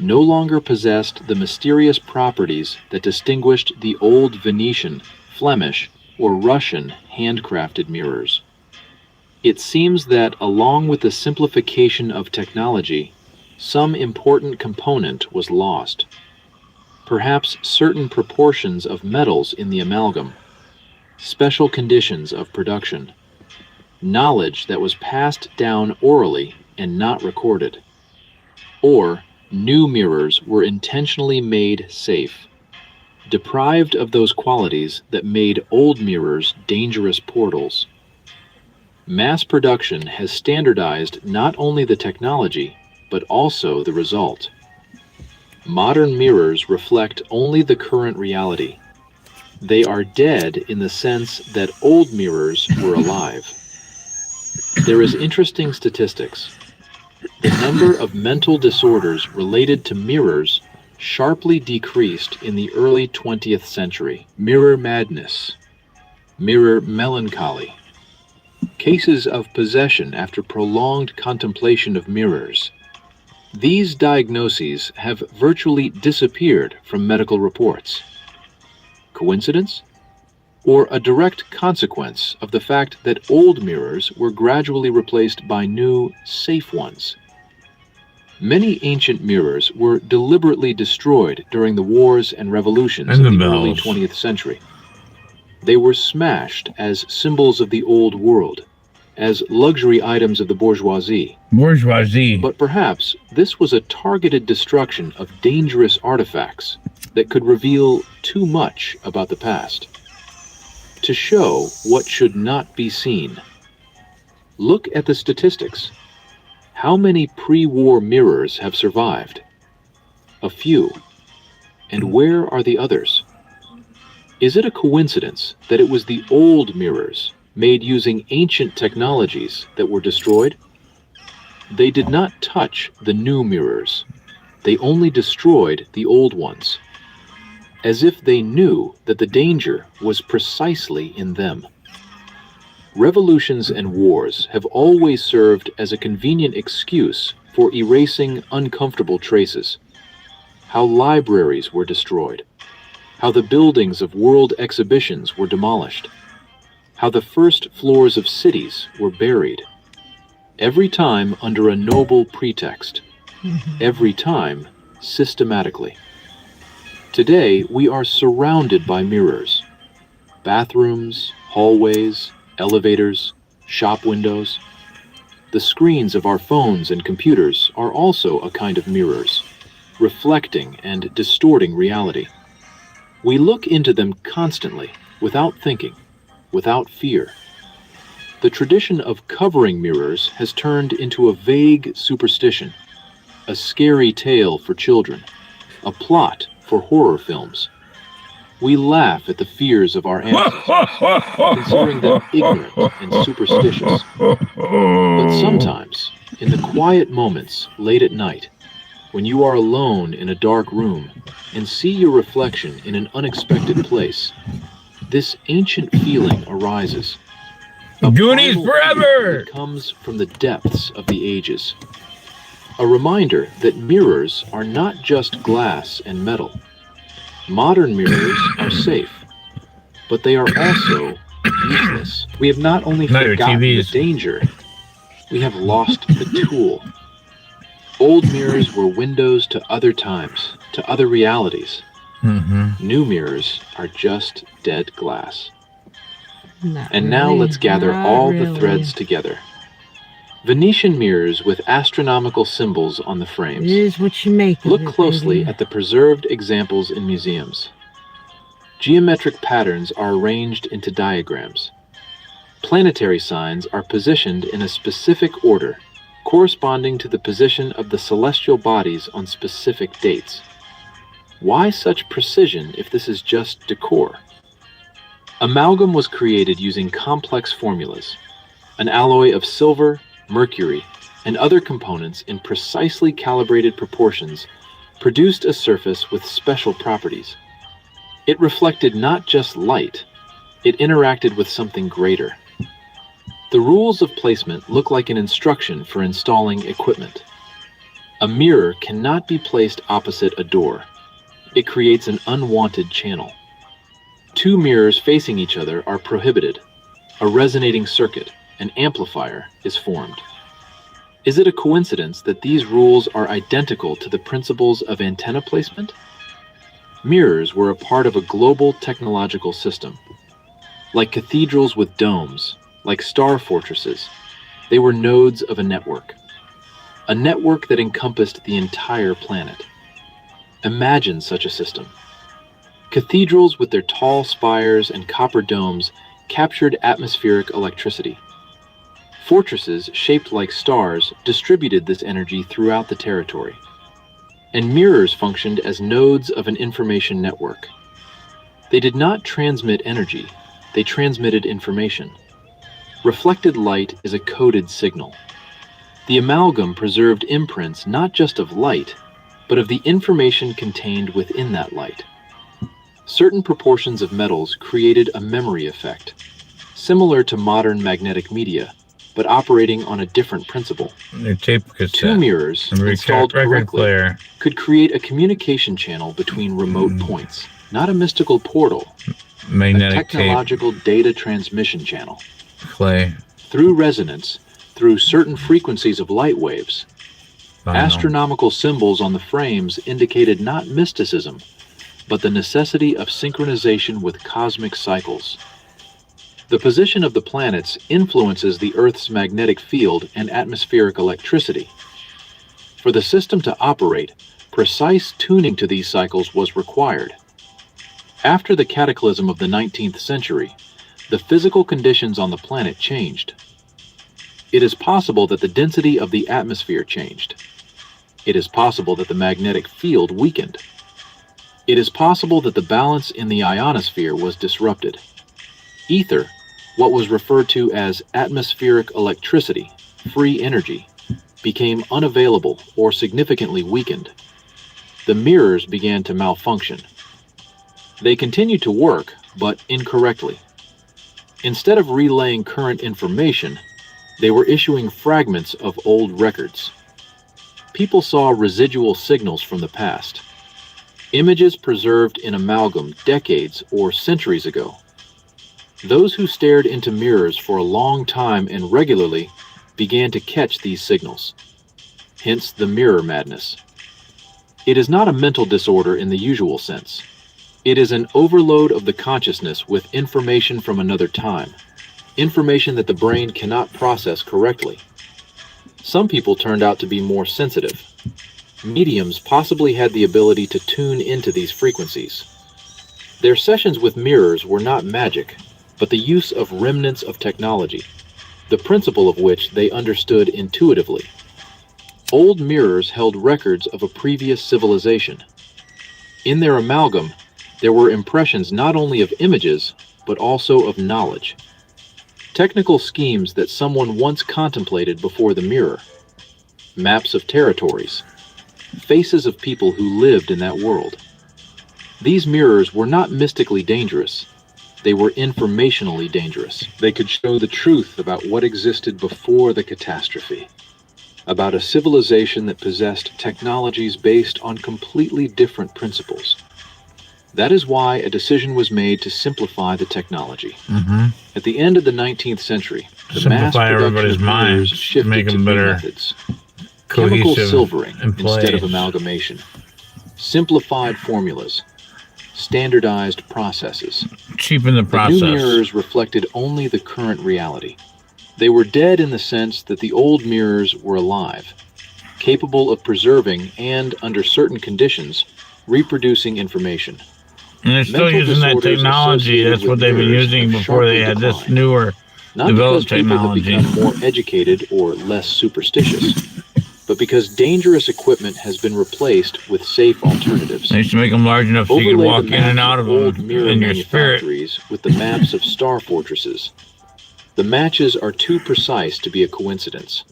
no longer possessed the mysterious properties that distinguished the old Venetian, Flemish, or Russian handcrafted mirrors. It seems that along with the simplification of technology, some important component was lost. Perhaps certain proportions of metals in the amalgam, special conditions of production, knowledge that was passed down orally and not recorded, or new mirrors were intentionally made safe, deprived of those qualities that made old mirrors dangerous portals. Mass production has standardized not only the technology, but also the result. Modern mirrors reflect only the current reality. They are dead in the sense that old mirrors were alive. There is interesting statistics. The number of mental disorders related to mirrors sharply decreased in the early 20th century. Mirror madness, mirror melancholy, cases of possession after prolonged contemplation of mirrors. These diagnoses have virtually disappeared from medical reports. Coincidence? Or a direct consequence of the fact that old mirrors were gradually replaced by new, safe ones? Many ancient mirrors were deliberately destroyed during the wars and revolutions of the early 20th century. They were smashed as symbols of the old world, as luxury items of the bourgeoisie. But perhaps this was a targeted destruction of dangerous artifacts that could reveal too much about the past. To show what should not be seen, look at the statistics. How many pre-war mirrors have survived? A few. And where are the others? Is it a coincidence that it was the old mirrors, made using ancient technologies, that were destroyed? They did not touch the new mirrors. They only destroyed the old ones, as if they knew that the danger was precisely in them. Revolutions and wars have always served as a convenient excuse for erasing uncomfortable traces. How libraries were destroyed, how the buildings of world exhibitions were demolished, how the first floors of cities were buried. Every time under a noble pretext, every time systematically. Today, we are surrounded by mirrors. Bathrooms, hallways, elevators, shop windows. The screens of our phones and computers are also a kind of mirrors, reflecting and distorting reality. We look into them constantly, without thinking, without fear. The tradition of covering mirrors has turned into a vague superstition, a scary tale for children, a plot for horror films. We laugh at the fears of our ancestors, considering them ignorant and superstitious. But sometimes, in the quiet moments late at night, when you are alone in a dark room and see your reflection in an unexpected place, this ancient feeling arises. Goonies forever! It comes from the depths of the ages. A reminder that mirrors are not just glass and metal. Modern mirrors are safe. but they are also useless. We have not only forgotten the danger, we have lost the tool. Old mirrors were windows to other times, to other realities. New mirrors are just dead glass. And now let's gather all the threads together. Venetian mirrors with astronomical symbols on the frames. It is what you make of Look it, closely baby. at the preserved examples in museums. Geometric patterns are arranged into diagrams. Planetary signs are positioned in a specific order, corresponding to the position of the celestial bodies on specific dates. Why such precision if this is just decor? Amalgam was created using complex formulas, an alloy of silver, mercury, and other components in precisely calibrated proportions produced a surface with special properties. It reflected not just light, it interacted with something greater. The rules of placement look like an instruction for installing equipment. A mirror cannot be placed opposite a door. It creates an unwanted channel. Two mirrors facing each other are prohibited. A resonating circuit, an amplifier, is formed. Is it a coincidence that these rules are identical to the principles of antenna placement? Mirrors were a part of a global technological system. Like cathedrals with domes, like star fortresses, they were nodes of a network that encompassed the entire planet. Imagine such a system. Cathedrals with their tall spires and copper domes captured atmospheric electricity. Fortresses shaped like stars distributed this energy throughout the territory. And mirrors functioned as nodes of an information network. They did not transmit energy, they transmitted information. Reflected light is a coded signal. The amalgam preserved imprints not just of light, but of the information contained within that light. Certain proportions of metals created a memory effect, similar to modern magnetic media, but operating on a different principle. Two mirrors installed correctly could create a communication channel between remote points, not a mystical portal, a technological data transmission channel. Through resonance, through certain frequencies of light waves, astronomical symbols on the frames indicated not mysticism, but the necessity of synchronization with cosmic cycles. The position of the planets influences the Earth's magnetic field and atmospheric electricity. For the system to operate, precise tuning to these cycles was required. After the cataclysm of the 19th century, the physical conditions on the planet changed. It is possible that the density of the atmosphere changed. It is possible that the magnetic field weakened. It is possible that the balance in the ionosphere was disrupted. Ether, what was referred to as atmospheric electricity, free energy, became unavailable or significantly weakened. The mirrors began to malfunction. They continued to work, but incorrectly. Instead of relaying current information, they were issuing fragments of old records. People saw residual signals from the past. Images preserved in amalgam decades or centuries ago. Those who stared into mirrors for a long time and regularly began to catch these signals. Hence the mirror madness. It is not a mental disorder in the usual sense. It is an overload of the consciousness with information from another time, information that the brain cannot process correctly. Some people turned out to be more sensitive. Mediums possibly had the ability to tune into these frequencies. Their sessions with mirrors were not magic, but the use of remnants of technology, the principle of which they understood intuitively. Old mirrors held records of a previous civilization. In their amalgam, there were impressions not only of images, but also of knowledge. Technical schemes that someone once contemplated before the mirror. Maps of territories. Faces of people who lived in that world. These mirrors were not mystically dangerous. They were informationally dangerous. They could show the truth about what existed before the catastrophe. About a civilization that possessed technologies based on completely different principles. That is why a decision was made to simplify the technology. At the end of the 19th century, the mass Simplify production everybody's of mirrors minds, shifted make to them new better methods. Chemical cohesive silvering in instead of place. amalgamation. Simplified formulas. Standardized processes. Cheapen the The process. new mirrors reflected only the current reality. They were dead in the sense that the old mirrors were alive, capable of preserving and, under certain conditions, reproducing information. And they're still Mental using that disorders technology. associated That's with what they've been mirrors using have before they sharply had this declined. newer Not because developed people have technology. become more educated or less superstitious, but because dangerous equipment has been replaced with safe alternatives. They used to make them large enough so you could Overlay walk the in and maps out of old them mirror in your spirit. manufactories with the maps of star fortresses. The matches are too precise to be a coincidence.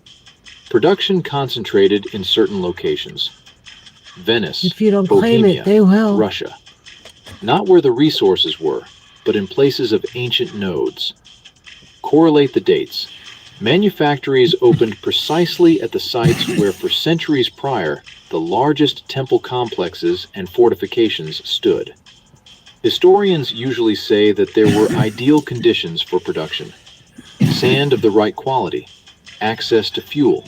Production concentrated in certain locations. Venice, If you don't claim Bohemia, it, they will. Russia. Not where the resources were, but in places of ancient nodes. Correlate the dates. Manufactories opened precisely at the sites where for centuries prior, the largest temple complexes and fortifications stood. Historians usually say that there were ideal conditions for production. Sand of the right quality, access to fuel.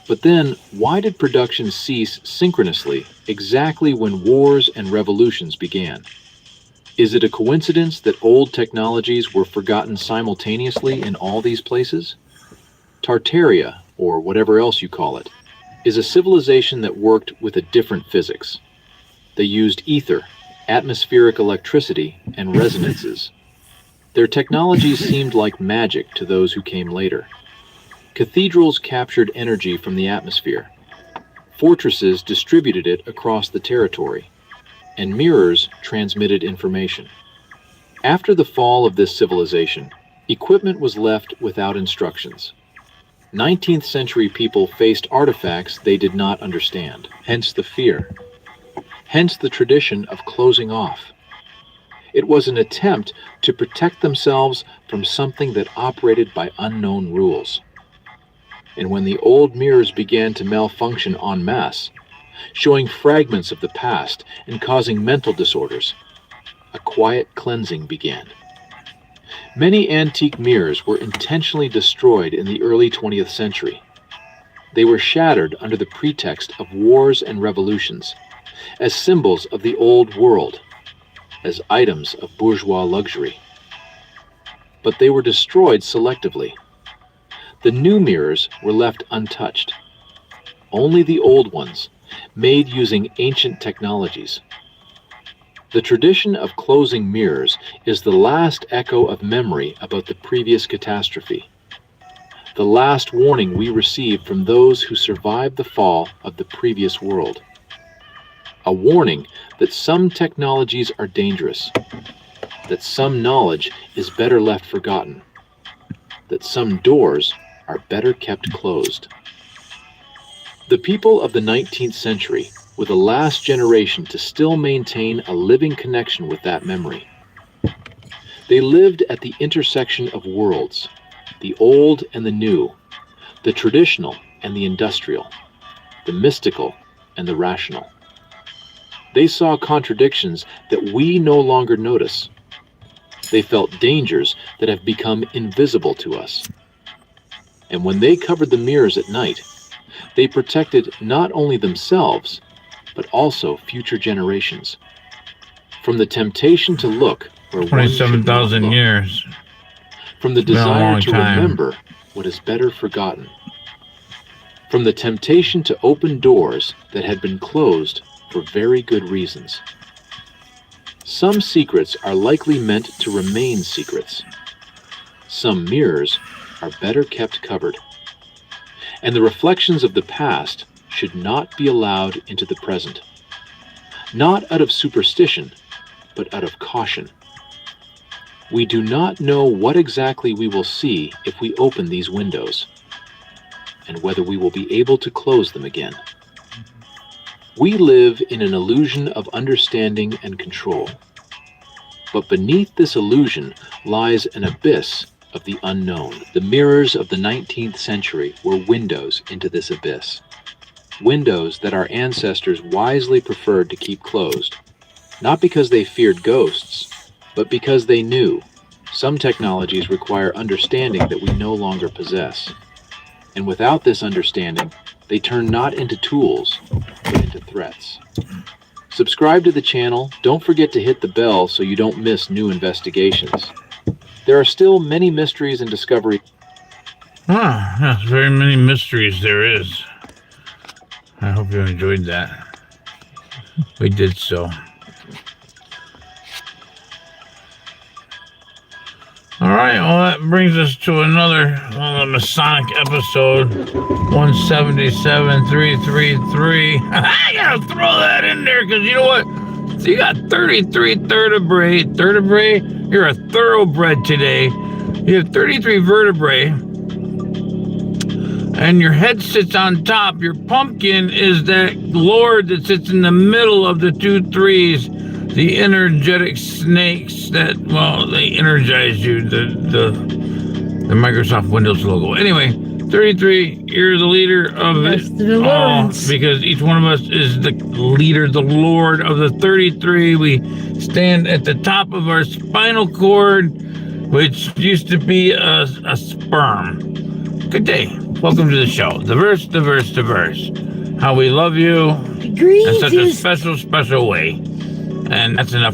But then, why did production cease synchronously exactly when wars and revolutions began? Is it a coincidence that old technologies were forgotten simultaneously in all these places? Tartaria, or whatever else you call it, is a civilization that worked with a different physics. They used ether, atmospheric electricity, and resonances. Their technologies seemed like magic to those who came later. Cathedrals captured energy from the atmosphere. Fortresses distributed it across the territory, and mirrors transmitted information. After the fall of this civilization, equipment was left without instructions. 19th century people faced artifacts they did not understand, hence the fear. Hence the tradition of closing off. It was an attempt to protect themselves from something that operated by unknown rules. And when the old mirrors began to malfunction en masse, showing fragments of the past and causing mental disorders, a quiet cleansing began. Many antique mirrors were intentionally destroyed in the early 20th century. They were shattered under the pretext of wars and revolutions, as symbols of the old world, as items of bourgeois luxury. But they were destroyed selectively. The new mirrors were left untouched. Only the old ones, made using ancient technologies. The tradition of closing mirrors is the last echo of memory about the previous catastrophe. The last warning we received from those who survived the fall of the previous world. A warning that some technologies are dangerous, that some knowledge is better left forgotten, that some doors are better kept closed. The people of the 19th century were the last generation to still maintain a living connection with that memory. They lived at the intersection of worlds, the old and the new, the traditional and the industrial, the mystical and the rational. They saw contradictions that we no longer notice. They felt dangers that have become invisible to us. And when they covered the mirrors at night, they protected not only themselves, but also future generations. From the temptation to look where one should not 27,000 look. years. From the It's been a desire long to time. remember what is better forgotten. From the temptation to open doors that had been closed for very good reasons. Some secrets are likely meant to remain secrets. Some mirrors are better kept covered. And the reflections of the past should not be allowed into the present. Not out of superstition, but out of caution. We do not know what exactly we will see if we open these windows, and whether we will be able to close them again. We live in an illusion of understanding and control. But beneath this illusion lies an abyss of the unknown. The mirrors of the 19th century were windows into this abyss. Windows that our ancestors wisely preferred to keep closed, not because they feared ghosts, but because they knew some technologies require understanding that we no longer possess. And without this understanding, they turn not into tools, but into threats. Subscribe to the channel. Don't forget to hit the bell so you don't miss new investigations. There are still many mysteries and discoveries. Yes, very many mysteries there is. I hope you enjoyed that. We did so. All right, well, that brings us to another Masonic episode 177,333. I gotta throw that in there because you know what? So you got 33 vertebrae. You're a thoroughbred today. You have 33 vertebrae, and your head sits on top. Your pumpkin is that lord that sits in the middle of the 2 3s. The energetic snakes that, well, they energize you, the Microsoft Windows logo. Anyway, 33, you're the leader of it all, because each one of us is the leader, the lord of the 33. We stand at the top of our spinal cord, which used to be a sperm. Good day. Welcome to the show. The verse. How we love you in such a special way. And that's enough for